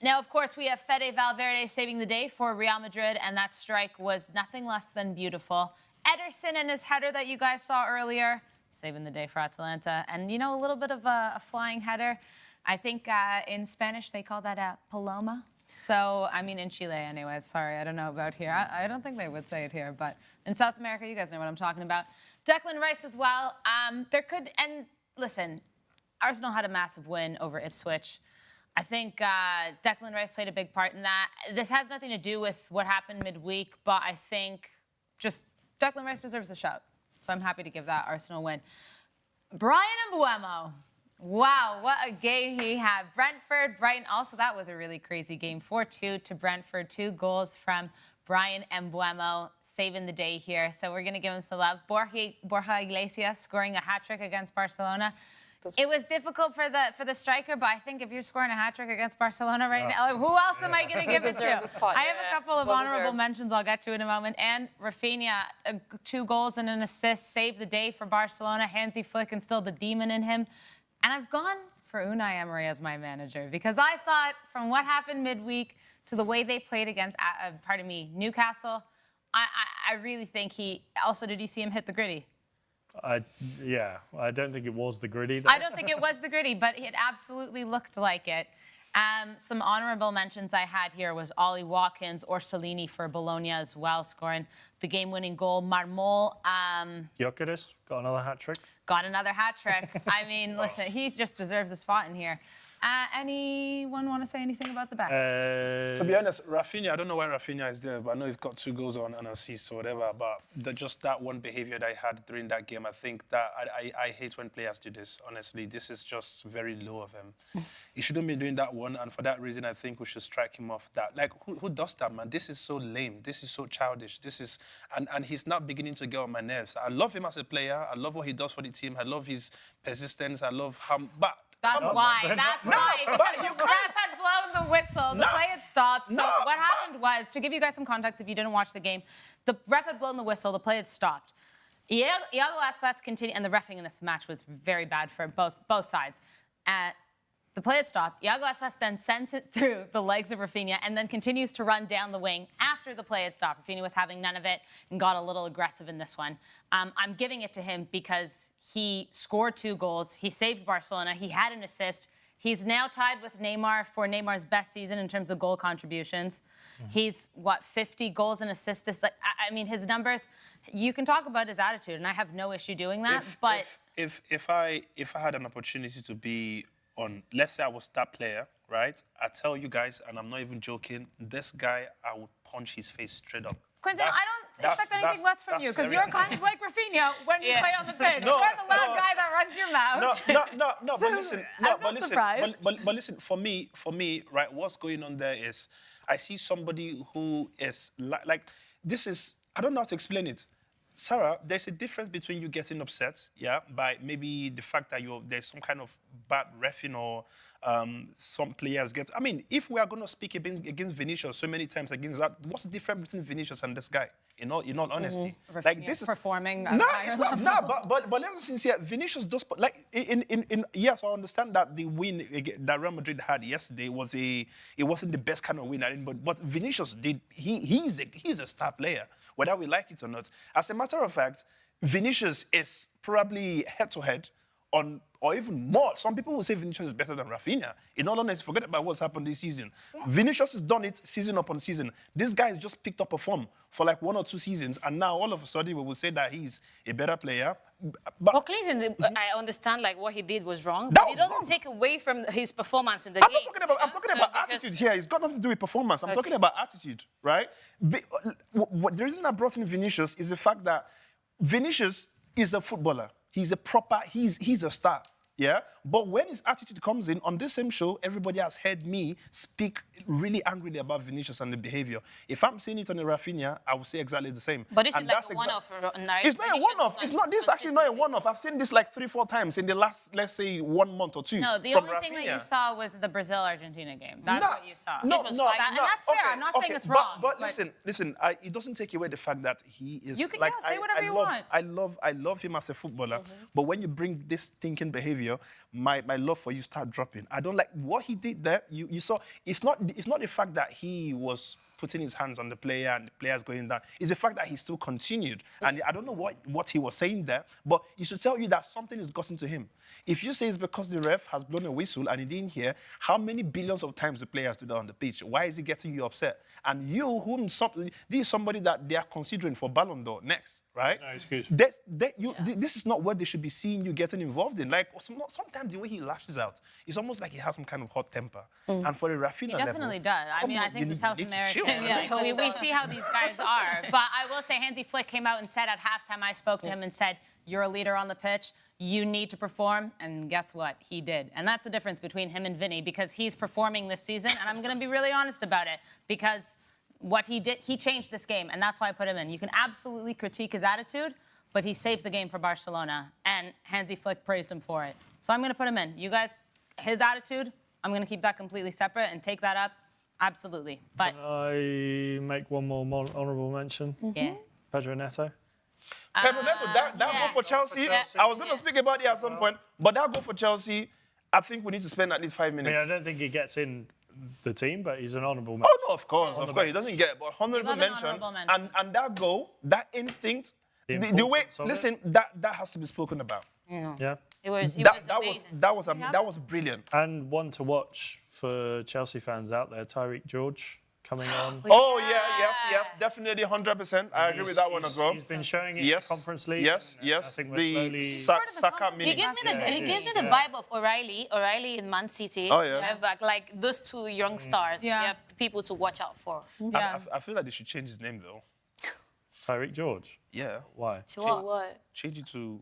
Speaker 1: Now, of course, we have Fede Valverde saving the day for Real Madrid, and that strike was nothing less than beautiful. Ederson and his header that you guys saw earlier, saving the day for Atalanta. And, you know, a little bit of a flying header. I think in Spanish they call that a paloma. So, I mean, in Chile anyways. Sorry, I don't know about here. I don't think they would say it here, but in South America, you guys know what I'm talking about. Declan Rice as well. And listen, Arsenal had a massive win over Ipswich. I think Declan Rice played a big part in that. This has nothing to do with what happened midweek, but I think just Declan Rice deserves a shout. So I'm happy to give that Arsenal win. Brian Mbeumo. Wow, what a game he had. Brentford, Brighton, also that was a really crazy game. 4-2 to Brentford, 2 goals from Brian Mbeumo, saving the day here. So we're going to give him some love. Borja Iglesias scoring a hat-trick against Barcelona. It was difficult for the striker, but I think if you're scoring a hat-trick against Barcelona right now, like, who else am I going to give it to? I have a couple of honorable mentions I'll get to in a moment. And Rafinha, 2 goals and an assist, saved the day for Barcelona. Hansi Flick instilled the demon in him. And I've gone for Unai Emery as my manager because I thought from what happened midweek to the way they played against, Newcastle, I really think he... Also, did you see him hit the gritty?
Speaker 4: Yeah, I don't think it was the gritty.
Speaker 1: I don't think it was the gritty, but it absolutely looked like it. Some honorable mentions I had here was Ollie Watkins or Orsolini for Bologna as well, scoring the game-winning goal. Marmol...
Speaker 4: Gyökeres got another hat-trick.
Speaker 1: Got another hat-trick. I mean, listen, he just deserves a spot in here. Anyone want to say anything about the best?
Speaker 6: To be honest, Rafinha, I don't know why Rafinha is there, but I know he's got 2 goals on an assist or whatever. But just that one behavior that I had during that game, I think that I hate when players do this. Honestly, this is just very low of him. He shouldn't be doing that one, and for that reason, I think we should strike him off. That like who does that, man? This is so lame. This is so childish. This is and he's not beginning to get on my nerves. I love him as a player. I love what he does for the team. I love his persistence. I love how, but.
Speaker 1: That's why. That's why. Because the ref had blown the whistle. The play had stopped. So what happened was, to give you guys some context, if you didn't watch the game, the ref had blown the whistle. The play had stopped. Iago Aspas continued, and the reffing in this match was very bad for both sides. The play had stopped. Iago Aspas then sends it through the legs of Rafinha and then continues to run down the wing after the play had stopped. Rafinha was having none of it and got a little aggressive in this one. I'm giving it to him because he scored 2 goals. He saved Barcelona. He had an assist. He's now tied with Neymar for Neymar's best season in terms of goal contributions. He's, 50 goals and assists? I mean, his numbers, you can talk about his attitude, and I have no issue doing that.
Speaker 6: If I had an opportunity to be on, let's say I was that player, right? I tell you guys, and I'm not even joking, this guy, I would punch his face straight up.
Speaker 1: Clinton, I don't expect anything less from you because you're kind of like Rafinha when you play on the pitch.
Speaker 6: No,
Speaker 1: you're the loud guy that runs your mouth.
Speaker 6: No.
Speaker 1: So,
Speaker 6: but listen,
Speaker 1: I'm not surprised.
Speaker 6: but listen. For me, right? What's going on there is, I see somebody who is like this is. I don't know how to explain it. Sarah, there's a difference between you getting upset, by maybe the fact that there's some kind of bad reffing or some players get. I mean, if we are going to speak against Vinicius so many times against that, what's the difference between Vinicius and this guy? In all honesty, like this is
Speaker 1: performing.
Speaker 6: No, it's not. No, but let's be sincere. Vinicius does like in yes, I understand that the win that Real Madrid had yesterday it wasn't the best kind of win, but Vinicius did. He's a star player, whether we like it or not. As a matter of fact, Vinicius is probably head-to-head on, or even more. Some people will say Vinicius is better than Rafinha. In all honesty, forget about what's happened this season. Yeah. Vinicius has done it season upon season. This guy has just picked up a form for like 1 or 2 seasons, and now all of a sudden we will say that he's a better player.
Speaker 3: But Clinton, I understand like what he did was wrong,
Speaker 6: that
Speaker 3: but it doesn't take away from his performance in the
Speaker 6: I'm
Speaker 3: game.
Speaker 6: I'm talking about attitude here. It's got nothing to do with performance. I'm talking about attitude, right? The reason I brought in Vinicius is the fact that Vinicius is a footballer. He's a star. Yeah, but when his attitude comes in, on this same show, everybody has heard me speak really angrily about Vinicius and the behavior. If I'm seeing it on a Rafinha, I will say exactly the same.
Speaker 3: But this is like a one-off.
Speaker 6: It's not a one-off. It's not. This is actually not a one-off. I've seen this like 3-4 times in the last, let's say, 1 month or 2.
Speaker 1: No, the only thing that you saw was the Brazil-Argentina game. That's what you saw.
Speaker 6: And
Speaker 1: that's fair. I'm not saying it's wrong.
Speaker 6: But listen. It doesn't take away the fact that he is.
Speaker 1: You can
Speaker 6: like,
Speaker 1: say whatever you want.
Speaker 6: I love him as a footballer. But when you bring this thinking behavior, my love for you start dropping. I don't like what he did there. You saw. It's not the fact that he was putting his hands on the player and the player's going down. It's the fact that he still continued. And I don't know what he was saying there, but it should tell you that something has gotten to him. If you say it's because the ref has blown a whistle and he didn't hear, how many billions of times the player stood on the pitch? Why is he getting you upset? And this is somebody that they are considering for Ballon d'Or next, right?
Speaker 4: No excuse.
Speaker 6: This is not what they should be seeing you getting involved in. Like sometimes the way he lashes out, it's almost like he has some kind of hot temper. And for the Rafinha level,
Speaker 1: he definitely does. I mean, I think the South American. We see how these guys are. But I will say, Hansi Flick came out and said at halftime, I spoke to him and said, "You're a leader on the pitch. You need to perform." And guess what? He did. And that's the difference between him and Vinny, because he's performing this season. And I'm going to be really honest about it, because what he did, he changed this game. And that's why I put him in. You can absolutely critique his attitude, but he saved the game for Barcelona. And Hansi Flick praised him for it. So I'm going to put him in. You guys, his attitude, I'm going to keep that completely separate and take that up. Absolutely. But
Speaker 4: can I make one more honourable mention?
Speaker 1: Yeah.
Speaker 4: Pedro Neto.
Speaker 6: Pedro Neto, that goal for Chelsea, I was going to speak about it at some point, but that goal for Chelsea, I think we need to spend at least 5 minutes.
Speaker 4: I don't think he gets in the team, but he's an honourable mention.
Speaker 6: Oh, no, of course. He doesn't get it, but honourable mention. And that goal, that instinct, the way, listen, that has to be spoken about.
Speaker 4: Yeah.
Speaker 3: It was amazing.
Speaker 6: That was brilliant.
Speaker 4: And one to watch for Chelsea fans out there, Tyreek George coming on.
Speaker 6: Oh, yes, definitely 100%. I agree with that one as well.
Speaker 4: He's been showing it in the Conference League.
Speaker 6: Yes.
Speaker 4: I think we're
Speaker 6: the
Speaker 4: slowly...
Speaker 6: Saka mini.
Speaker 3: He gives me the vibe of O'Reilly in Man City.
Speaker 6: Oh, yeah.
Speaker 3: Like those 2 young stars. Yeah. People to watch out for.
Speaker 1: Yeah.
Speaker 6: I feel like they should change his name, though.
Speaker 4: Tyreek George?
Speaker 6: Yeah.
Speaker 4: Why?
Speaker 8: To what?
Speaker 6: Change it to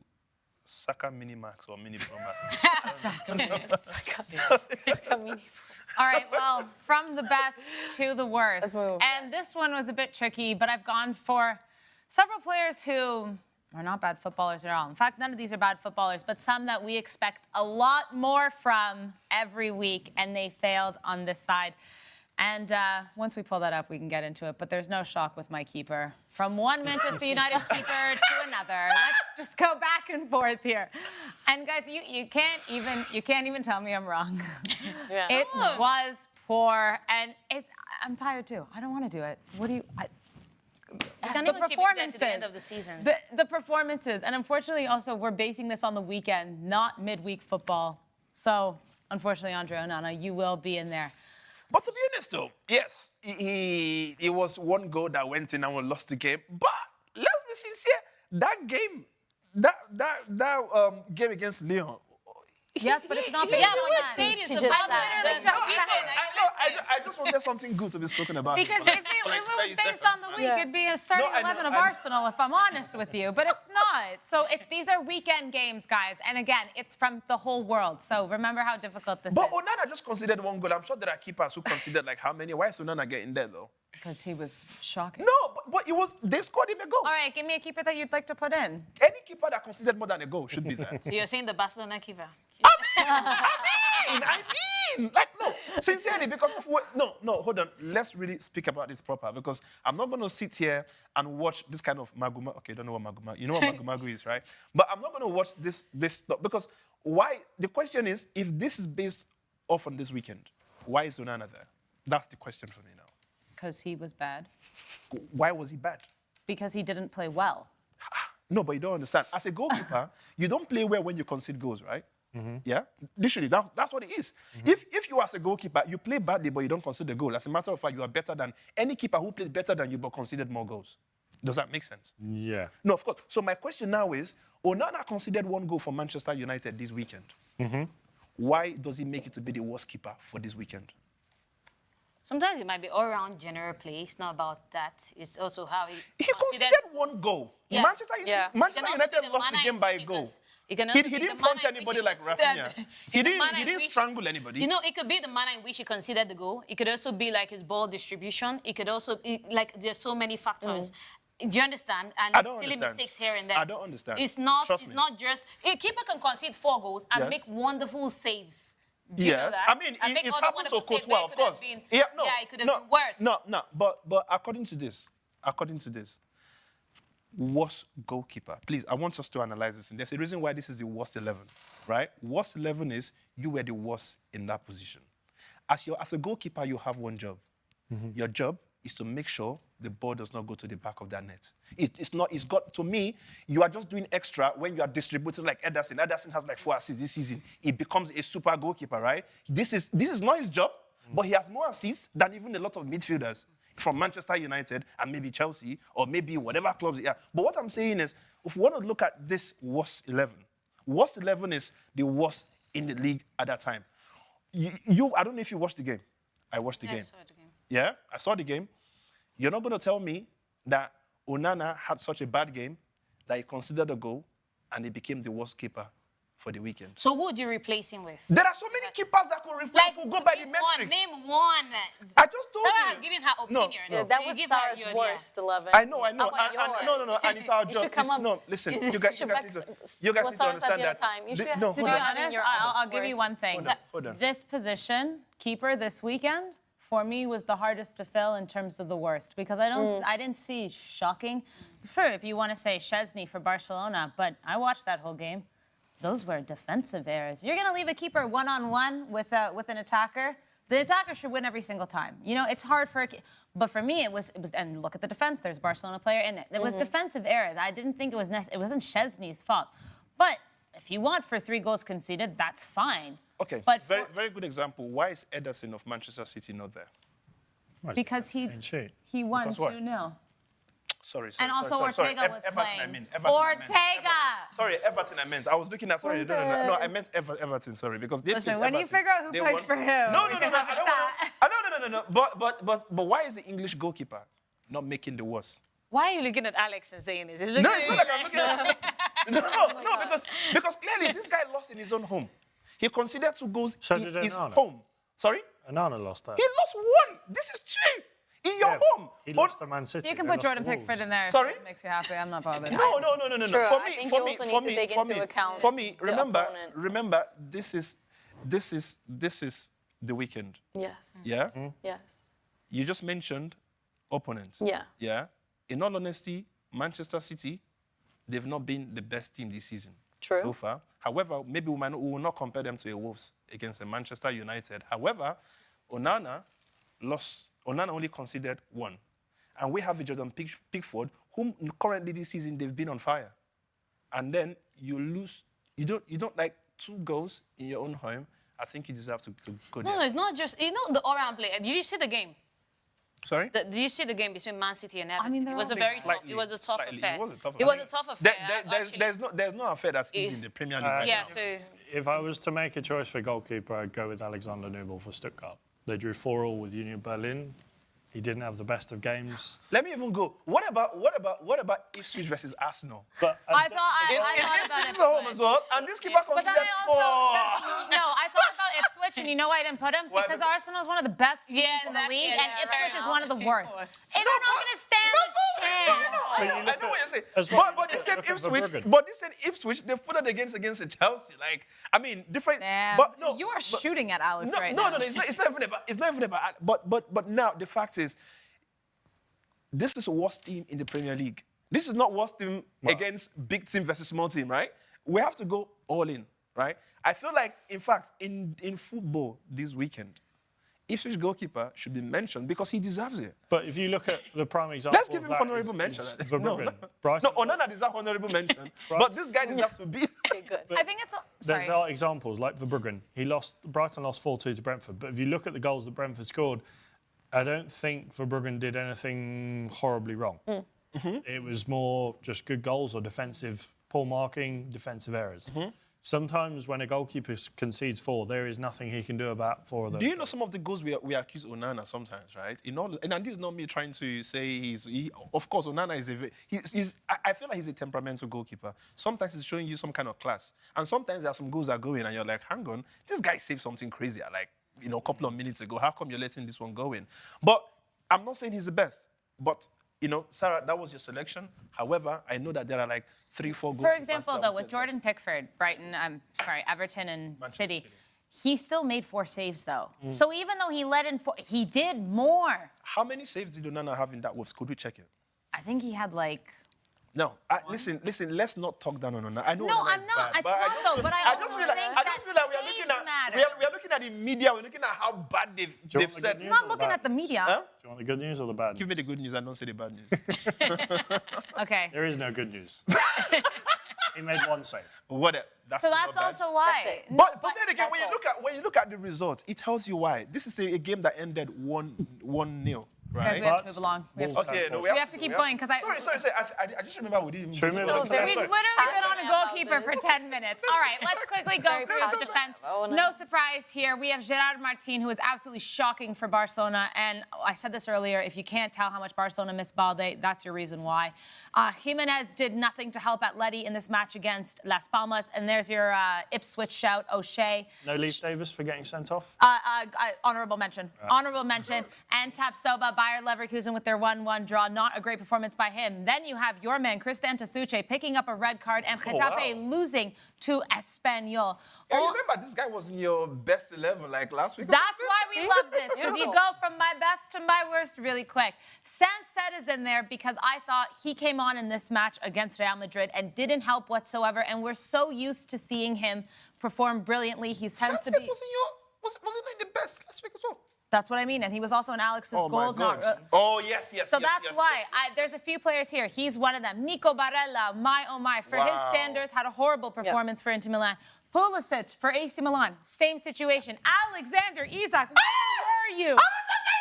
Speaker 6: Saka Mini Max or Mini Pro Max.
Speaker 8: Saka Mini.
Speaker 1: All right, well, from the best to the worst.
Speaker 8: Let's move.
Speaker 1: And this one was a bit tricky, but I've gone for several players who are not bad footballers at all. In fact, none of these are bad footballers, but some that we expect a lot more from every week, and they failed on this side. And once we pull that up, we can get into it. But there's no shock with my keeper. From one Manchester United keeper to another. Let's just go back and forth here. And guys, you can't even tell me I'm wrong.
Speaker 8: Yeah.
Speaker 1: It was poor, and I'm tired too. I don't want to do it. What do you?
Speaker 3: The performances. To the end of the season.
Speaker 1: The performances, and unfortunately, also we're basing this on the weekend, not midweek football. So unfortunately, Andre Onana, you will be in there.
Speaker 6: But to be honest, though, yes, it was one goal that went in and we lost the game. But let's be sincere, that game, that game against Lyon.
Speaker 1: Yes, but it's not based on
Speaker 6: I just wanted something good to be spoken about.
Speaker 1: Because if it was based on the week, it'd be a starting 11 of Arsenal, if I'm honest with you. But it's not. So these are weekend games, guys. And again, it's from the whole world. So remember how difficult this is.
Speaker 6: But Onana just considered one goal. I'm sure there are keepers who considered like how many. Why is Onana getting there, though?
Speaker 1: Because he was shocking.
Speaker 6: No, but they scored him a goal.
Speaker 1: All right, give me a keeper that you'd like to put in.
Speaker 6: Any keeper that considered more than a goal should be there.
Speaker 3: So you're saying the Barcelona keeper?
Speaker 2: Like, no, sincerely, because of what, no, hold on. Let's really speak about this proper, because I'm not going to sit here and watch this kind of maguma. Okay, don't know what maguma. You know what magumagu is, right? But I'm not going to watch this stuff, because why? The question is, if this is based off on this weekend, why is Onana there? That's the question for me now.
Speaker 1: Because he was bad.
Speaker 2: Why was he bad?
Speaker 1: Because he didn't play well.
Speaker 2: No, but you don't understand. As a goalkeeper, you don't play well when you concede goals, right? Yeah, literally, that's what it is. If you as a goalkeeper, you play badly but you don't concede a goal, as a matter of fact, you are better than any keeper who played better than you but conceded more goals. Does that make sense?
Speaker 4: Yeah.
Speaker 2: No, of course. So my question now is, Onana conceded 1 goal for Manchester United this weekend. Why does he make it to be the worst keeper for this weekend?
Speaker 3: Sometimes it might be all-round general play. It's not about that. It's also how he
Speaker 2: conceded 1 goal.
Speaker 3: Yeah.
Speaker 2: Manchester
Speaker 3: It
Speaker 2: United
Speaker 3: can also be
Speaker 2: lost the
Speaker 3: manner
Speaker 2: game
Speaker 3: in
Speaker 2: by a
Speaker 3: which
Speaker 2: goal.
Speaker 3: He
Speaker 2: didn't punch anybody like Rafinha. He didn't strangle anybody.
Speaker 3: You know, it could be the manner in which he conceded the goal. It could also be like his ball distribution. It could also be like there's so many factors. Do you understand? And
Speaker 2: I don't
Speaker 3: silly
Speaker 2: understand.
Speaker 3: mistakes here and there.
Speaker 2: I don't understand.
Speaker 3: It's not.
Speaker 2: Trust
Speaker 3: It's
Speaker 2: me.
Speaker 3: not just a keeper can concede 4 goals and
Speaker 2: Yes.
Speaker 3: make wonderful saves. Do you know
Speaker 2: Yes,
Speaker 3: that?
Speaker 2: I mean,
Speaker 3: And make
Speaker 2: it's
Speaker 3: all the
Speaker 2: happened to
Speaker 3: wonderful saves.
Speaker 2: Courtois,
Speaker 3: It
Speaker 2: of
Speaker 3: could have
Speaker 2: course.
Speaker 3: been-
Speaker 2: It
Speaker 3: could have been worse.
Speaker 2: No, but according to this, worst goalkeeper. Please, I want us to analyze this. And there's a reason why this is the worst 11, right? Worst 11 is you were the worst in that position. As a goalkeeper, you have one job. Your job is to make sure the ball does not go to the back of that net. To me, you are just doing extra when you are distributing like Ederson. Ederson has like 4 assists this season. He becomes a super goalkeeper, right? This is not his job, but he has more assists than even a lot of midfielders from Manchester United and maybe Chelsea or maybe whatever clubs he has. But what I'm saying is, if we want to look at this worst 11 is the worst in the league at that time. I don't know if you watched the game. I watched the game.
Speaker 3: I saw the game.
Speaker 2: Yeah, I saw the game. You're not going to tell me that Onana had such a bad game that he considered a goal and he became the worst keeper for the weekend.
Speaker 3: So who would you replace him with?
Speaker 2: There are so many keepers that could go by the metrics.
Speaker 3: Name one.
Speaker 2: I just told
Speaker 3: Sarah
Speaker 2: you.
Speaker 3: has given her
Speaker 2: No,
Speaker 3: opinion.
Speaker 2: no.
Speaker 8: Yeah, that
Speaker 3: So you
Speaker 8: was
Speaker 3: give her
Speaker 8: Sarah's
Speaker 3: your idea.
Speaker 8: worst 11.
Speaker 2: I know.
Speaker 8: How about
Speaker 2: No, and it's our
Speaker 8: You
Speaker 2: job.
Speaker 8: should come up.
Speaker 2: No, listen, you guys need to understand that.
Speaker 8: You should
Speaker 2: No,
Speaker 8: sit
Speaker 2: hold on.
Speaker 8: down in your
Speaker 1: I'll give you
Speaker 8: worst.
Speaker 1: one thing.
Speaker 2: Hold on.
Speaker 1: This position, keeper this weekend, for me was the hardest to fill in terms of the worst, because I didn't see shocking. Sure, if you want to say Szczesny for Barcelona, but I watched that whole game. Those were defensive errors. You're going to leave a keeper one-on-one with an attacker. The attacker should win every single time. You know, it's hard for but for me it was and look at the defense. There's a Barcelona player in it. It was defensive errors. I didn't think it wasn't Szczesny's fault. But if you want for 3 goals conceded, that's fine.
Speaker 2: Okay,
Speaker 1: But
Speaker 2: very good example. Why is Ederson of Manchester City not there?
Speaker 1: because he won
Speaker 2: Because what?
Speaker 1: 2-0.
Speaker 2: Sorry.
Speaker 1: And also Ortega was
Speaker 2: Everton,
Speaker 1: playing.
Speaker 2: I mean. Everton,
Speaker 1: Ortega!
Speaker 2: Sorry, Everton, I meant. I was looking at, sorry, no, I meant Everton, sorry, because they
Speaker 1: Listen,
Speaker 2: played
Speaker 1: when you
Speaker 2: Everton.
Speaker 1: figure out who
Speaker 2: They
Speaker 1: plays
Speaker 2: won.
Speaker 1: for who,
Speaker 2: No,
Speaker 1: we
Speaker 2: no,
Speaker 1: can
Speaker 2: no,
Speaker 1: have a
Speaker 2: I don't
Speaker 1: chat.
Speaker 2: want to. But why is the English goalkeeper not making the worst?
Speaker 3: Why are you looking at Alex and saying this?
Speaker 2: No, it's not like I'm looking at No, because clearly this guy lost in his own home. He considered 2 goals
Speaker 4: So
Speaker 2: in
Speaker 4: did
Speaker 2: his
Speaker 4: Onana.
Speaker 2: home. Sorry?
Speaker 4: Onana lost that.
Speaker 2: He lost 1. This is 2 in your home.
Speaker 4: He
Speaker 2: But-
Speaker 4: lost to Man City.
Speaker 1: You can
Speaker 4: they
Speaker 1: put
Speaker 4: lost
Speaker 1: Jordan
Speaker 4: to
Speaker 1: Pickford
Speaker 4: Wolves.
Speaker 1: in there.
Speaker 2: Sorry?
Speaker 1: If it makes you happy. I'm not bothered.
Speaker 2: No.
Speaker 8: True,
Speaker 2: For
Speaker 8: I
Speaker 2: me,
Speaker 8: think
Speaker 2: for
Speaker 8: you
Speaker 2: me,
Speaker 8: also
Speaker 2: for
Speaker 8: need to
Speaker 2: me,
Speaker 8: take
Speaker 2: for
Speaker 8: into
Speaker 2: me,
Speaker 8: account
Speaker 2: for me.
Speaker 8: the
Speaker 2: Remember,
Speaker 8: opponent.
Speaker 2: this is the weekend.
Speaker 8: Yes.
Speaker 2: Yeah.
Speaker 8: Yes.
Speaker 2: You just mentioned opponents.
Speaker 8: Yeah.
Speaker 2: Yeah. In all honesty, Manchester City, they've not been the best team this season.
Speaker 8: True.
Speaker 2: So far. However, maybe we will not compare them to a Wolves against a Manchester United. However, Onana only conceded 1. And we have a Jordan Pickford, whom currently this season they've been on fire. And then you lose, you don't like 2 goals in your own home. I think you deserve to go there.
Speaker 3: No, it's not just the all-round play. Did you see the game?
Speaker 2: Sorry?
Speaker 3: Did you see the game between Man City and Everton?
Speaker 1: mean,
Speaker 3: it
Speaker 1: they're
Speaker 3: was a
Speaker 1: all
Speaker 3: very tough.
Speaker 2: Slightly,
Speaker 3: It was a tough
Speaker 2: slightly.
Speaker 3: affair.
Speaker 2: It was a tough
Speaker 3: It was
Speaker 2: affair.
Speaker 3: a tough affair.
Speaker 2: There's no affair that's easy in the Premier League. right
Speaker 3: Yeah.
Speaker 2: now.
Speaker 3: So
Speaker 4: If I was to make a choice for goalkeeper, I'd go with Alexander Nubel for Stuttgart. They drew 4-4 with Union Berlin. He didn't have the best of games.
Speaker 2: Let me even go. What about Ipswich versus Arsenal?
Speaker 4: But
Speaker 1: I thought about
Speaker 2: Ipswich
Speaker 1: it.
Speaker 2: is home as well, and this keeper
Speaker 1: But then
Speaker 2: considered
Speaker 1: I
Speaker 2: 4.
Speaker 1: I thought about Ipswich, and you know why I didn't put him?
Speaker 2: Why?
Speaker 1: Because Arsenal is one of the best teams in the league, and Ipswich is one of the worst. If they're not going to stand a
Speaker 2: I know what you're saying.
Speaker 4: as well,
Speaker 2: But this same
Speaker 4: look at
Speaker 2: Ipswich,
Speaker 4: Verbruggen.
Speaker 2: they footed against Chelsea. Like, I mean, different.
Speaker 1: Damn.
Speaker 2: But no,
Speaker 1: You are shooting at Alex right
Speaker 2: no,
Speaker 1: now.
Speaker 2: no, it's not even about. But now the fact is, this is the worst team in the Premier League. This is not worst team against big team versus small team, right? We have to go all in, right? I feel like, in fact, in football this weekend, Ipswich goalkeeper should be mentioned because he deserves it.
Speaker 4: But if you look at the prime example,
Speaker 2: Let's give him honourable mention.
Speaker 4: Verbruggen.
Speaker 2: Onana deserves honourable mention, but this guy deserves to be.
Speaker 8: Okay, good.
Speaker 1: I think it's.
Speaker 4: There's
Speaker 1: Sorry.
Speaker 4: examples like Verbruggen. Brighton lost 4-2 to Brentford. But if you look at the goals that Brentford scored, I don't think Verbruggen did anything horribly wrong. It was more just good goals or defensive, poor marking, defensive errors. Sometimes when a goalkeeper concedes 4, there is nothing he can do about 4 of those.
Speaker 2: Do you know some of the goals we accuse Onana sometimes, right? And this is not me trying to say of course, Onana is I feel like he's a temperamental goalkeeper. Sometimes he's showing you some kind of class. And sometimes there are some goals that go in and you're like, hang on, this guy saved something crazy like, a couple of minutes ago. How come you're letting this one go in? But I'm not saying he's the best. But, Sarah, that was your selection. However, I know that there are like 3-4 goals.
Speaker 1: For example, though, with Jordan Pickford, Everton and City, he still made 4 saves, though. So even though he let in 4, he did more.
Speaker 2: How many saves did Onana have in that Wolves? Could we check it?
Speaker 1: I think he had like.
Speaker 2: No, listen. Let's not talk down on Onana. I know.
Speaker 1: No,
Speaker 2: Onana
Speaker 1: I'm
Speaker 2: is
Speaker 1: not.
Speaker 2: bad,
Speaker 1: It's not though. But I
Speaker 2: just
Speaker 1: also
Speaker 2: feel like
Speaker 1: think
Speaker 2: we are looking
Speaker 1: saves
Speaker 2: at
Speaker 1: matter.
Speaker 2: we are looking at the media. We're looking at how bad they've
Speaker 4: want the
Speaker 2: said.
Speaker 4: good
Speaker 1: I'm
Speaker 4: news?
Speaker 1: not looking at the media.
Speaker 2: Huh?
Speaker 4: Do you want the good news or the bad
Speaker 2: Give
Speaker 4: news?
Speaker 2: me the good news and don't say the bad news.
Speaker 1: Okay.
Speaker 4: There is no good news. He made 1 save.
Speaker 2: Whatever.
Speaker 1: So that's also why.
Speaker 8: That's it.
Speaker 1: No,
Speaker 2: But then again,
Speaker 8: that's
Speaker 2: when you look at the result, it tells you why. This is a game that ended 1-0.
Speaker 1: Guys,
Speaker 2: Right?
Speaker 1: we have to move along. We have to,
Speaker 2: Okay, no,
Speaker 1: we have to keep going because I.
Speaker 2: Sorry. I just remember we didn't.
Speaker 4: Should we move
Speaker 2: before-
Speaker 4: on to the
Speaker 1: We've
Speaker 4: next
Speaker 1: literally been on a
Speaker 8: Passionate about
Speaker 1: goalkeeper for
Speaker 8: this.
Speaker 1: 10 minutes. All right, let's quickly go
Speaker 8: Very
Speaker 1: through the
Speaker 8: passionate
Speaker 1: defense.
Speaker 8: about it.
Speaker 1: No surprise here. We have Gerard Martin, who is absolutely shocking for Barcelona. And I said this earlier, if you can't tell how much Barcelona missed Balde, that's your reason why. Jimenez did nothing to help Atleti in this match against Las Palmas. And there's your Ipswich shout, O'Shea.
Speaker 4: No Leaf Davis for getting sent off?
Speaker 1: Honorable mention. Honorable mention. And Tapsoba, Bayer Leverkusen with their 1-1 draw. Not a great performance by him. Then you have your man, KlintonCod, picking up a red card and Getafe losing to Espanyol.
Speaker 2: Yeah, you remember this guy was in your best 11 like last week?
Speaker 1: That's why we love this, because you go from my best to my worst really quick. Sancet is in there because I thought he came on in this match against Real Madrid and didn't help whatsoever, and we're so used to seeing him perform brilliantly. He tends to be...
Speaker 2: Was he not in the best last week as well?
Speaker 1: That's what I mean, and he was also in Alex's
Speaker 2: Oh my
Speaker 1: goals.
Speaker 2: God. Oh yes.
Speaker 1: So that's why there's a few players here. He's one of them. Nico Barella, my, for his standards, had a horrible performance for Inter Milan. Pulisic for AC Milan, same situation. Alexander Isak, where were you?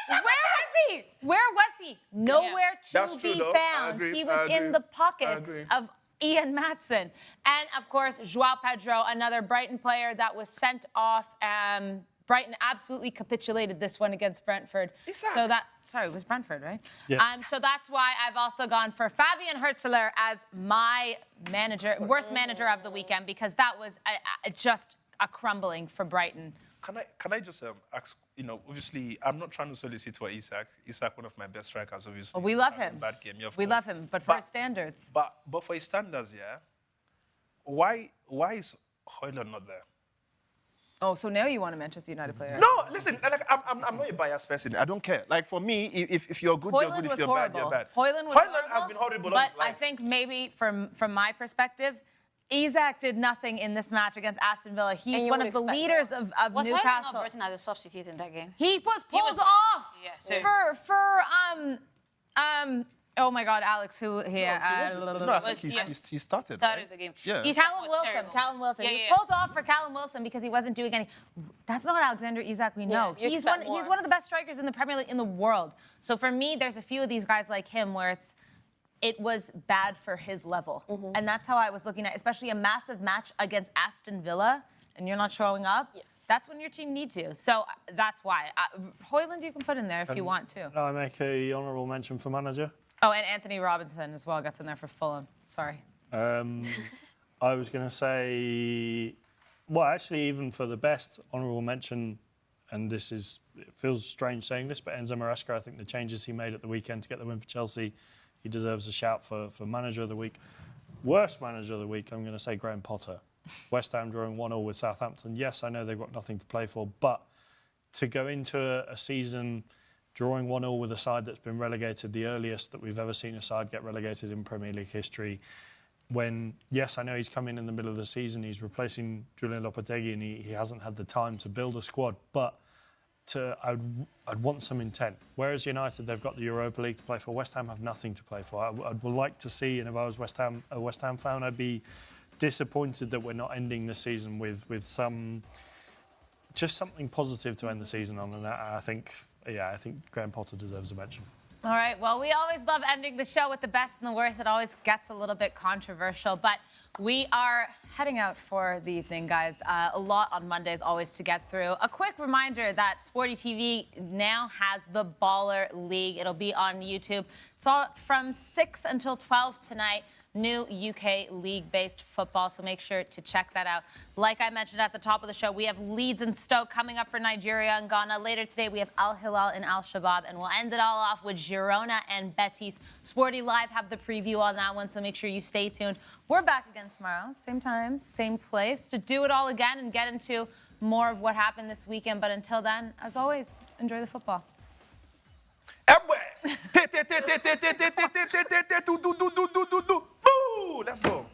Speaker 1: Where was he? Where was he? Nowhere
Speaker 2: That's
Speaker 1: to
Speaker 2: true,
Speaker 1: be
Speaker 2: though. I
Speaker 1: found.
Speaker 2: agree.
Speaker 1: He
Speaker 2: I
Speaker 1: was in
Speaker 2: agree.
Speaker 1: the pockets
Speaker 2: I agree.
Speaker 1: of Ian Maatsen. And of course, João Pedro, another Brighton player that was sent off. Brighton absolutely capitulated this one against Brentford. So it was Brentford, right?
Speaker 4: Yeah.
Speaker 1: So that's why I've also gone for Fabian Hurtzler as my worst manager of the weekend, because that was just a crumbling for Brighton.
Speaker 2: Can I just ask? Obviously, I'm not trying to solicit for Isak. Isak, one of my best strikers, obviously.
Speaker 1: Well, we love him.
Speaker 2: Bad game, yeah, of
Speaker 1: We
Speaker 2: course.
Speaker 1: love him, but for his standards.
Speaker 2: But for his standards, yeah. Why is Højlund not there?
Speaker 1: Oh, so now you want a Manchester United player?
Speaker 2: No, listen. Like, I'm not a biased person. I don't care. Like for me, if you're good, you're
Speaker 1: Højlund
Speaker 2: good. If
Speaker 1: was
Speaker 2: you're
Speaker 1: horrible.
Speaker 2: bad, you're bad.
Speaker 1: Højlund was
Speaker 2: Højlund
Speaker 1: horrible,
Speaker 2: has been horrible all
Speaker 1: but
Speaker 2: his life.
Speaker 1: I think maybe from my perspective, Isak did nothing in this match against Aston Villa. He's
Speaker 8: you
Speaker 1: one
Speaker 8: would
Speaker 1: of the
Speaker 8: expect
Speaker 1: leaders
Speaker 8: more.
Speaker 1: of
Speaker 3: Was Højlund
Speaker 1: Newcastle.
Speaker 3: not Burton as a substitute in that game?
Speaker 1: He was pulled
Speaker 3: was-
Speaker 1: off
Speaker 3: Yeah, so-
Speaker 1: oh my God, Alex, who here?
Speaker 2: No, I think he started.
Speaker 3: Started
Speaker 2: right?
Speaker 3: the game.
Speaker 2: Yeah.
Speaker 3: Isak
Speaker 1: Callum
Speaker 3: was
Speaker 1: Wilson.
Speaker 3: terrible.
Speaker 1: Callum Wilson.
Speaker 3: Yeah,
Speaker 1: He
Speaker 3: yeah.
Speaker 1: was pulled off for Callum Wilson because he wasn't doing any. That's not Alexander Isak we know.
Speaker 8: you
Speaker 1: He's
Speaker 8: expect
Speaker 1: one
Speaker 8: more.
Speaker 1: of the best strikers in the Premier League in the world. So for me, there's a few of these guys like him where it was bad for his level. And that's how I was looking at, especially a massive match against Aston Villa, and you're not showing up.
Speaker 8: Yeah.
Speaker 1: That's when your team needs you. So that's why. Højlund you can put in there if you want to.
Speaker 4: Can I make a honourable mention for manager?
Speaker 1: Oh, and Anthony Robinson as well gets in there for Fulham. Sorry.
Speaker 4: I was going to say, well, actually, even for the best honourable mention, and it feels strange saying this, but Enzo Maresca, I think the changes he made at the weekend to get the win for Chelsea he deserves a shout for Manager of the Week. Worst Manager of the Week, I'm going to say Graham Potter. West Ham drawing 1-1 with Southampton. Yes, I know they've got nothing to play for, but to go into a season drawing 1-1 with a side that's been relegated, the earliest that we've ever seen a side get relegated in Premier League history, when, yes, I know he's come in the middle of the season, he's replacing Julian Lopetegui and he hasn't had the time to build a squad, but I'd want some intent. Whereas United, they've got the Europa League to play for. West Ham have nothing to play for. I'd like to see, and if I was a West Ham fan, I'd be disappointed that we're not ending the season with just something positive to end the season on. And I think Graham Potter deserves a mention.
Speaker 1: All right, well, we always love ending the show with the best and the worst. It always gets a little bit controversial, but we are heading out for the evening, guys. A lot on Mondays always to get through. A quick reminder that Sporty TV now has the Baller League. It'll be on YouTube. So from 6 until 12 tonight, new UK league-based football, so make sure to check that out. Like I mentioned at the top of the show, we have Leeds and Stoke coming up for Nigeria and Ghana. Later today, we have Al Hilal and Al Shabaab, and we'll end it all off with Girona and Betis. Sporty Live have the preview on that one, so make sure you stay tuned. We're back again tomorrow, same time, same place, to do it all again and get into more of what happened this weekend. But until then, as always, enjoy the football.
Speaker 2: Let's go.